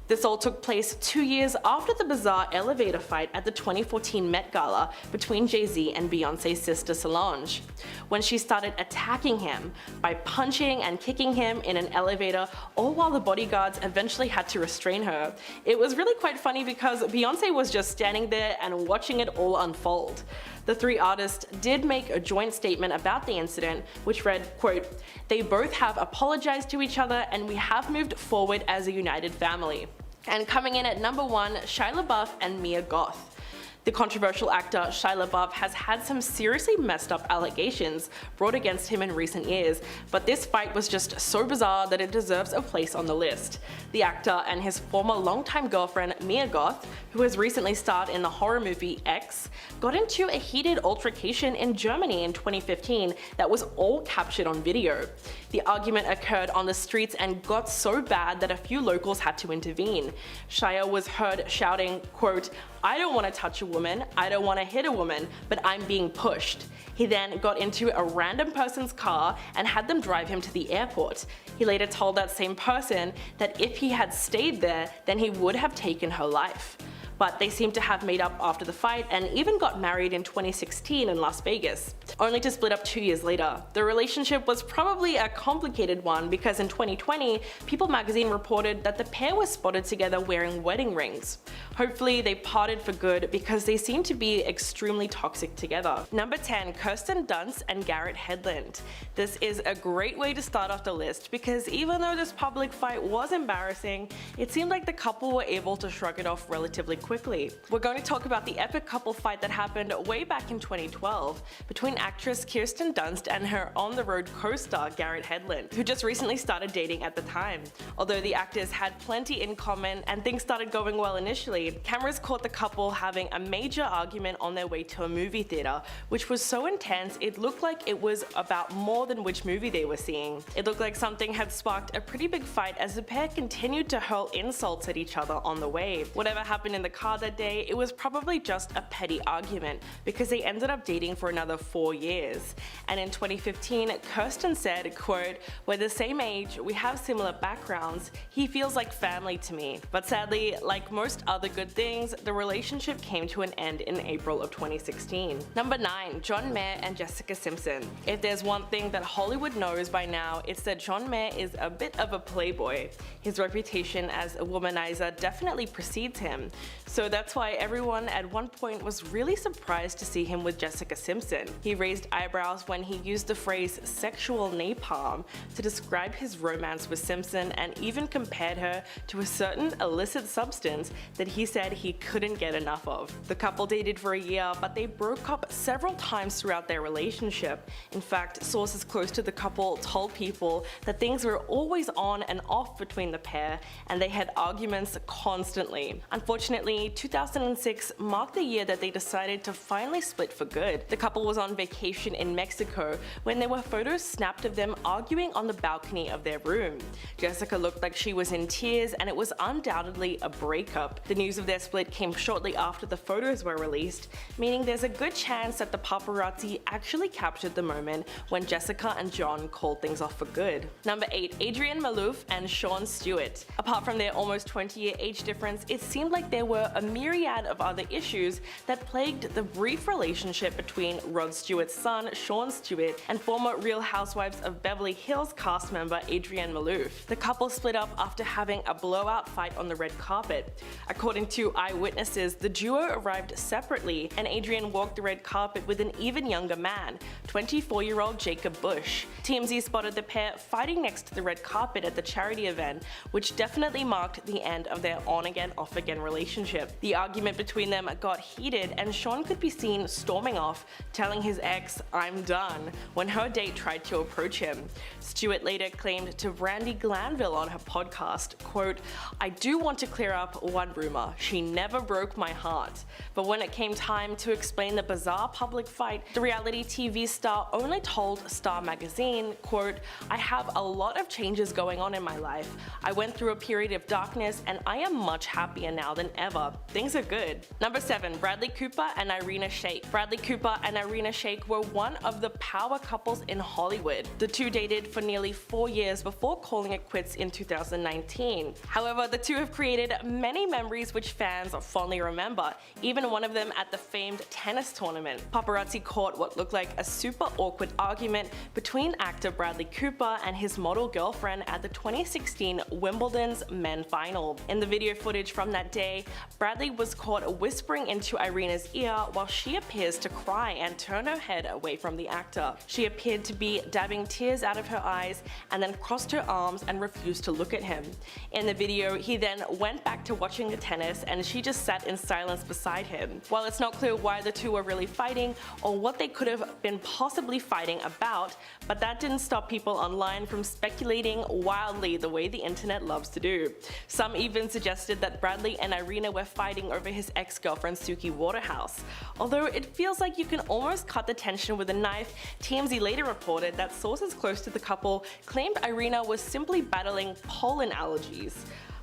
Speaker 10: This all took place 2 years after the bizarre elevator fight at the 2014 Met Gala between Jay-Z and Beyonce's sister Solange, when she started attacking him by punching and kicking him in an elevator, all while the bodyguards eventually had to restrain her. It was really quite funny because Beyonce was just standing there and watching it all unfold. The three artists did make a joint statement about the incident, which read, quote, "They both have apologized to each other and we have moved forward as a united family." And coming in at number 1, Shia LaBeouf and Mia Goth. The controversial actor Shia LaBeouf has had some seriously messed up allegations brought against him in recent years, but this fight was just so bizarre that it deserves a place on the list. The actor and his former longtime girlfriend Mia Goth, who has recently starred in the horror movie X, got into a heated altercation in Germany in 2015 that was all captured on video. The argument occurred on the streets and got so bad that a few locals had to intervene. Shia was heard shouting, quote, "I don't want to touch a woman, I don't want to hit a woman, but I'm being pushed." He then got into a random person's car and had them drive him to the airport. He later told that same person that if he had stayed there, then he would have taken her life. But they seem to have made up after the fight and even got married in 2016 in Las Vegas, only to split up 2 years later. The relationship was probably a complicated one because in 2020, People magazine reported that the pair was spotted together wearing wedding rings. Hopefully they parted for good because they seem to be extremely toxic together. Number 10, Kirsten Dunst and Garrett Hedlund. This is a great way to start off the list because even though this public fight was embarrassing, it seemed like the couple were able to shrug it off relatively quickly. We're going to talk about the epic couple fight that happened way back in 2012 between actress Kirsten Dunst and her on-the-road co-star Garrett Hedlund, who just recently started dating at the time. Although the actors had plenty in common and things started going well initially, cameras caught the couple having a major argument on their way to a movie theater, which was so intense it looked like it was about more than which movie they were seeing. It looked like something had sparked a pretty big fight as the pair continued to hurl insults at each other on the way. Whatever happened in the car that day, it was probably just a petty argument because they ended up dating for another 4 years. And in 2015, Kirsten said, quote, "We're the same age, we have similar backgrounds, he feels like family to me." But sadly, like most other good things, the relationship came to an end in April of 2016. Number 9. John Mayer and Jessica Simpson. If there's one thing that Hollywood knows by now, it's that John Mayer is a bit of a playboy. His reputation as a womanizer definitely precedes him, so that's why everyone at one point was really surprised to see him with Jessica Simpson. He raised eyebrows when he used the phrase sexual napalm to describe his romance with Simpson, and even compared her to a certain illicit substance that he said he couldn't get enough of. The couple dated for a year, but they broke up several times throughout their relationship. In fact, sources close to the couple told people that things were always on and off between the pair, and they had arguments constantly. Unfortunately, 2006 marked the year that they decided to finally split for good. The couple was on vacation in Mexico when there were photos snapped of them arguing on the balcony of their room. Jessica looked like she was in tears, and it was undoubtedly a breakup. The news of their split came shortly after the photos were released, meaning there's a good chance that the paparazzi actually captured the moment when Jessica and John called things off for good. Number 8. Adrienne Maloof and Sean Stewart. Apart from their almost 20-year age difference, it seemed like there were a myriad of other issues that plagued the brief relationship between Rod Stewart's son, Sean Stewart, and former Real Housewives of Beverly Hills cast member Adrienne Maloof. The couple split up after having a blowout fight on the red carpet. According to eyewitnesses, the duo arrived separately, and Adrienne walked the red carpet with an even younger man, 24-year-old Jacob Bush. TMZ spotted the pair fighting next to the red carpet at the charity event, which definitely marked the end of their on-again, off-again relationship. The argument between them got heated, and Sean could be seen storming off, telling his ex, "I'm done," when her date tried to approach him. Stewart later claimed to Brandi Glanville on her podcast, quote, "I do want to clear up one rumor. She never broke my heart." But when it came time to explain the bizarre public fight, the reality TV star only told Star Magazine, quote, "I have a lot of changes going on in my life. I went through a period of darkness, and I am much happier now than ever. Things are good." Number 7. Bradley Cooper and Irina Shayk. Bradley Cooper and Irina Shayk were one of the power couples in Hollywood. The two dated for nearly 4 years before calling it quits in 2019. However, the two have created many memories which fans fondly remember, even one of them at the famed tennis tournament. Paparazzi caught what looked like a super awkward argument between actor Bradley Cooper and his model girlfriend at the 2016 Wimbledon's men final. In the video footage from that day, Bradley was caught whispering into Irina's ear while she appears to cry and turn her head away from the actor. She appeared to be dabbing tears out of her eyes and then crossed her arms and refused to look at him. In the video, he then went back to watching the tennis, and she just sat in silence beside him. While it's not clear why the two were really fighting or what they could have been possibly fighting about, but that didn't stop people online from speculating wildly the way the internet loves to do. Some even suggested that Bradley and Irina were fighting over his ex-girlfriend Suki Waterhouse. Although it feels like you can almost cut the tension with a knife, TMZ later reported that sources close to the couple claimed Irina was simply battling pollen allergies.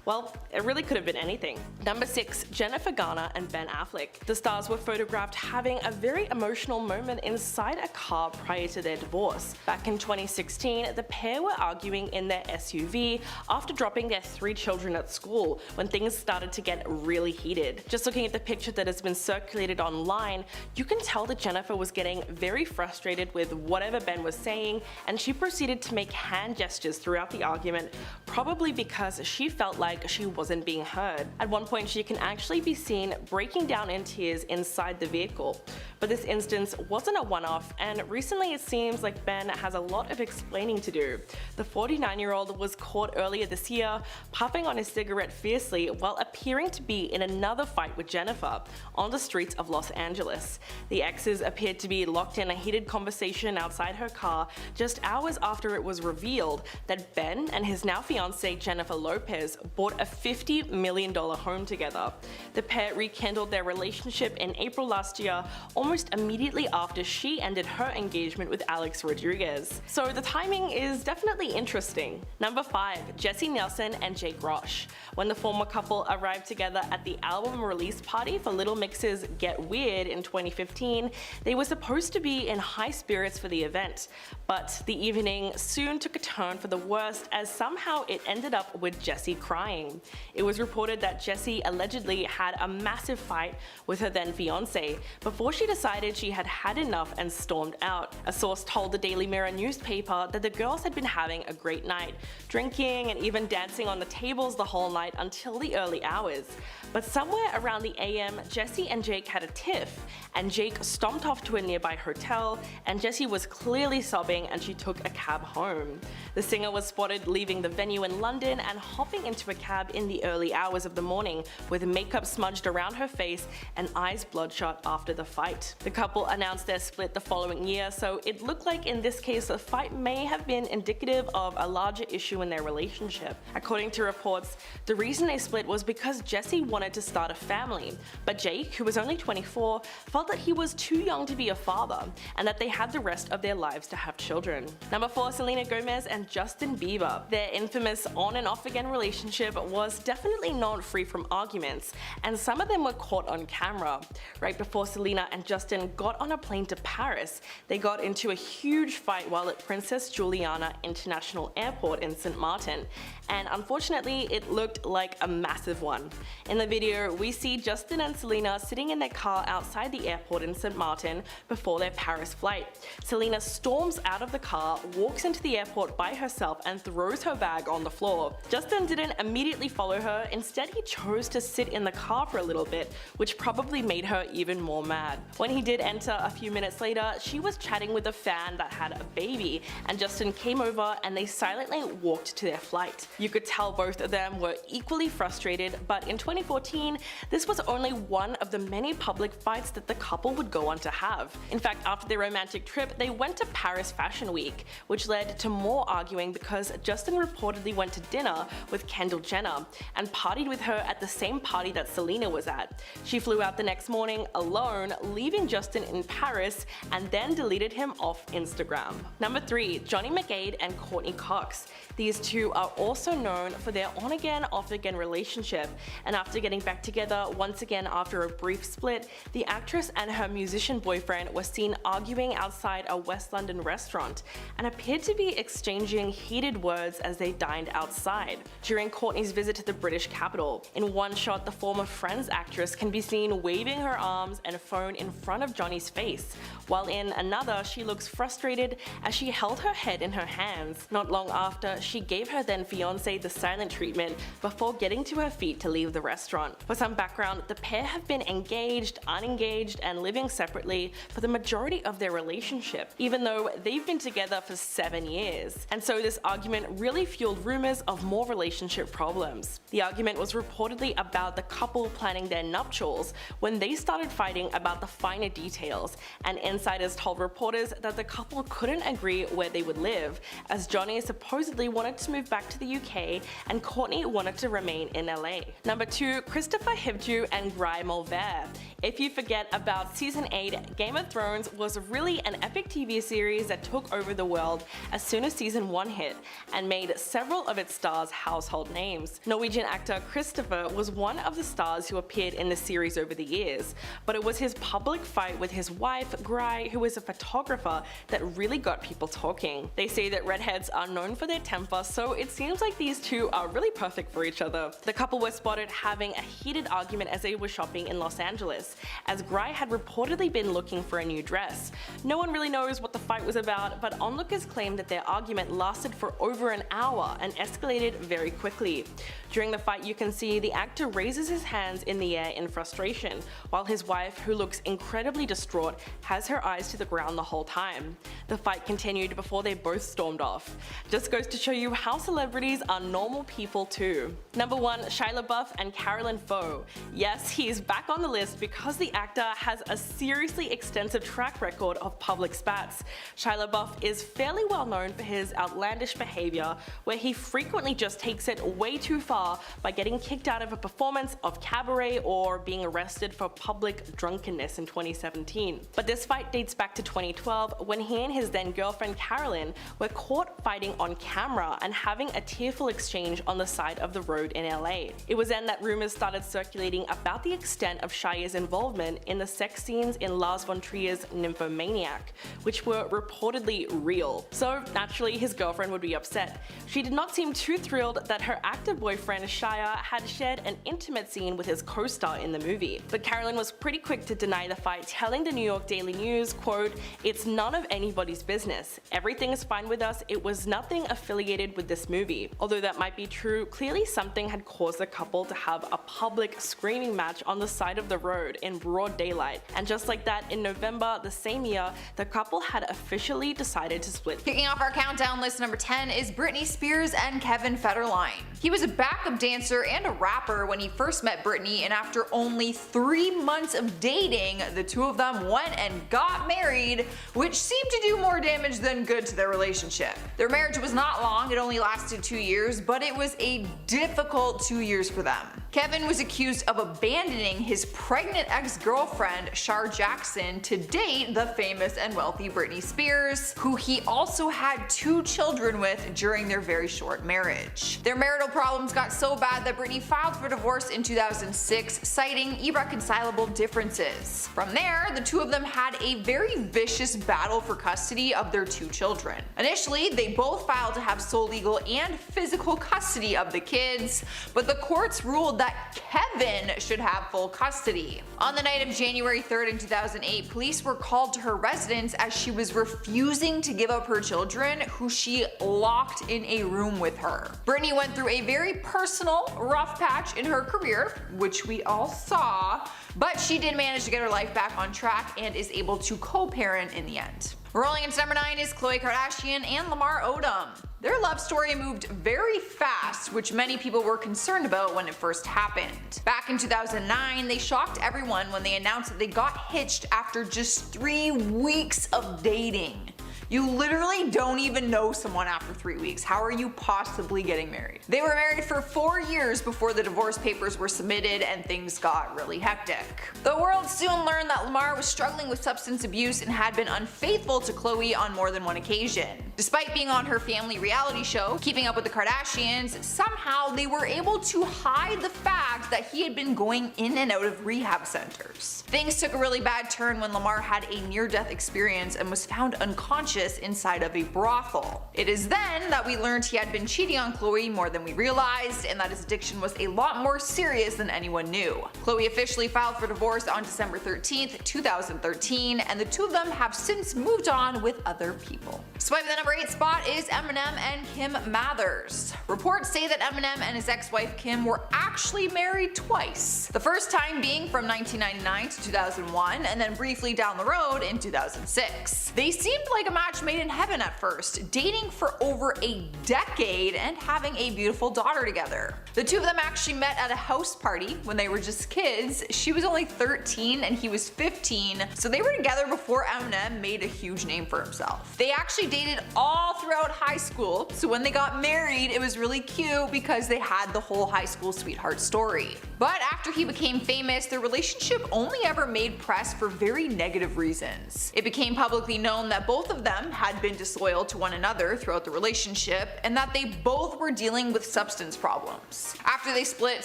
Speaker 10: Well, it really could have been anything. Number 6. Jennifer Garner and Ben Affleck. The stars were photographed having a very emotional moment inside a car prior to their divorce. Back in 2016, the pair were arguing in their SUV after dropping their 3 children at school when things started to get really heated. Just looking at the picture that has been circulated online, you can tell that Jennifer was getting very frustrated with whatever Ben was saying, and she proceeded to make hand gestures throughout the argument, probably because she felt like she wasn't being heard. At one point, she can actually be seen breaking down in tears inside the vehicle. But this instance wasn't a one-off, and recently it seems like Ben has a lot of explaining to do. The 49-year-old was caught earlier this year puffing on his cigarette fiercely while appearing to be in another fight with Jennifer on the streets of Los Angeles. The exes appeared to be locked in a heated conversation outside her car just hours after it was revealed that Ben and his now fiancée Jennifer Lopez bought bought a $50 million home together. The pair rekindled their relationship in April last year, almost immediately after she ended her engagement with Alex Rodriguez. So the timing is definitely interesting. Number 5. Jessie Nelson and Jake Roche. When the former couple arrived together at the album release party for Little Mix's Get Weird in 2015, they were supposed to be in high spirits for the event. But the evening soon took a turn for the worst, as somehow it ended up with Jessie crying. It was reported that Jessie allegedly had a massive fight with her then fiance before she decided she had had enough and stormed out. A source told the Daily Mirror newspaper that the girls had been having a great night, drinking and even dancing on the tables the whole night until the early hours. But somewhere around the AM, Jessie and Jake had a tiff, and Jake stomped off to a nearby hotel, and Jessie was clearly sobbing and she took a cab home. The singer was spotted leaving the venue in London and hopping into a cab in the early hours of the morning, with makeup smudged around her face and eyes bloodshot after the fight. The couple announced their split the following year, so it looked like in this case the fight may have been indicative of a larger issue in their relationship. According to reports, the reason they split was because Jessie wanted to start a family, but Jake, who was only 24, felt that he was too young to be a father and that they had the rest of their lives to have children. Number 4. Selena Gomez and Justin Bieber. Their infamous on and off again relationship was definitely not free from arguments, and some of them were caught on camera. Right before Selena and Justin got on a plane to Paris, they got into a huge fight while at Princess Juliana International Airport in St. Martin, and unfortunately it looked like a massive one. In the video, we see Justin and Selena sitting in their car outside the airport in St. Martin before their Paris flight. Selena storms out of the car, walks into the airport by herself and throws her bag on the floor. Justin didn't immediately follow her, instead he chose to sit in the car for a little bit, which probably made her even more mad. When he did enter a few minutes later, she was chatting with a fan that had a baby, and Justin came over and they silently walked to their flight. You could tell both of them were equally frustrated, but in 2014, this was only one of the many public fights that the couple would go on to have. In fact, after their romantic trip, they went to Paris Fashion Week, which led to more arguing because Justin reportedly went to dinner with Kendall Jenner and partied with her at the same party that Selena was at. She flew out the next morning alone, leaving Justin in Paris, and then deleted him off Instagram. Number 3. Johnny McGade and Courtney Cox. These two are also known for their on-again, off-again relationship, and after getting back together once again after a brief split, the actress and her musician boyfriend were seen arguing outside a West London restaurant and appeared to be exchanging heated words as they dined outside during Courtney's visit to the British capital. In one shot, the former Friends actress can be seen waving her arms and phone in front of Johnny's face, while in another she looks frustrated as she held her head in her hands. Not long after, she gave her then fiance the silent treatment before getting to her feet to leave the restaurant. For some background, the pair have been engaged, unengaged, and living separately for the majority of their relationship, even though they've been together for 7 years. And so this argument really fueled rumors of more relationship problems. The argument was reportedly about the couple planning their nuptials when they started fighting about the finer details, and insiders told reporters that the couple couldn't agree where they would live, as Johnny supposedly wanted to move back to the UK and Courtney wanted to remain in LA. Number 2. Christopher Hivju and Guy Mulvert. If you forget about Season 8, Game of Thrones was really an epic TV series that took over the world as soon as Season 1 hit and made several of its stars household names. Norwegian actor Christopher was one of the stars who appeared in the series over the years, but it was his public fight with his wife, Guy, who is a photographer, that really got people talking. They say that redheads are known for their temper, so it seems like these two are really perfect for each other. The couple were spotted having a heated argument as they were shopping in Los Angeles, as Guy had reportedly been looking for a new dress. No one really knows what the fight was about, but onlookers claimed that their argument lasted for over an hour and escalated very quickly. During the fight, you can see the actor raises his hands in the air in frustration, while his wife, who looks incredibly distraught, has her eyes to the ground the whole time. The fight continued before they both stormed off. Just goes to show you how celebrities are normal people too. Number 1. Shia LaBeouf and Carolyn Faux. Yes, he is back on the list because the actor has a seriously extensive track record of public spats. Shia LaBeouf is fairly well known for his outlandish behavior, where he frequently just takes it way way too far by getting kicked out of a performance of Cabaret or being arrested for public drunkenness in 2017. But this fight dates back to 2012 when he and his then girlfriend Carolyn were caught fighting on camera and having a tearful exchange on the side of the road in LA. It was then that rumors started circulating about the extent of Shia's involvement in the sex scenes in Lars von Trier's Nymphomaniac, which were reportedly real. So naturally his girlfriend would be upset. She did not seem too thrilled that her actor boyfriend Shia had shared an intimate scene with his co-star in the movie. But Carolyn was pretty quick to deny the fight, telling the New York Daily News, quote, "It's none of anybody's business. Everything is fine with us. It was nothing affiliated with this movie." Although that might be true, clearly something had caused the couple to have a public screaming match on the side of the road in broad daylight. And just like that, in November the same year, the couple had officially decided to split.
Speaker 4: Kicking off our countdown list, number 10 is Britney Spears and Kevin Federline. He was a backup dancer and a rapper when he first met Britney, and after only 3 months of dating, the two of them went and got married, which seemed to do more damage than good to their relationship. Their marriage was not long, it only lasted 2 years, but it was a difficult 2 years for them. Kevin was accused of abandoning his pregnant ex-girlfriend, Shar Jackson, to date the famous and wealthy Britney Spears, who he also had 2 children with during their very short marriage. Their marital problems got so bad that Britney filed for divorce in 2006, citing irreconcilable differences. From there, the two of them had a very vicious battle for custody of their 2 children. Initially, they both filed to have sole legal and physical custody of the kids, but the courts ruled that Kevin should have full custody. On the night of January 3rd in 2008, police were called to her residence as she was refusing to give up her children, who she locked in a room with her. Britney went through a very personal, rough patch in her career, which we all saw, but she did manage to get her life back on track and is able to co-parent in the end. Rolling into number 9 is Khloe Kardashian and Lamar Odom. Their love story moved very fast, which many people were concerned about when it first happened. Back in 2009, they shocked everyone when they announced that they got hitched after just 3 weeks of dating. You literally don't even know someone after 3 weeks. How are you possibly getting married? They were married for 4 years before the divorce papers were submitted and things got really hectic. The world soon learned that Lamar was struggling with substance abuse and had been unfaithful to Khloe on more than one occasion. Despite being on her family reality show, Keeping Up with the Kardashians, somehow they were able to hide the fact that he had been going in and out of rehab centers. Things took a really bad turn when Lamar had a near-death experience and was found unconscious inside of a brothel. It is then that we learned he had been cheating on Khloe more than we realized, and that his addiction was a lot more serious than anyone knew. Khloe officially filed for divorce on December 13th, 2013, and the two of them have since moved on with other people. Swiping the number 8 spot is Eminem and Kim Mathers. Reports say that Eminem and his ex-wife Kim were actually married twice. The first time being from 1999 to 2001, and then briefly down the road in 2006. They seemed like a match made in heaven at first, dating for over a decade and having a beautiful daughter together. The two of them actually met at a house party when they were just kids. She was only 13 and he was 15, so they were together before Eminem made a huge name for himself. They actually dated all throughout high school, so when they got married it was really cute because they had the whole high school sweetheart story. But after he became famous, their relationship only ever made press for very negative reasons. It became publicly known that both of them had been disloyal to one another throughout the relationship, and that they both were dealing with substance problems. After they split,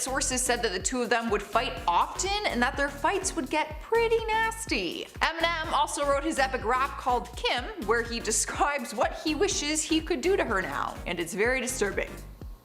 Speaker 4: sources said that the two of them would fight often and that their fights would get pretty nasty. Eminem also wrote his epic rap called Kim, where he describes what he wishes he could do to her now, and it's very disturbing.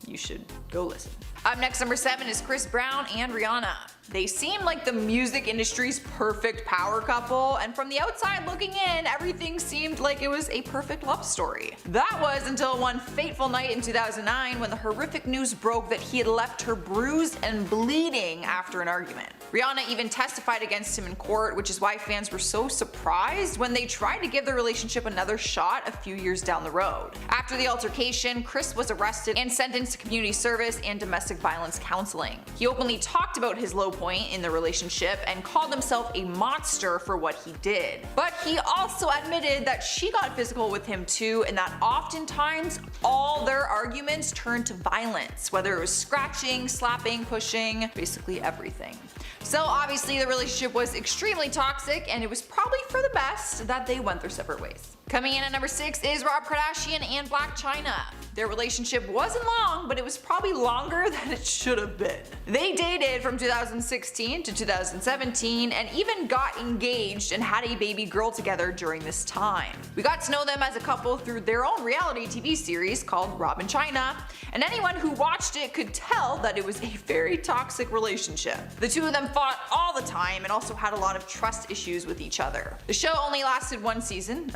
Speaker 4: You should go listen. Up next, number 7 is Chris Brown and Rihanna. They seem like the music industry's perfect power couple, and from the outside looking in, everything seemed like it was a perfect love story. That was until one fateful night in 2009 when the horrific news broke that he had left her bruised and bleeding after an argument. Rihanna even testified against him in court, which is why fans were so surprised when they tried to give their relationship another shot a few years down the road. After the altercation, Chris was arrested and sentenced to community service and domestic domestic violence counseling. He openly talked about his low point in the relationship and called himself a monster for what he did. But he also admitted that she got physical with him too, and that oftentimes all their arguments turned to violence, whether it was scratching, slapping, pushing, basically everything. So obviously the relationship was extremely toxic, and it was probably for the best that they went their separate ways. Coming in at number 6 is Rob Kardashian and Blac Chyna. Their relationship wasn't long, but it was probably longer than it should have been. They dated from 2016 to 2017 and even got engaged and had a baby girl together during this time. We got to know them as a couple through their own reality TV series called Rob and Chyna, and anyone who watched it could tell that it was a very toxic relationship. The two of them fought all the time and also had a lot of trust issues with each other. The show only lasted one season,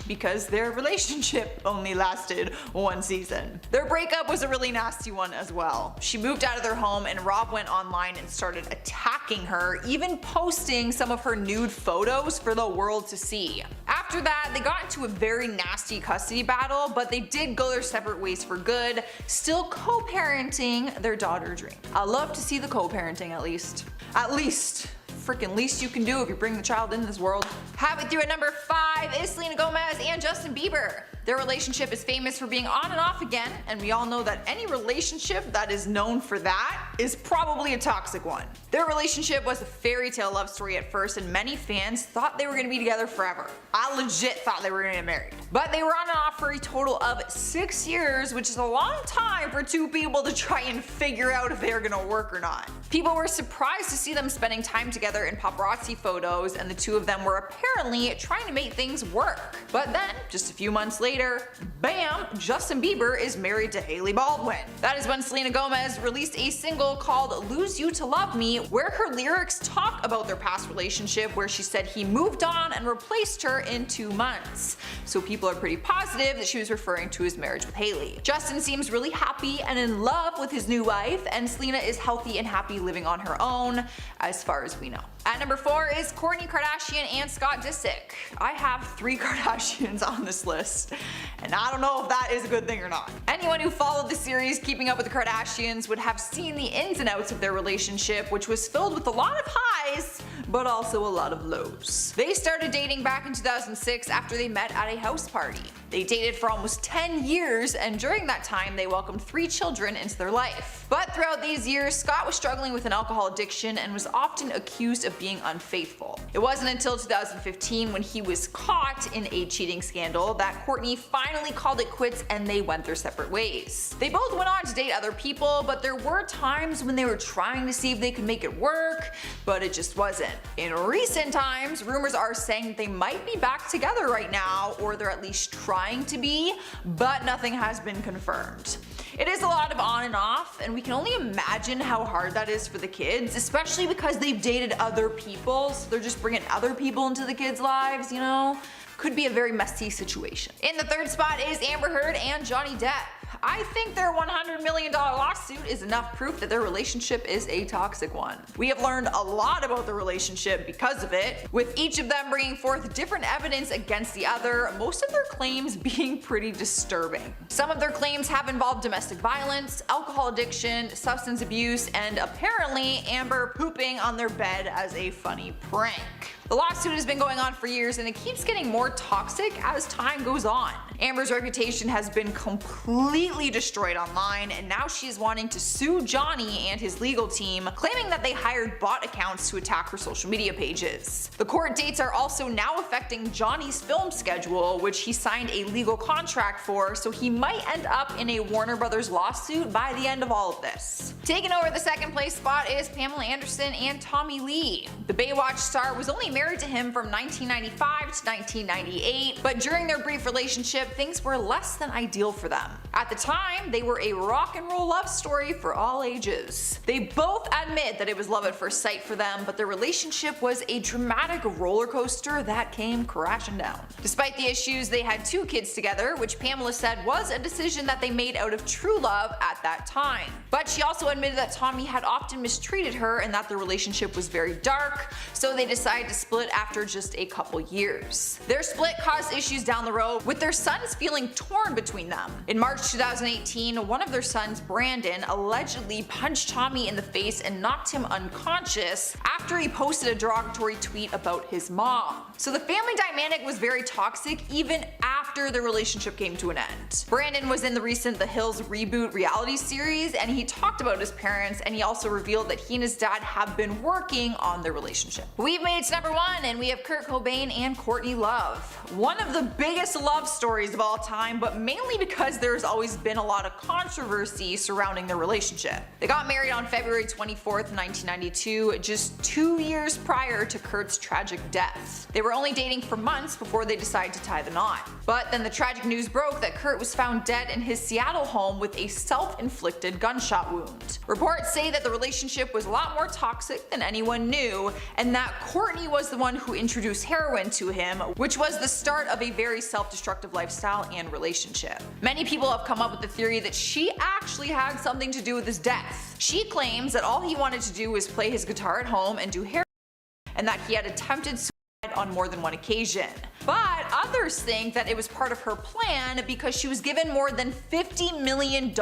Speaker 4: because their relationship only lasted one season. Their breakup was a really nasty one as well. She moved out of their home and Rob went online and started attacking her, even posting some of her nude photos for the world to see. After that, they got into a very nasty custody battle, but they did go their separate ways for good, still co-parenting their daughter Dream. I love to see the co-parenting at least. At least. Freaking least you can do if you bring the child into this world. Halfway through at number 5 is Selena Gomez and Justin Bieber. Their relationship is famous for being on and off again, and we all know that any relationship that is known for that is probably a toxic one. Their relationship was a fairy tale love story at first, and many fans thought they were going to be together forever. I legit thought they were going to get married. But they were on and off for a total of 6 years, which is a long time for two people to try and figure out if they were going to work or not. People were surprised to see them spending time together in paparazzi photos, and the two of them were apparently trying to make things work. But then, just a few months later, bam, Justin Bieber is married to Hailey Baldwin. That is when Selena Gomez released a single called Lose You to Love Me, where her lyrics talk about their past relationship, where she said he moved on and replaced her in 2 months. So people are pretty positive that she was referring to his marriage with Hailey. Justin seems really happy and in love with his new wife, and Selena is healthy and happy living on her own, as far as we know. At number 4 is Kourtney Kardashian and Scott Disick. I have 3 Kardashians on this list, and I don't know if that is a good thing or not. Anyone who followed the series Keeping Up with the Kardashians would have seen the ins and outs of their relationship, which was filled with a lot of highs, but also a lot of lows. They started dating back in 2006 after they met at a house party. They dated for almost 10 years, and during that time they welcomed 3 children into their life. But throughout these years, Scott was struggling with an alcohol addiction and was often accused of being unfaithful. It wasn't until 2015, when he was caught in a cheating scandal, that Kourtney finally called it quits and they went their separate ways. They both went on to date other people, but there were times when they were trying to see if they could make it work, but it just wasn't. In recent times, rumors are saying that they might be back together right now, or they're at least trying to be, but nothing has been confirmed. It is a lot of on and off, and we can only imagine how hard that is for the kids, especially because they've dated other people, so they're just bringing other people into the kids' lives, you know? Could be a very messy situation. In the 3rd spot is Amber Heard and Johnny Depp. I think their $100 million lawsuit is enough proof that their relationship is a toxic one. We have learned a lot about the relationship because of it, with each of them bringing forth different evidence against the other, most of their claims being pretty disturbing. Some of their claims have involved domestic violence, alcohol addiction, substance abuse, and apparently Amber pooping on their bed as a funny prank. The lawsuit has been going on for years, and it keeps getting more toxic as time goes on. Amber's reputation has been completely destroyed online, and now she is wanting to sue Johnny and his legal team, claiming that they hired bot accounts to attack her social media pages. The court dates are also now affecting Johnny's film schedule, which he signed a legal contract for, so he might end up in a Warner Brothers lawsuit by the end of all of this. Taking over the 2nd place spot is Pamela Anderson and Tommy Lee. The Baywatch star was only married to him from 1995 to 1998, but during their brief relationship, things were less than ideal for them. At the time, they were a rock and roll love story for all ages. They both admit that it was love at first sight for them, but their relationship was a dramatic roller coaster that came crashing down. Despite the issues, they had 2 kids together, which Pamela said was a decision that they made out of true love at that time. But she also admitted that Tommy had often mistreated her and that the relationship was very dark, so they decided to split split after just a couple years. Their split caused issues down the road, with their sons feeling torn between them. In March 2018, one of their sons, Brandon, allegedly punched Tommy in the face and knocked him unconscious after he posted a derogatory tweet about his mom. So the family dynamic was very toxic even after the relationship came to an end. Brandon was in the recent The Hills reboot reality series, and he talked about his parents, and he also revealed that he and his dad have been working on their relationship. We've made it to number 1, and we have Kurt Cobain and Courtney Love. One of the biggest love stories of all time, but mainly because there's always been a lot of controversy surrounding their relationship. They got married on February 24th, 1992, just 2 years prior to Kurt's tragic death. They were only dating for months before they decided to tie the knot. But then the tragic news broke that Kurt was found dead in his Seattle home with a self-inflicted gunshot wound. Reports say that the relationship was a lot more toxic than anyone knew, and that Courtney was the one who introduced heroin to him, which was the start of a very self-destructive lifestyle and relationship. Many people have come up with the theory that she actually had something to do with his death. She claims that all he wanted to do was play his guitar at home and do heroin, and that he had attempted suicide on more than one occasion. But others think that it was part of her plan because she was given more than $50 million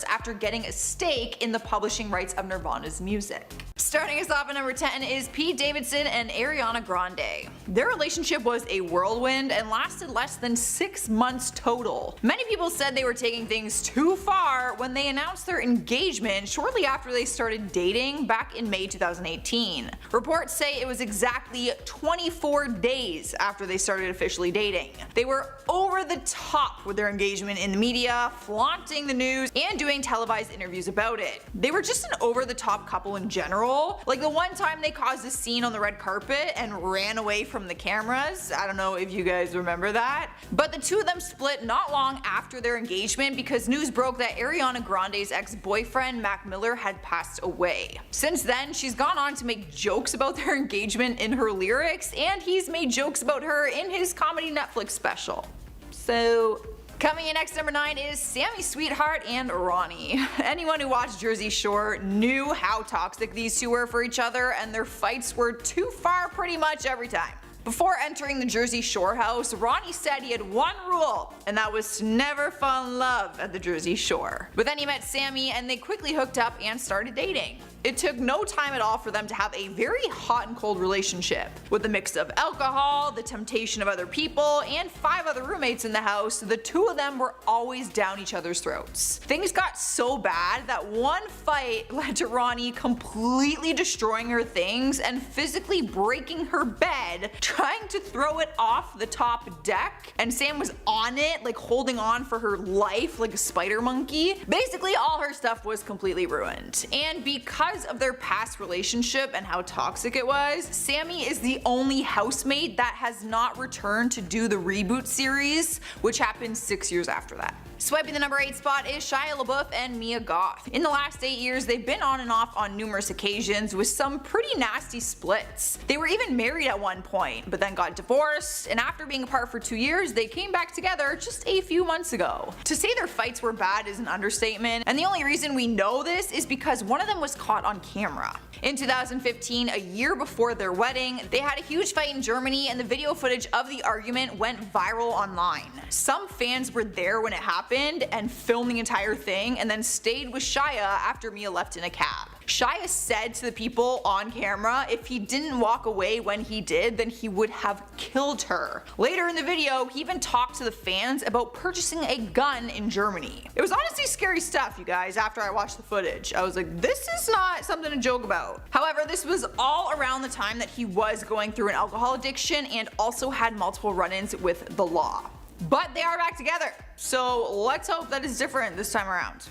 Speaker 4: after getting a stake in the publishing rights of Nirvana's music. Starting us off at number 10 is Pete Davidson and Ariana Grande. Their relationship was a whirlwind and lasted less than 6 months total. Many people said they were taking things too far when they announced their engagement shortly after they started dating back in May 2018. Reports say it was exactly 24 days after they started officially dating. They were over the top with their engagement in the media, flaunting the news and doing televised interviews about it. They were just an over the top couple in general. Like the one time they caused a scene on the red carpet and ran away from the cameras. I don't know if you guys remember that. But the two of them split not long after their engagement because news broke that Ariana Grande's ex-boyfriend Mac Miller had passed away. Since then, she's gone on to make jokes about their engagement in her lyrics, and he's made jokes about her in his comedy Netflix special. So coming in next, number 9 is Sammy Sweetheart and Ronnie. Anyone who watched Jersey Shore knew how toxic these two were for each other, and their fights were too far pretty much every time. Before entering the Jersey Shore house, Ronnie said he had one rule, and that was to never fall in love at the Jersey Shore. But then he met Sammy and they quickly hooked up and started dating. It took no time at all for them to have a very hot and cold relationship. With a mix of alcohol, the temptation of other people, and 5 other roommates in the house, the two of them were always down each other's throats. Things got so bad that one fight led to Ronnie completely destroying her things and physically breaking her bed, trying to throw it off the top deck, and Sam was on it, like holding on for her life like a spider monkey. Basically all her stuff was completely ruined. And because of their past relationship and how toxic it was, Sammy is the only housemate that has not returned to do the reboot series, which happened 6 years after that. Swiping the number 8 spot is Shia LaBeouf and Mia Goth. In the last 8 years, they've been on and off on numerous occasions with some pretty nasty splits. They were even married at one point, but then got divorced, and after being apart for 2 years, they came back together just a few months ago. To say their fights were bad is an understatement, and the only reason we know this is because one of them was caught on camera. In 2015, a year before their wedding, they had a huge fight in Germany, and the video footage of the argument went viral online. Some fans were there when it happened and filmed the entire thing, and then stayed with Shia after Mia left in a cab. Shia said to the people on camera if he didn't walk away when he did, then he would have killed her. Later in the video, he even talked to the fans about purchasing a gun in Germany. It was honestly scary stuff, you guys. After I watched the footage, I was like, this is not something to joke about. However, this was all around the time that he was going through an alcohol addiction and also had multiple run-ins with the law. But they are back together, so let's hope that it's different this time around.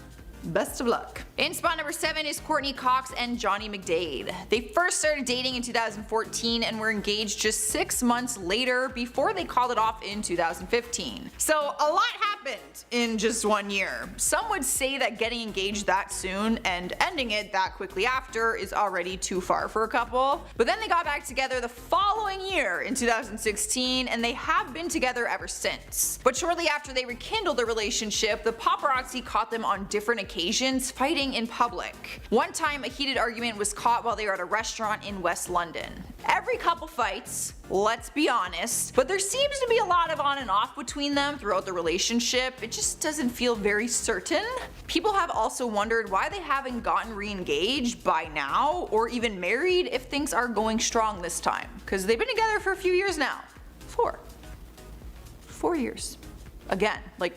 Speaker 4: Best of luck. In spot number 7 is Courtney Cox and Johnny McDade. They first started dating in 2014 and were engaged just 6 months later before they called it off in 2015. So a lot happened in just 1 year. Some would say that getting engaged that soon and ending it that quickly after is already too far for a couple. But then they got back together the following year in 2016, and they have been together ever since. But shortly after they rekindled their relationship, the paparazzi caught them on different occasions fighting in public. One time a heated argument was caught while they were at a restaurant in West London. Every couple fights, let's be honest, but there seems to be a lot of on and off between them throughout the relationship. It just doesn't feel very certain. People have also wondered why they haven't gotten re-engaged by now or even married if things are going strong this time, because they've been together for a few years now. 4 years. Again, like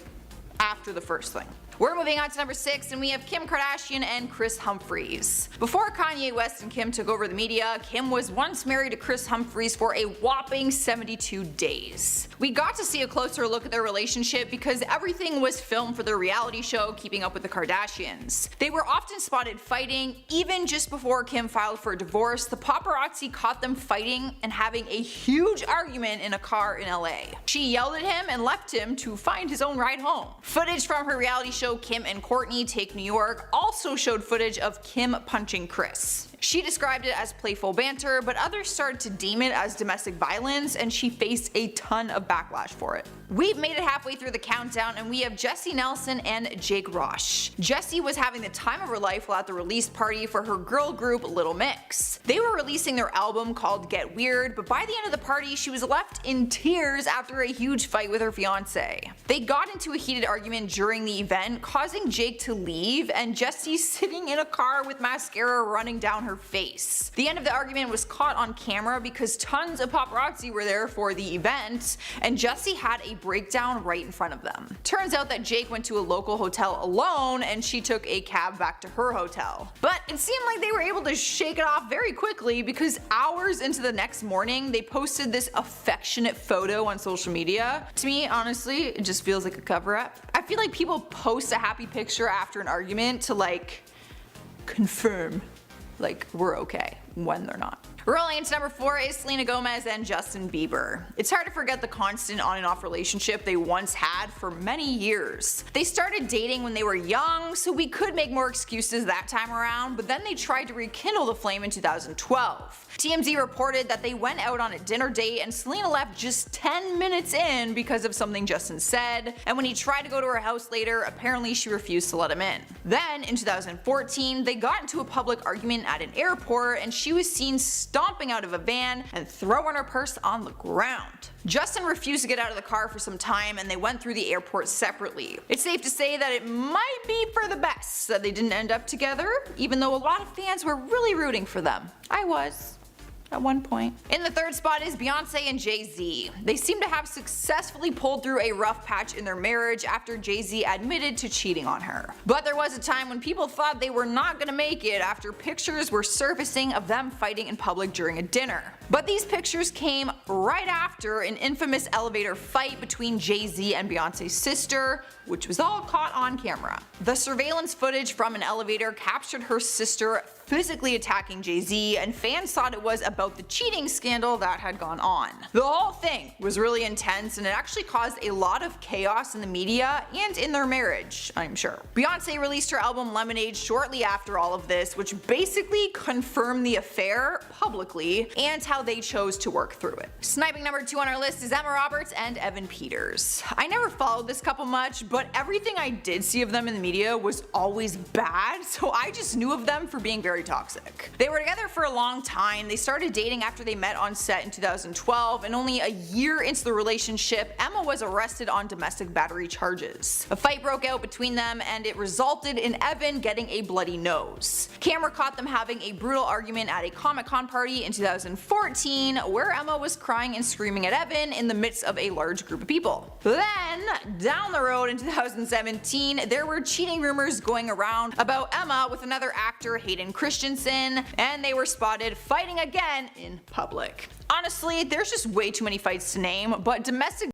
Speaker 4: after the first thing. We're moving on to number 6, and we have Kim Kardashian and Kris Humphries. Before Kanye West and Kim took over the media, Kim was once married to Kris Humphries for a whopping 72 days. We got to see a closer look at their relationship because everything was filmed for their reality show Keeping Up with the Kardashians. They were often spotted fighting. Even just before Kim filed for a divorce, the paparazzi caught them fighting and having a huge argument in a car in LA. She yelled at him and left him to find his own ride home. Footage from her reality show Kim and Kourtney Take New York also showed footage of Kim punching Kris. She described it as playful banter, but others started to deem it as domestic violence, and she faced a ton of backlash for it. We've made it halfway through the countdown, and we have Jessie Nelson and Jake Roche. Jessie was having the time of her life while at the release party for her girl group Little Mix. They were releasing their album called Get Weird, but by the end of the party she was left in tears after a huge fight with her fiance. They got into a heated argument during the event, causing Jake to leave, and Jessie sitting in a car with mascara running down her face. The end of the argument was caught on camera because tons of paparazzi were there for the event, and Jessie had a breakdown right in front of them. Turns out that Jake went to a local hotel alone, and she took a cab back to her hotel. But it seemed like they were able to shake it off very quickly because hours into the next morning they posted this affectionate photo on social media. To me, honestly, it just feels like a cover-up. I feel like people post a happy picture after an argument to like confirm like we're okay when they're not. Rolling into number 4 is Selena Gomez and Justin Bieber. It's hard to forget the constant on and off relationship they once had for many years. They started dating when they were young, so we could make more excuses that time around, but then they tried to rekindle the flame in 2012. TMZ reported that they went out on a dinner date and Selena left just 10 minutes in because of something Justin said, and when he tried to go to her house later, apparently she refused to let him in. Then in 2014, they got into a public argument at an airport and she was seen stomping out of a van and throwing her purse on the ground. Justin refused to get out of the car for some time and they went through the airport separately. It's safe to say that it might be for the best that they didn't end up together, even though a lot of fans were really rooting for them. I was. At one point. In the 3rd spot is Beyonce and Jay-Z. They seem to have successfully pulled through a rough patch in their marriage after Jay-Z admitted to cheating on her. But there was a time when people thought they were not gonna make it after pictures were surfacing of them fighting in public during a dinner. But these pictures came right after an infamous elevator fight between Jay-Z and Beyonce's sister, which was all caught on camera. The surveillance footage from an elevator captured her sister physically attacking Jay-Z, and fans thought it was about the cheating scandal that had gone on. The whole thing was really intense, and it actually caused a lot of chaos in the media and in their marriage, I'm sure. Beyonce released her album Lemonade shortly after all of this, which basically confirmed the affair publicly and how they chose to work through it. Sniping number 2 on our list is Emma Roberts and Evan Peters. I never followed this couple much, but everything I did see of them in the media was always bad, so I just knew of them for being very toxic. They were together for a long time. They started dating after they met on set in 2012, and only a year into the relationship, Emma was arrested on domestic battery charges. A fight broke out between them, and it resulted in Evan getting a bloody nose. Camera caught them having a brutal argument at a Comic-Con party in 2014, where Emma was crying and screaming at Evan in the midst of a large group of people. Then, down the road in 2017, there were cheating rumors going around about Emma with another actor, Hayden Christensen, and they were spotted fighting again in public. Honestly, there's just way too many fights to name, but domestic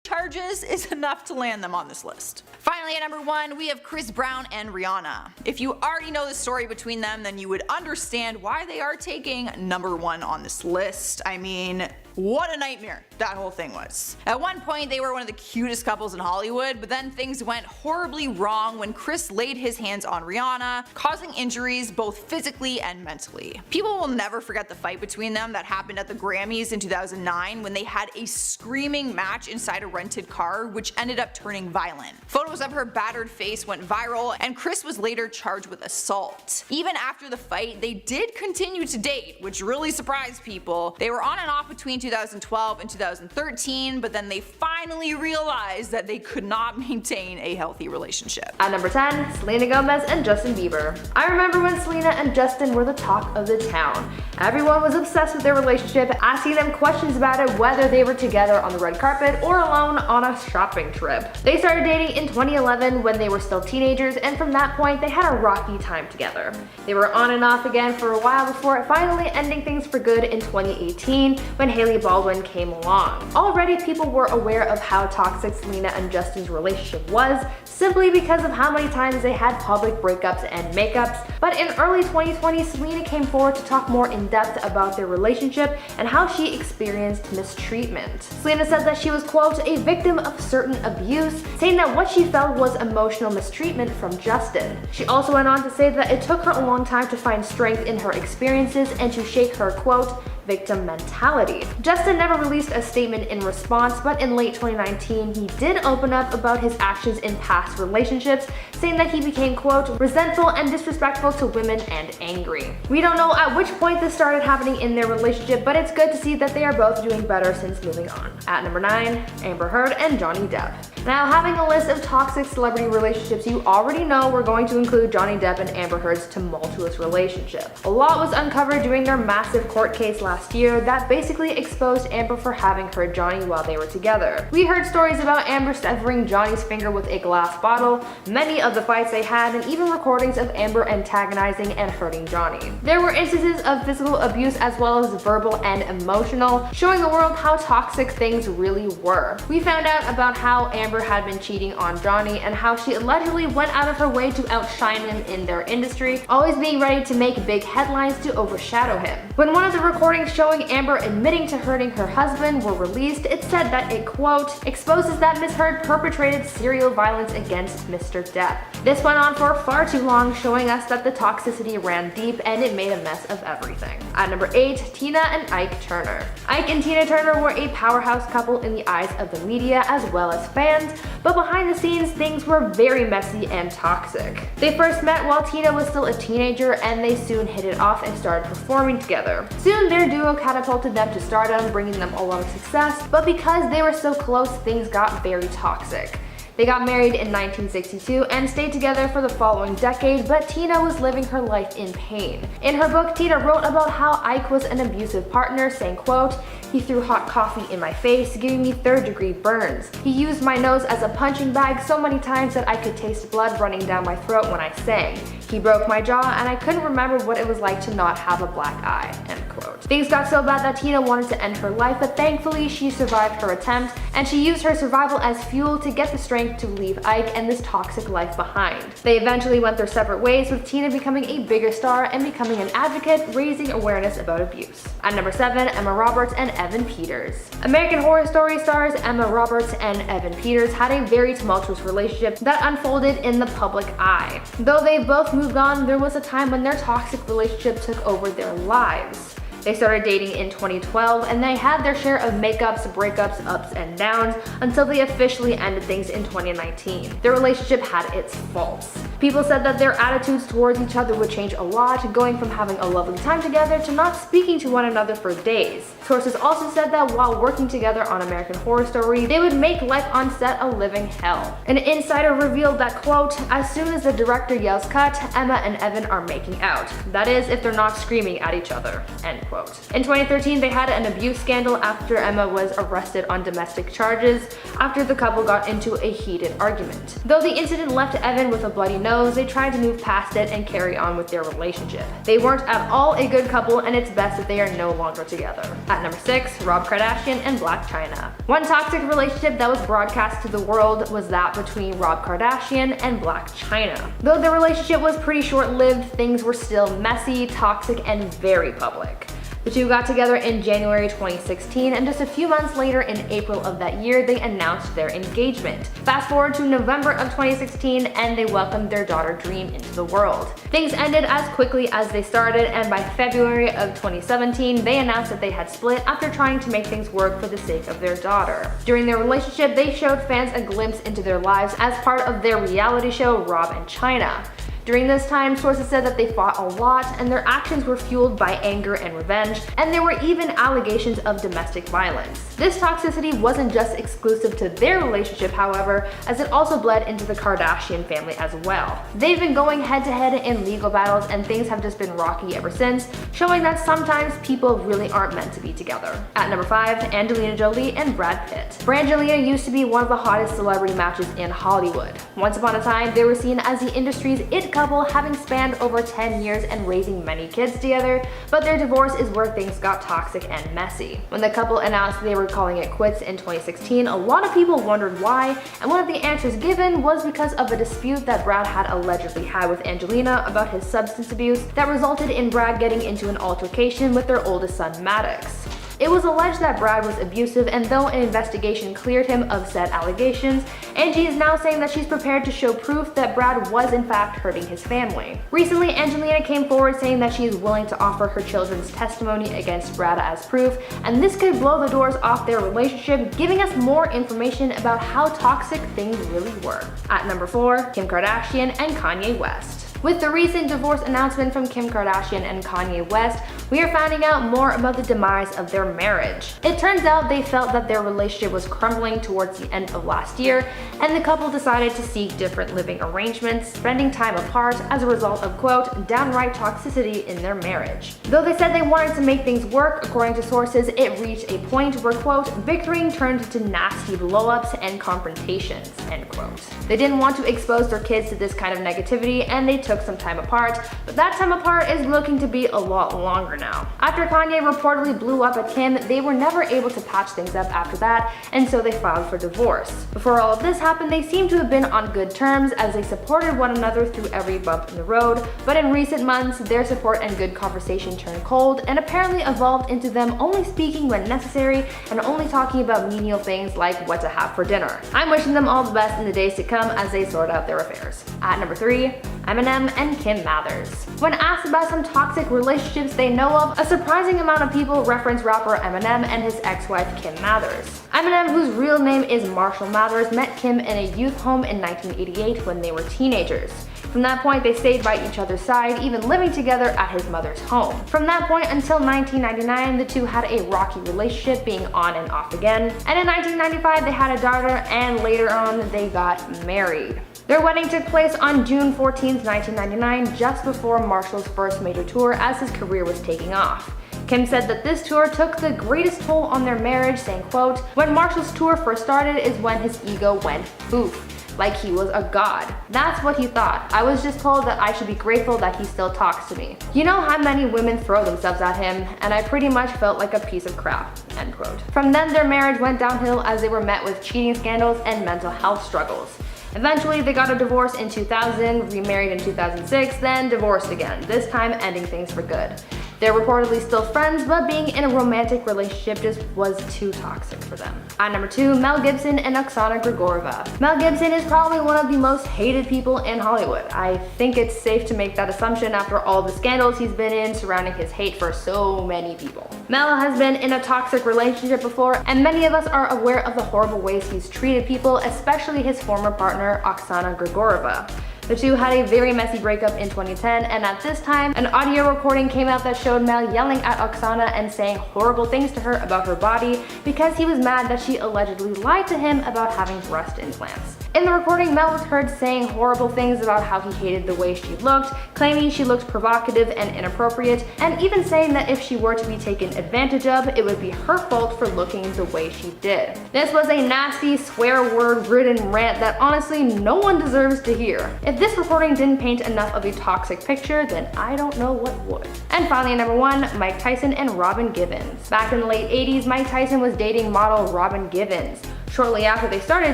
Speaker 4: charges is enough to land them on this list. Finally, at number 1, we have Chris Brown and Rihanna. If you already know the story between them, then you would understand why they are taking number 1 on this list. I mean, What a nightmare that whole thing was. At one point they were one of the cutest couples in Hollywood, but then things went horribly wrong when Chris laid his hands on Rihanna, causing injuries both physically and mentally. People will never forget the fight between them that happened at the Grammys in 2009 when they had a screaming match inside a rented car, which ended up turning violent. Photos of her battered face went viral, and Chris was later charged with assault. Even after the fight, they did continue to date, which really surprised people. They were on and off between 2012 and 2013, but then they finally realized that they could not maintain a healthy relationship.
Speaker 3: At number 10, Selena Gomez and Justin Bieber. I remember when Selena and Justin were the talk of the town. Everyone was obsessed with their relationship, asking them questions about it, whether they were together on the red carpet or alone on a shopping trip. They started dating in 2011 when they were still teenagers, and from that point they had a rocky time together. They were on and off again for a while before finally ending things for good in 2018 when Hailey Baldwin came along. Already people were aware of how toxic Selena and Justin's relationship was, simply because of how many times they had public breakups and makeups, but in early 2020 Selena came forward to talk more in depth about their relationship and how she experienced mistreatment. Selena said that she was, quote, a victim of certain abuse, saying that what she felt was emotional mistreatment from Justin. She also went on to say that it took her a long time to find strength in her experiences and to shake her, quote, victim mentality. Justin never released a statement in response, but in late 2019 he did open up about his actions in past relationships, saying that he became, quote, resentful and disrespectful to women and angry. We don't know at which point this started happening in their relationship, but it's good to see that they are both doing better since moving on. At number 9, Amber Heard and Johnny Depp. Now, having a list of toxic celebrity relationships, you already know we're going to include Johnny Depp and Amber Heard's tumultuous relationship. A lot was uncovered during their massive court case last year that basically exposed Amber for having hurt Johnny while they were together. We heard stories about Amber severing Johnny's finger with a glass bottle, many of the fights they had, and even recordings of Amber antagonizing and hurting Johnny. There were instances of physical abuse as well as verbal and emotional, showing the world how toxic things really were. We found out about how Amber had been cheating on Johnny and how she allegedly went out of her way to outshine him in their industry, always being ready to make big headlines to overshadow him. When one of the recordings showing Amber admitting to hurting her husband were released, it said that it, quote, exposes that Miss Heard perpetrated serial violence against Mr. Depp. This went on for far too long, showing us that the toxicity ran deep and it made a mess of everything. At number 8, Tina and Ike Turner. Ike and Tina Turner were a powerhouse couple in the eyes of the media as well as fans, but behind the scenes things were very messy and toxic. They first met while Tina was still a teenager, and they soon hit it off and started performing together. Soon their duo catapulted them to stardom, bringing them a lot of success, but because they were so close, things got very toxic. They got married in 1962 and stayed together for the following decade, but Tina was living her life in pain. In her book, Tina wrote about how Ike was an abusive partner, saying, quote, he threw hot coffee in my face, giving me third-degree burns. He used my nose as a punching bag so many times that I could taste blood running down my throat when I sang. He broke my jaw and I couldn't remember what it was like to not have a black eye, end quote. Things got so bad that Tina wanted to end her life, but thankfully she survived her attempt, and she used her survival as fuel to get the strength to leave Ike and this toxic life behind. They eventually went their separate ways, with Tina becoming a bigger star and becoming an advocate, raising awareness about abuse. At number 7, Emma Roberts and Evan Peters. American Horror Story stars Emma Roberts and Evan Peters had a very tumultuous relationship that unfolded in the public eye. Though they both moved on, there was a time when their toxic relationship took over their lives. They started dating in 2012 and they had their share of makeups, breakups, ups and downs until they officially ended things in 2019. Their relationship had its faults. People said that their attitudes towards each other would change a lot, going from having a lovely time together to not speaking to one another for days. Sources also said that while working together on American Horror Story, they would make life on set a living hell. An insider revealed that, quote, as soon as the director yells cut, Emma and Evan are making out. That is, if they're not screaming at each other, end quote. In 2013, they had an abuse scandal after Emma was arrested on domestic charges after the couple got into a heated argument. Though the incident left Evan with a bloody nose, they tried to move past it and carry on with their relationship. They weren't at all a good couple, and it's best that they are no longer together. At number 6, Rob Kardashian and Blac Chyna. One toxic relationship that was broadcast to the world was that between Rob Kardashian and Blac Chyna. Though the relationship was pretty short-lived, things were still messy, toxic, and very public. The two got together in January 2016, and just a few months later in April of that year, they announced their engagement. Fast forward to November of 2016, and they welcomed their daughter Dream into the world. Things ended as quickly as they started, and by February of 2017, they announced that they had split after trying to make things work for the sake of their daughter. During their relationship, they showed fans a glimpse into their lives as part of their reality show Rob and China. During this time, sources said that they fought a lot, and their actions were fueled by anger and revenge, and there were even allegations of domestic violence. This toxicity wasn't just exclusive to their relationship, however, as it also bled into the Kardashian family as well. They've been going head to head in legal battles, and things have just been rocky ever since, showing that sometimes people really aren't meant to be together. At number 5, Angelina Jolie and Brad Pitt. Brangelina used to be one of the hottest celebrity matches in Hollywood. Once upon a time, they were seen as the industry's it couple, having spanned over 10 years and raising many kids together, but their divorce is where things got toxic and messy. When the couple announced they were calling it quits in 2016, a lot of people wondered why, and one of the answers given was because of a dispute that Brad had allegedly had with Angelina about his substance abuse that resulted in Brad getting into an altercation with their oldest son, Maddox. It was alleged that Brad was abusive, and though an investigation cleared him of said allegations, Angie is now saying that she's prepared to show proof that Brad was in fact hurting his family. Recently, Angelina came forward saying that she is willing to offer her children's testimony against Brad as proof, and this could blow the doors off their relationship, giving us more information about how toxic things really were. At number 4, Kim Kardashian and Kanye West. With the recent divorce announcement from Kim Kardashian and Kanye West, we are finding out more about the demise of their marriage. It turns out they felt that their relationship was crumbling towards the end of last year, and the couple decided to seek different living arrangements, spending time apart as a result of, quote, downright toxicity in their marriage. Though they said they wanted to make things work, according to sources, it reached a point where, quote, bickering turned to nasty blow-ups and confrontations, end quote. They didn't want to expose their kids to this kind of negativity, and they took some time apart, but that time apart is looking to be a lot longer now. After Kanye reportedly blew up at Kim, they were never able to patch things up after that, and so they filed for divorce. Before all of this happened, they seemed to have been on good terms as they supported one another through every bump in the road, but in recent months, their support and good conversation turned cold and apparently evolved into them only speaking when necessary and only talking about menial things like what to have for dinner. I'm wishing them all the best in the days to come as they sort out their affairs. At number 3, Eminem and Kim Mathers. When asked about some toxic relationships they know of, a surprising amount of people reference rapper Eminem and his ex-wife Kim Mathers. Eminem, whose real name is Marshall Mathers, met Kim in a youth home in 1988 when they were teenagers. From that point, they stayed by each other's side, even living together at his mother's home. From that point until 1999, the two had a rocky relationship, being on and off again. And in 1995, they had a daughter, and later on, they got married. Their wedding took place on June 14, 1999, just before Marshall's first major tour as his career was taking off. Kim said that this tour took the greatest toll on their marriage, saying, quote, when Marshall's tour first started is when his ego went poof. Like he was a god. That's what he thought. I was just told that I should be grateful that he still talks to me. You know how many women throw themselves at him, and I pretty much felt like a piece of crap, end quote. From then, their marriage went downhill as they were met with cheating scandals and mental health struggles. Eventually, they got a divorce in 2000, remarried in 2006, then divorced again, this time ending things for good. They're reportedly still friends, but being in a romantic relationship just was too toxic for them. At number 2, Mel Gibson and Oksana Grigorieva. Mel Gibson is probably one of the most hated people in Hollywood. I think it's safe to make that assumption after all the scandals he's been in surrounding his hate for so many people. Mel has been in a toxic relationship before, and many of us are aware of the horrible ways he's treated people, especially his former partner, Oksana Grigorieva. The two had a very messy breakup in 2010, and at this time, an audio recording came out that showed Mel yelling at Oksana and saying horrible things to her about her body because he was mad that she allegedly lied to him about having breast implants. In the recording, Mel was heard saying horrible things about how he hated the way she looked, claiming she looked provocative and inappropriate, and even saying that if she were to be taken advantage of, it would be her fault for looking the way she did. This was a nasty, swear word-ridden rant that honestly no one deserves to hear. If this recording didn't paint enough of a toxic picture, then I don't know what would. And finally, at number 1, Mike Tyson and Robin Givens. Back in the late 80s, Mike Tyson was dating model Robin Givens. Shortly after they started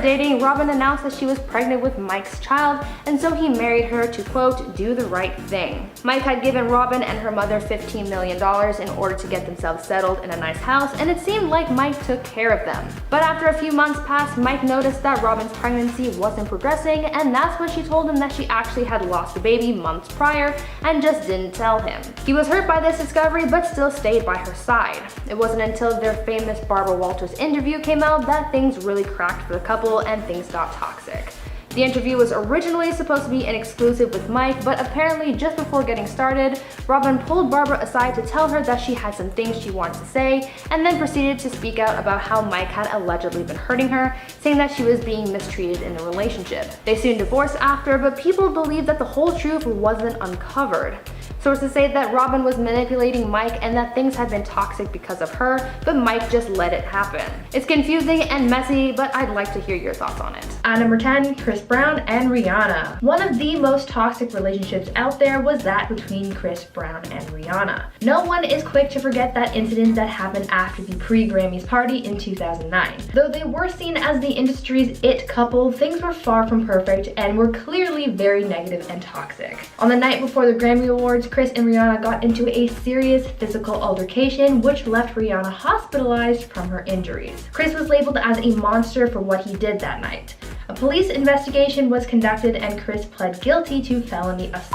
Speaker 3: dating, Robin announced that she was pregnant with Mike's child, and so he married her to, quote, do the right thing. Mike had given Robin and her mother $15 million in order to get themselves settled in a nice house, and it seemed like Mike took care of them. But after a few months passed, Mike noticed that Robin's pregnancy wasn't progressing, and that's when she told him that she actually had lost a baby months prior and just didn't tell him. He was hurt by this discovery but still stayed by her side. It wasn't until their famous Barbara Walters interview came out that things really cracked for the couple and things got toxic. The interview was originally supposed to be an exclusive with Mike, but apparently just before getting started, Robin pulled Barbara aside to tell her that she had some things she wanted to say, and then proceeded to speak out about how Mike had allegedly been hurting her, saying that she was being mistreated in the relationship. They soon divorced after, but people believe that the whole truth wasn't uncovered. Sources say that Robin was manipulating Mike and that things had been toxic because of her, but Mike just let it happen. It's confusing and messy, but I'd like to hear your thoughts on it.
Speaker 11: At number 10, Chris Brown and Rihanna. One of the most toxic relationships out there was that between Chris Brown and Rihanna. No one is quick to forget that incident that happened after the pre-Grammys party in 2009. Though they were seen as the industry's it couple, things were far from perfect and were clearly very negative and toxic. On the night before the Grammy Awards, Chris and Rihanna got into a serious physical altercation which left Rihanna hospitalized from her injuries. Chris was labeled as a monster for what he did that night. A police investigation was conducted and Chris pled guilty to felony assault.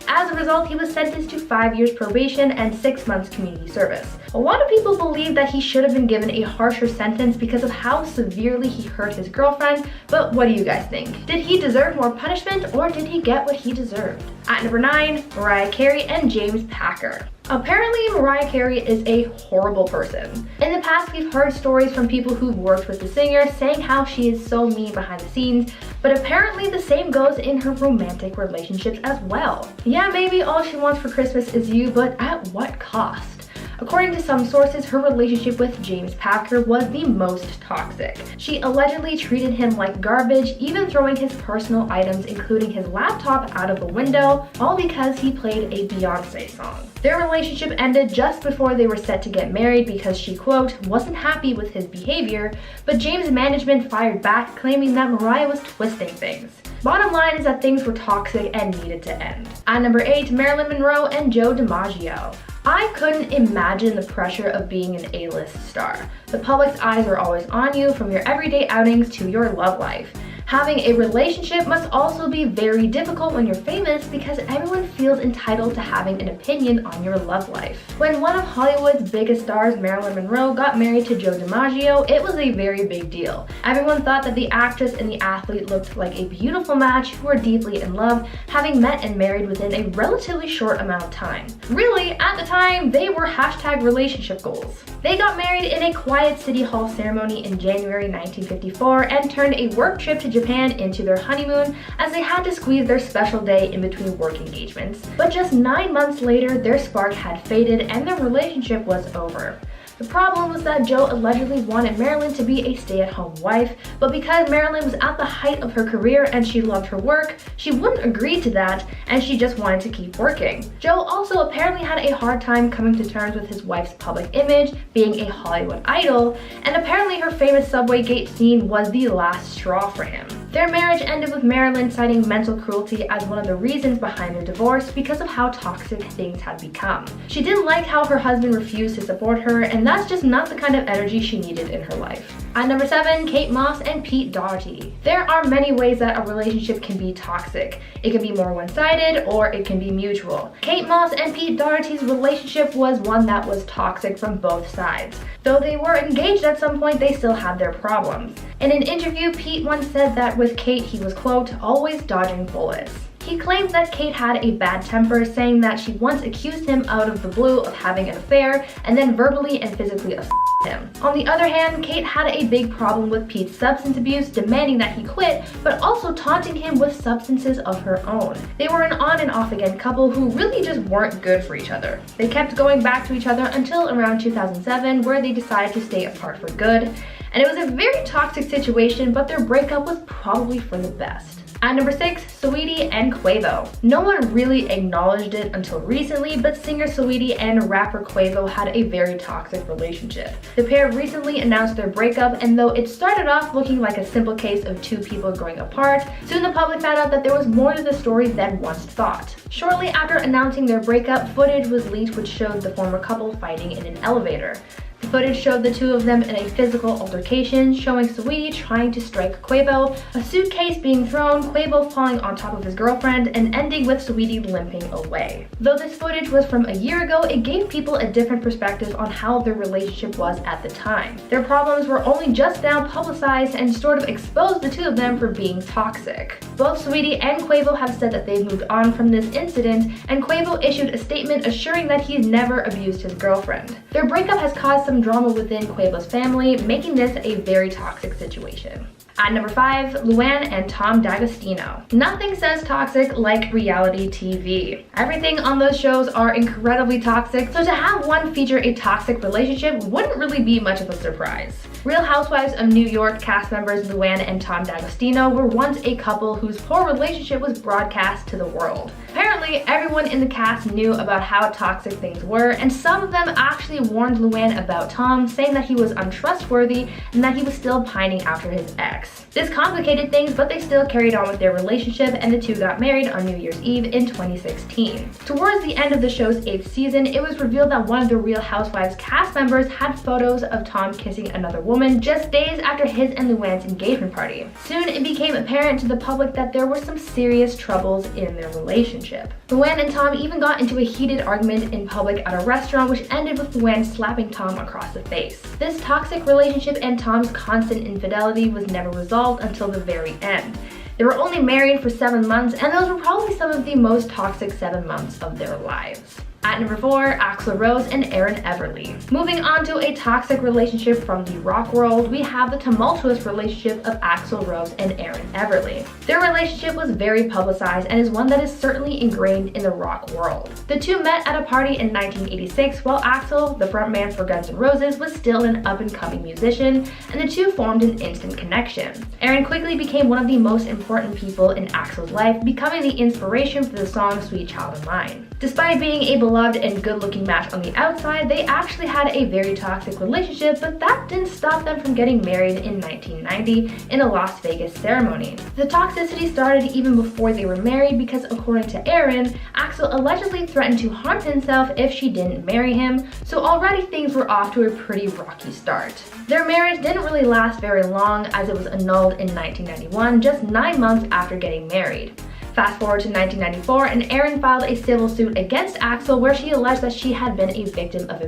Speaker 11: As a result, he was sentenced to 5 years probation and 6 months community service. A lot of people believe that he should have been given a harsher sentence because of how severely he hurt his girlfriend, but what do you guys think? Did he deserve more punishment or did he get what he deserved? At number 9, Mariah Carey and James Packer. Apparently, Mariah Carey is a horrible person. In the past, we've heard stories from people who've worked with the singer saying how she is so mean behind the scenes, but apparently the same goes in her romantic relationships as well. Yeah, maybe all she wants for Christmas is you, but at what cost? According to some sources, her relationship with James Packer was the most toxic. She allegedly treated him like garbage, even throwing his personal items, including his laptop, out of the window, all because he played a Beyonce song. Their relationship ended just before they were set to get married because she, quote, wasn't happy with his behavior, but James' management fired back, claiming that Mariah was twisting things. Bottom line is that things were toxic and needed to end. At number 8, Marilyn Monroe and Joe DiMaggio. I couldn't imagine the pressure of being an A-list star. The public's eyes are always on you, from your everyday outings to your love life. Having a relationship must also be very difficult when you're famous because everyone feels entitled to having an opinion on your love life. When one of Hollywood's biggest stars, Marilyn Monroe, got married to Joe DiMaggio, it was a very big deal. Everyone thought that the actress and the athlete looked like a beautiful match who were deeply in love, having met and married within a relatively short amount of time. Really, at the time, they were hashtag relationship goals. They got married in a quiet City Hall ceremony in January 1954 and turned a work trip to Japan into their honeymoon as they had to squeeze their special day in between work engagements. But just 9 months later, their spark had faded and their relationship was over. The problem was that Joe allegedly wanted Marilyn to be a stay-at-home wife, but because Marilyn was at the height of her career and she loved her work, she wouldn't agree to that and she just wanted to keep working. Joe also apparently had a hard time coming to terms with his wife's public image, being a Hollywood idol, and apparently her famous subway gate scene was the last straw for him. Their marriage ended with Marilyn citing mental cruelty as one of the reasons behind their divorce because of how toxic things had become. She didn't like how her husband refused to support her, and that's just not the kind of energy she needed in her life. At number 7, Kate Moss and Pete Doherty. There are many ways that a relationship can be toxic. It can be more one-sided or it can be mutual. Kate Moss and Pete Doherty's relationship was one that was toxic from both sides. Though they were engaged at some point, they still had their problems. In an interview, Pete once said that with Kate he was, quote, always dodging bullets. He claimed that Kate had a bad temper, saying that she once accused him out of the blue of having an affair and then verbally and physically assaulted him. On the other hand, Kate had a big problem with Pete's substance abuse, demanding that he quit, but also taunting him with substances of her own. They were an on and off again couple who really just weren't good for each other. They kept going back to each other until around 2007, where they decided to stay apart for good. And it was a very toxic situation, but their breakup was probably for the best. At number 6, Saweetie and Quavo. No one really acknowledged it until recently, but singer Saweetie and rapper Quavo had a very toxic relationship. The pair recently announced their breakup, and though it started off looking like a simple case of two people growing apart, soon the public found out that there was more to the story than once thought. Shortly after announcing their breakup, footage was leaked which showed the former couple fighting in an elevator. The footage showed the two of them in a physical altercation, showing Saweetie trying to strike Quavo, a suitcase being thrown, Quavo falling on top of his girlfriend, and ending with Saweetie limping away. Though this footage was from a year ago, it gave people a different perspective on how their relationship was at the time. Their problems were only just now publicized and sort of exposed the two of them for being toxic. Both Saweetie and Quavo have said that they've moved on from this incident, and Quavo issued a statement assuring that he's never abused his girlfriend. Their breakup has caused some drama within Quavo's family, making this a very toxic situation. At number 5, Luann and Tom D'Agostino. Nothing says toxic like reality TV. Everything on those shows are incredibly toxic, so to have one feature a toxic relationship wouldn't really be much of a surprise. Real Housewives of New York cast members Luann and Tom D'Agostino were once a couple whose poor relationship was broadcast to the world. Apparently, everyone in the cast knew about how toxic things were, and some of them actually warned Luann about Tom, saying that he was untrustworthy and that he was still pining after his ex. This complicated things, but they still carried on with their relationship, and the two got married on New Year's Eve in 2016. Towards the end of the show's 8th season, it was revealed that one of the Real Housewives cast members had photos of Tom kissing another woman just days after his and Luann's engagement party. Soon it became apparent to the public that there were some serious troubles in their relationship. Luann and Tom even got into a heated argument in public at a restaurant, which ended with Luann slapping Tom across the face. This toxic relationship and Tom's constant infidelity was never resolved until the very end. They were only married for 7 months, and those were probably some of the most toxic 7 months of their lives. At number 4, Axl Rose and Erin Everly. Moving on to a toxic relationship from the rock world, we have the tumultuous relationship of Axl Rose and Erin Everly. Their relationship was very publicized and is one that is certainly ingrained in the rock world. The two met at a party in 1986 while Axl, the frontman for Guns N' Roses, was still an up-and-coming musician, and the two formed an instant connection. Erin quickly became one of the most important people in Axl's life, becoming the inspiration for the song Sweet Child of Mine. Despite being a beloved and good-looking match on the outside, they actually had a very toxic relationship, but that didn't stop them from getting married in 1990 in a Las Vegas ceremony. The toxicity started even before they were married because, according to Erin, Axl allegedly threatened to harm himself if she didn't marry him, so already things were off to a pretty rocky start. Their marriage didn't really last very long, as it was annulled in 1991, just 9 months after getting married. Fast forward to 1994, and Erin filed a civil suit against Axl where she alleged that she had been a victim of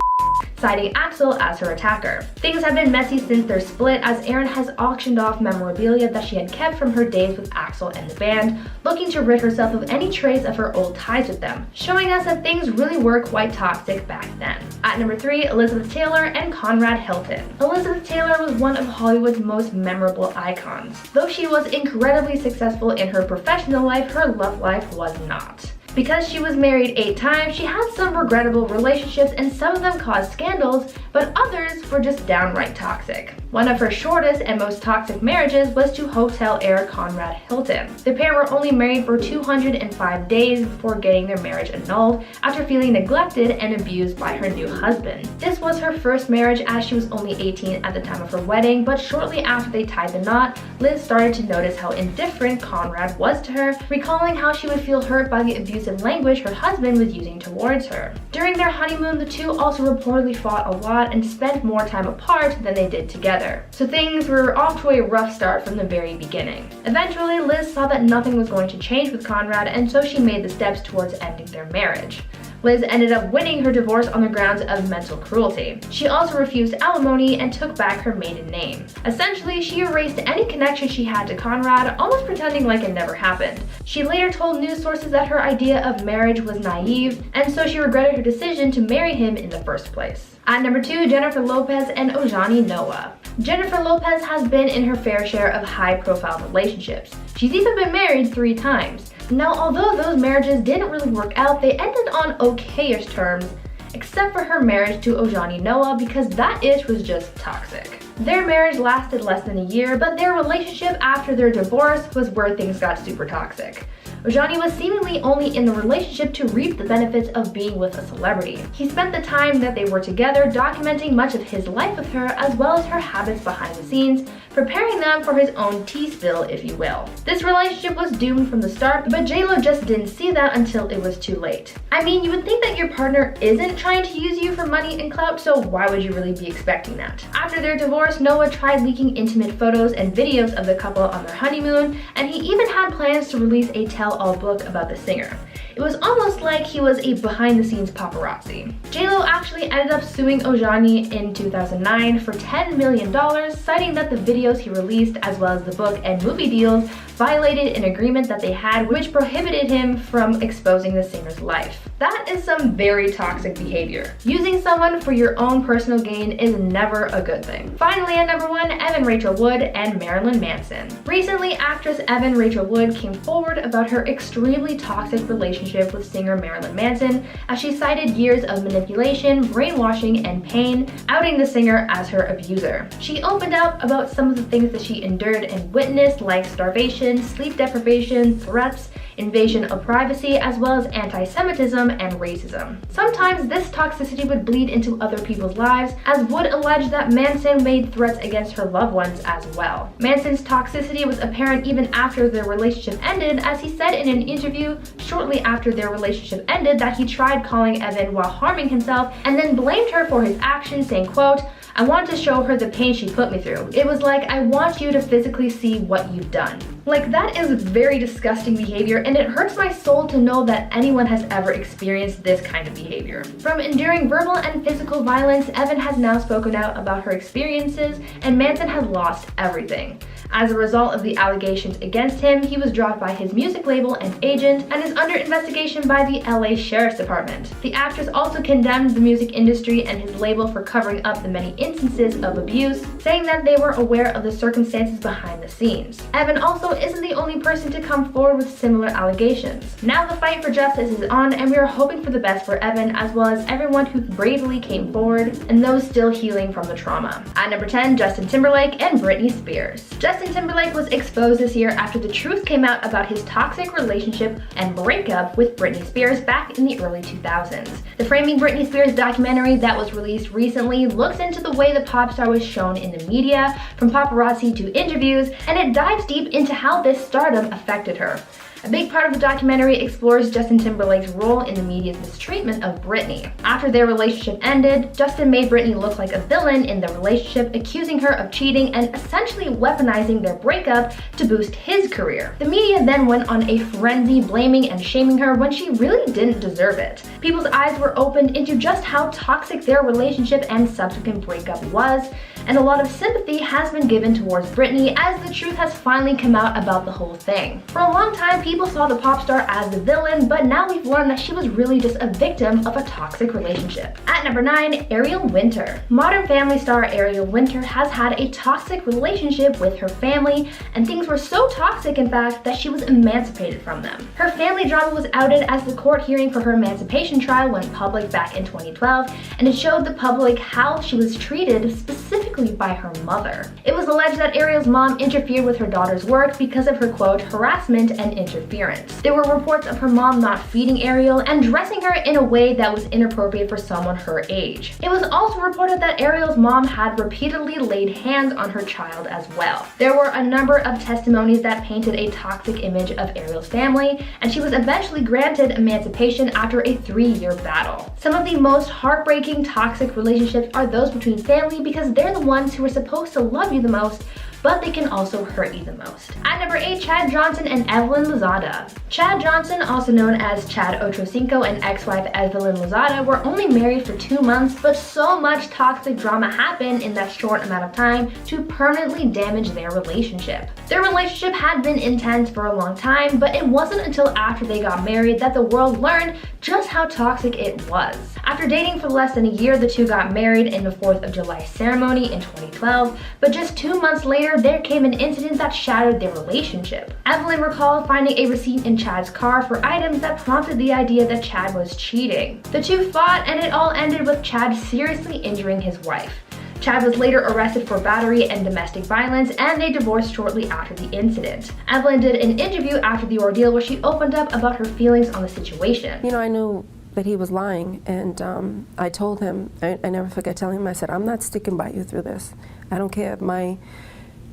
Speaker 11: citing Axl as her attacker. Things have been messy since their split, as Erin has auctioned off memorabilia that she had kept from her days with Axl and the band, looking to rid herself of any trace of her old ties with them, showing us that things really were quite toxic back then. At number 3, Elizabeth Taylor and Conrad Hilton. Elizabeth Taylor was one of Hollywood's most memorable icons. Though she was incredibly successful in her professional life, her love life was not. Because she was married 8 times, she had some regrettable relationships, and some of them caused scandals, but others were just downright toxic. One of her shortest and most toxic marriages was to hotel heir Conrad Hilton. The pair were only married for 205 days before getting their marriage annulled after feeling neglected and abused by her new husband. This was her first marriage, as she was only 18 at the time of her wedding, but shortly after they tied the knot, Liz started to notice how indifferent Conrad was to her, recalling how she would feel hurt by the abusive language her husband was using towards her. During their honeymoon, the two also reportedly fought a lot and spent more time apart than they did together. So things were off to a rough start from the very beginning. Eventually, Liz saw that nothing was going to change with Conrad, and so she made the steps towards ending their marriage. Liz ended up winning her divorce on the grounds of mental cruelty. She also refused alimony and took back her maiden name. Essentially, she erased any connection she had to Conrad, almost pretending like it never happened. She later told news sources that her idea of marriage was naive, and so she regretted her decision to marry him in the first place. At number 2, Jennifer Lopez and Ojani Noah. Jennifer Lopez has been in her fair share of high-profile relationships. She's even been married 3 times. Now, although those marriages didn't really work out, they ended on okay-ish terms, except for her marriage to Ojani Noah, because that ish was just toxic. Their marriage lasted less than a year, but their relationship after their divorce was where things got super toxic. Ojani was seemingly only in the relationship to reap the benefits of being with a celebrity. He spent the time that they were together documenting much of his life with her, as well as her habits behind the scenes, preparing them for his own tea spill, if you will. This relationship was doomed from the start, but J-Lo just didn't see that until it was too late. I mean, you would think that your partner isn't trying to use you for money and clout, so why would you really be expecting that? After their divorce, Noah tried leaking intimate photos and videos of the couple on their honeymoon, and he even had plans to release a tell-all book about the singer. It was almost like he was a behind-the-scenes paparazzi. J-Lo actually ended up suing Ojani in 2009 for $10 million, citing that the videos he released, as well as the book and movie deals, violated an agreement that they had which prohibited him from exposing the singer's life. That is some very toxic behavior. Using someone for your own personal gain is never a good thing. Finally, at number 1, Evan Rachel Wood and Marilyn Manson. Recently, actress Evan Rachel Wood came forward about her extremely toxic relationship with singer Marilyn Manson, as she cited years of manipulation, brainwashing, and pain, outing the singer as her abuser. She opened up about some of the things that she endured and witnessed, like starvation, sleep deprivation, threats, invasion of privacy, as well as anti-Semitism and racism. Sometimes this toxicity would bleed into other people's lives, as Wood alleged that Manson made threats against her loved ones as well. Manson's toxicity was apparent even after their relationship ended, as he said in an interview shortly after their relationship ended that he tried calling Evan while harming himself and then blamed her for his actions, saying, quote, "I wanted to show her the pain she put me through. It was like, I want you to physically see what you've done." Like, that is very disgusting behavior, and it hurts my soul to know that anyone has ever experienced this kind of behavior. From enduring verbal and physical violence, Evan has now spoken out about her experiences, and Manson has lost everything. As a result of the allegations against him, he was dropped by his music label and agent and is under investigation by the LA Sheriff's Department. The actress also condemned the music industry and his label for covering up the many instances of abuse, saying that they were aware of the circumstances behind the scenes. Evan also isn't the only person to come forward with similar allegations. Now the fight for justice is on, and we are hoping for the best for Evan, as well as everyone who bravely came forward and those still healing from the trauma. At number 10, Justin Timberlake and Britney Spears. Justin Timberlake was exposed this year after the truth came out about his toxic relationship and breakup with Britney Spears back in the early 2000s. The Framing Britney Spears documentary that was released recently looks into the way the pop star was shown in the media, from paparazzi to interviews, and it dives deep into how this stardom affected her. A big part of the documentary explores Justin Timberlake's role in the media's mistreatment of Britney. After their relationship ended, Justin made Britney look like a villain in the relationship, accusing her of cheating and essentially weaponizing their breakup to boost his career. The media then went on a frenzy, blaming and shaming her when she really didn't deserve it. People's eyes were opened into just how toxic their relationship and subsequent breakup was, and a lot of sympathy has been given towards Britney as the truth has finally come out about the whole thing. For a long time, people saw the pop star as the villain, but now we've learned that she was really just a victim of a toxic relationship. At number 9, Ariel Winter. Modern Family star Ariel Winter has had a toxic relationship with her family, and things were so toxic, in fact, that she was emancipated from them. Her family drama was outed as the court hearing for her emancipation trial went public back in 2012, and it showed the public how she was treated, specifically by her mother. It was alleged that Ariel's mom interfered with her daughter's work because of her, quote, harassment and interference. There were reports of her mom not feeding Ariel and dressing her in a way that was inappropriate for someone her age. It was also reported that Ariel's mom had repeatedly laid hands on her child as well. There were a number of testimonies that painted a toxic image of Ariel's family, and she was eventually granted emancipation after a 3-year battle. Some of the most heartbreaking toxic relationships are those between family, because they're the ones who are supposed to love you the most, but they can also hurt you the most. At number 8, Chad Johnson and Evelyn Lozada. Chad Johnson, also known as Chad Ochocinco, and ex-wife Evelyn Lozada were only married for 2 months, but so much toxic drama happened in that short amount of time to permanently damage their relationship. Their relationship had been intense for a long time, but it wasn't until after they got married that the world learned just how toxic it was. After dating for less than a year, the two got married in the 4th of July ceremony in 2012, but just 2 months later, there came an incident that shattered their relationship. Evelyn recalled finding a receipt in Chad's car for items that prompted the idea that Chad was cheating. The two fought, and it all ended with Chad seriously injuring his wife. Chad was later arrested for battery and domestic violence, and they divorced shortly after the incident. Evelyn did an interview after the ordeal where she opened up about her feelings on the situation.
Speaker 12: You know, I knew that he was lying, and I told him, I never forget telling him, I said, I'm not sticking by you through this. I don't care if my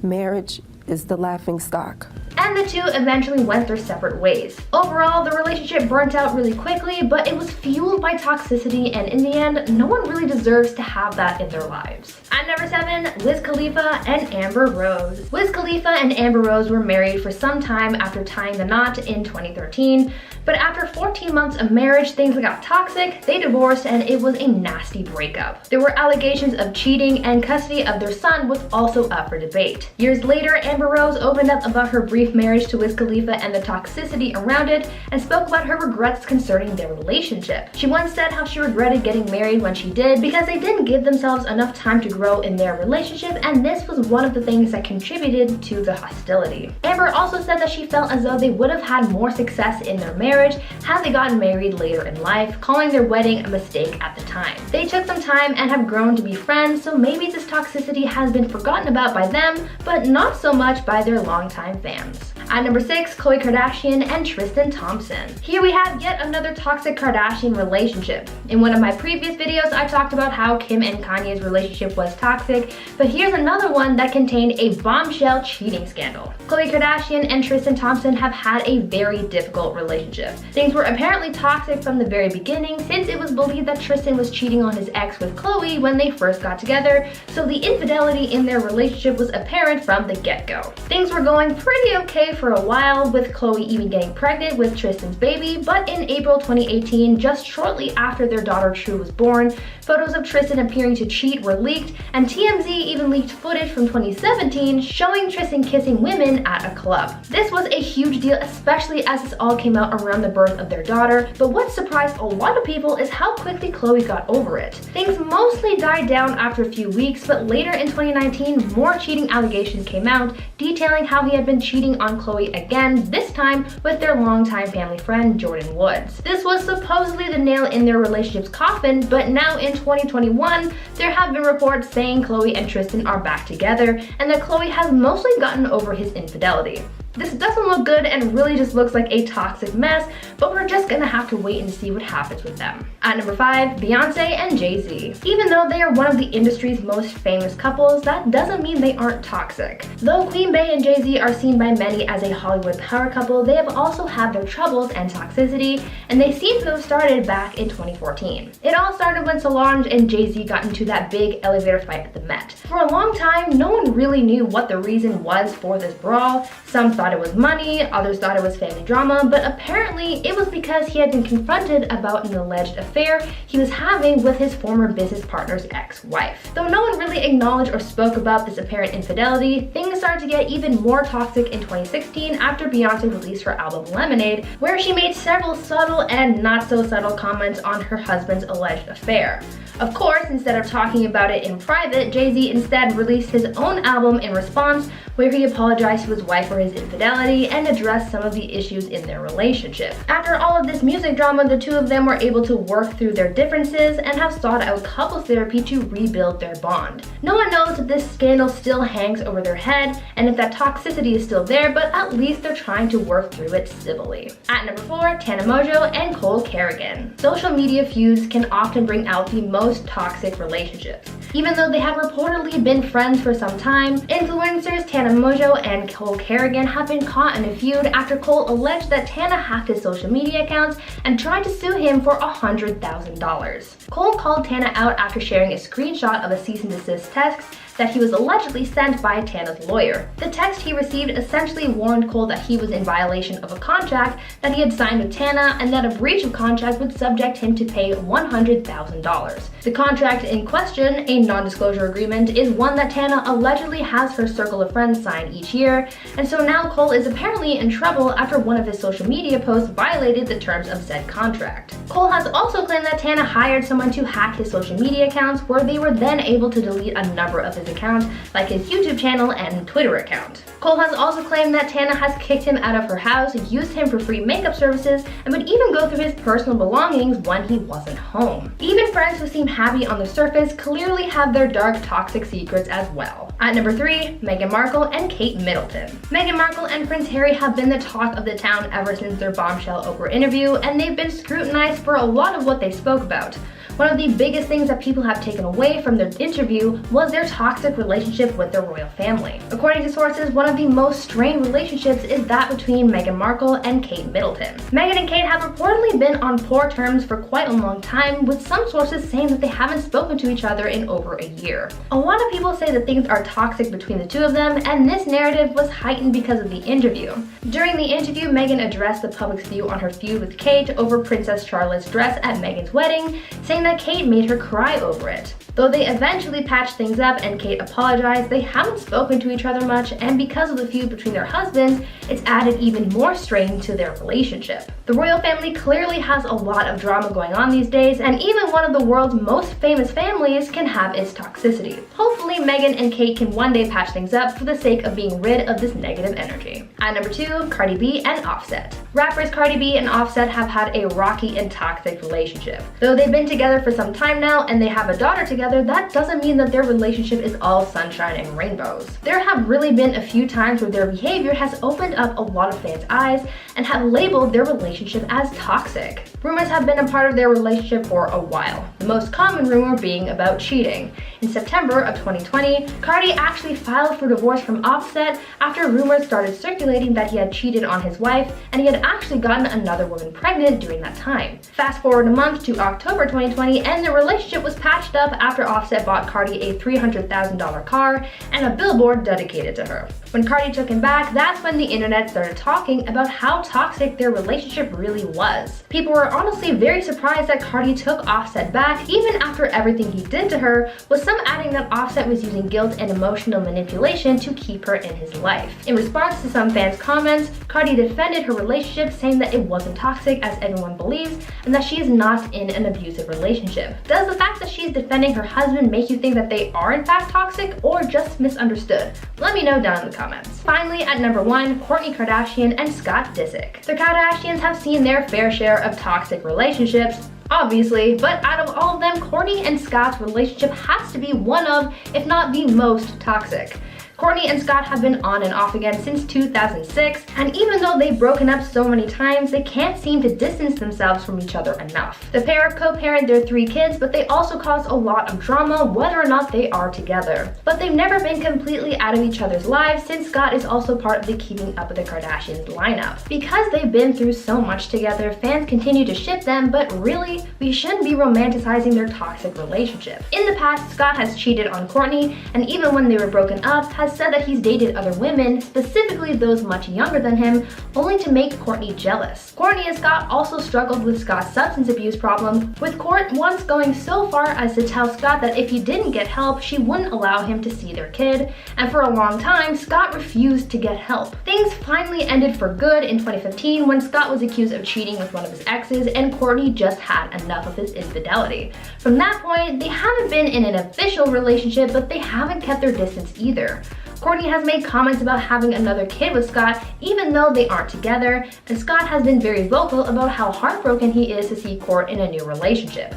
Speaker 12: marriage is the laughing stock.
Speaker 11: And the two eventually went their separate ways. Overall, the relationship burnt out really quickly, but it was fueled by toxicity, and in the end, no one really deserves to have that in their lives. At number 7, Wiz Khalifa and Amber Rose. Wiz Khalifa and Amber Rose were married for some time after tying the knot in 2013, but after 14 months of marriage, things got toxic, they divorced, and it was a nasty breakup. There were allegations of cheating, and custody of their son was also up for debate. Years later, Amber Rose opened up about her brief marriage to Wiz Khalifa and the toxicity around it, and spoke about her regrets concerning their relationship. She once said how she regretted getting married when she did because they didn't give themselves enough time to grow in their relationship, and this was one of the things that contributed to the hostility. Amber also said that she felt as though they would have had more success in their marriage had they gotten married later in life, calling their wedding a mistake at the time. They took some time and have grown to be friends, so maybe this toxicity has been forgotten about by them, but not so much by their longtime fans. At number 6, Khloe Kardashian and Tristan Thompson. Here we have yet another toxic Kardashian relationship. In one of my previous videos, I talked about how Kim and Kanye's relationship was toxic, but here's another one that contained a bombshell cheating scandal. Khloe Kardashian and Tristan Thompson have had a very difficult relationship. Things were apparently toxic from the very beginning, since it was believed that Tristan was cheating on his ex with Khloe when they first got together, so the infidelity in their relationship was apparent from the get-go. Things were going pretty okay for a while, with Khloe even getting pregnant with Tristan's baby, but in April 2018, just shortly after their daughter True was born, photos of Tristan appearing to cheat were leaked, and TMZ even leaked footage from 2017 showing Tristan kissing women at a club. This was a huge deal, especially as this all came out around the birth of their daughter, but what surprised a lot of people is how quickly Khloe got over it. Things mostly died down after a few weeks, but later in 2019, more cheating allegations came out, detailing how he had been cheating on Khloe again, this time with their longtime family friend Jordan Woods. This was supposedly the nail in their relationship's coffin, but now in 2021, there have been reports saying Khloe and Tristan are back together, and that Khloe has mostly gotten over his infidelity. This doesn't look good and really just looks like a toxic mess, but we're just gonna have to wait and see what happens with them. At number 5, Beyonce and Jay-Z. Even though they are one of the industry's most famous couples, that doesn't mean they aren't toxic. Though Queen Bey and Jay-Z are seen by many as a Hollywood power couple, they have also had their troubles and toxicity, and they seem to have started back in 2014. It all started when Solange and Jay-Z got into that big elevator fight at the Met. For a long time, no one really knew what the reason was for this brawl. Some thought it was money, others thought it was family drama, but apparently it was because he had been confronted about an alleged affair he was having with his former business partner's ex-wife. Though no one really acknowledged or spoke about this apparent infidelity, things started to get even more toxic in 2016 after Beyonce released her album Lemonade, where she made several subtle and not so subtle comments on her husband's alleged affair. Of course, instead of talking about it in private, Jay-Z instead released his own album in response, where he apologized to his wife for his infidelity and addressed some of the issues in their relationship. After all of this music drama, the two of them were able to work through their differences and have sought out couples therapy to rebuild their bond. No one knows if this scandal still hangs over their head and if that toxicity is still there, but at least they're trying to work through it civilly. At number 4, Tana Mongeau and Cole Kerrigan. Social media feuds can often bring out the most toxic relationships. Even though they have reportedly been friends for some time, influencers Tana Mongeau and Cole Kerrigan have been caught in a feud after Cole alleged that Tana hacked his social media accounts and tried to sue him for $100,000. Cole called Tana out after sharing a screenshot of a cease and desist text that he was allegedly sent by Tana's lawyer. The text he received essentially warned Cole that he was in violation of a contract that he had signed with Tana and that a breach of contract would subject him to pay $100,000. The contract in question, a non-disclosure agreement, is one that Tana allegedly has her circle of friends sign each year, and so now Cole is apparently in trouble after one of his social media posts violated the terms of said contract. Cole has also claimed that Tana hired someone to hack his social media accounts, where they were then able to delete a number of his his account, like his YouTube channel and Twitter account. Cole has also claimed that Tana has kicked him out of her house, used him for free makeup services, and would even go through his personal belongings when he wasn't home. Even friends who seem happy on the surface clearly have their dark, toxic secrets as well. At number 3, Meghan Markle and Kate Middleton. Meghan Markle and Prince Harry have been the talk of the town ever since their bombshell Oprah interview, and they've been scrutinized for a lot of what they spoke about. One of the biggest things that people have taken away from their interview was their toxic relationship with the royal family. According to sources, one of the most strained relationships is that between Meghan Markle and Kate Middleton. Meghan and Kate have reportedly been on poor terms for quite a long time, with some sources saying that they haven't spoken to each other in over a year. A lot of people say that things are toxic between the two of them, and this narrative was heightened because of the interview. During the interview, Meghan addressed the public's view on her feud with Kate over Princess Charlotte's dress at Meghan's wedding, saying that Kate made her cry over it. Though they eventually patched things up and Kate apologized, they haven't spoken to each other much, and because of the feud between their husbands, it's added even more strain to their relationship. The royal family clearly has a lot of drama going on these days, and even one of the world's most famous families can have its toxicity. Hopefully, Meghan and Kate can one day patch things up for the sake of being rid of this negative energy. At number 2, Cardi B and Offset. Rappers Cardi B and Offset have had a rocky and toxic relationship. Though they've been together for some time now and they have a daughter together, that doesn't mean that their relationship is all sunshine and rainbows. There have really been a few times where their behavior has opened up a lot of fans' eyes and have labeled their relationship as toxic. Rumors have been a part of their relationship for a while, the most common rumor being about cheating. In September of 2020, Cardi actually filed for divorce from Offset after rumors started circulating that he had cheated on his wife and he had actually gotten another woman pregnant during that time. Fast forward a month to October 2020 and the relationship was patched up after Offset bought Cardi a $300,000 car and a billboard dedicated to her. When Cardi took him back, that's when the internet started talking about how toxic their relationship really was. People were honestly very surprised that Cardi took Offset back even after everything he did to her, with some adding that Offset was using guilt and emotional manipulation to keep her in his life. In response to some fans' comments, Cardi defended her relationship, saying that it wasn't toxic as everyone believes and that she is not in an abusive relationship. Does the fact that she's defending her husband make you think that they are in fact toxic or just misunderstood? Let me know down in the comments. Finally, at number 1, Kourtney Kardashian and Scott Disick. The Kardashians have seen their fair share of toxic relationships, obviously, but out of all of them, Kourtney and Scott's relationship has to be one of, if not the most toxic. Kourtney and Scott have been on and off again since 2006, and even though they've broken up so many times, they can't seem to distance themselves from each other enough. The pair co-parent their 3 kids, but they also cause a lot of drama whether or not they are together. But they've never been completely out of each other's lives, since Scott is also part of the Keeping Up with the Kardashians lineup. Because they've been through so much together, fans continue to ship them, but really, we shouldn't be romanticizing their toxic relationship. In the past, Scott has cheated on Kourtney, and even when they were broken up, has said that he's dated other women, specifically those much younger than him, only to make Kourtney jealous. Kourtney and Scott also struggled with Scott's substance abuse problem, with Kourt once going so far as to tell Scott that if he didn't get help, she wouldn't allow him to see their kid, and for a long time, Scott refused to get help. Things finally ended for good in 2015 when Scott was accused of cheating with one of his exes, and Kourtney just had enough of his infidelity. From that point, they haven't been in an official relationship, but they haven't kept their distance either. Kourtney has made comments about having another kid with Scott even though they aren't together, and Scott has been very vocal about how heartbroken he is to see Kourt in a new relationship.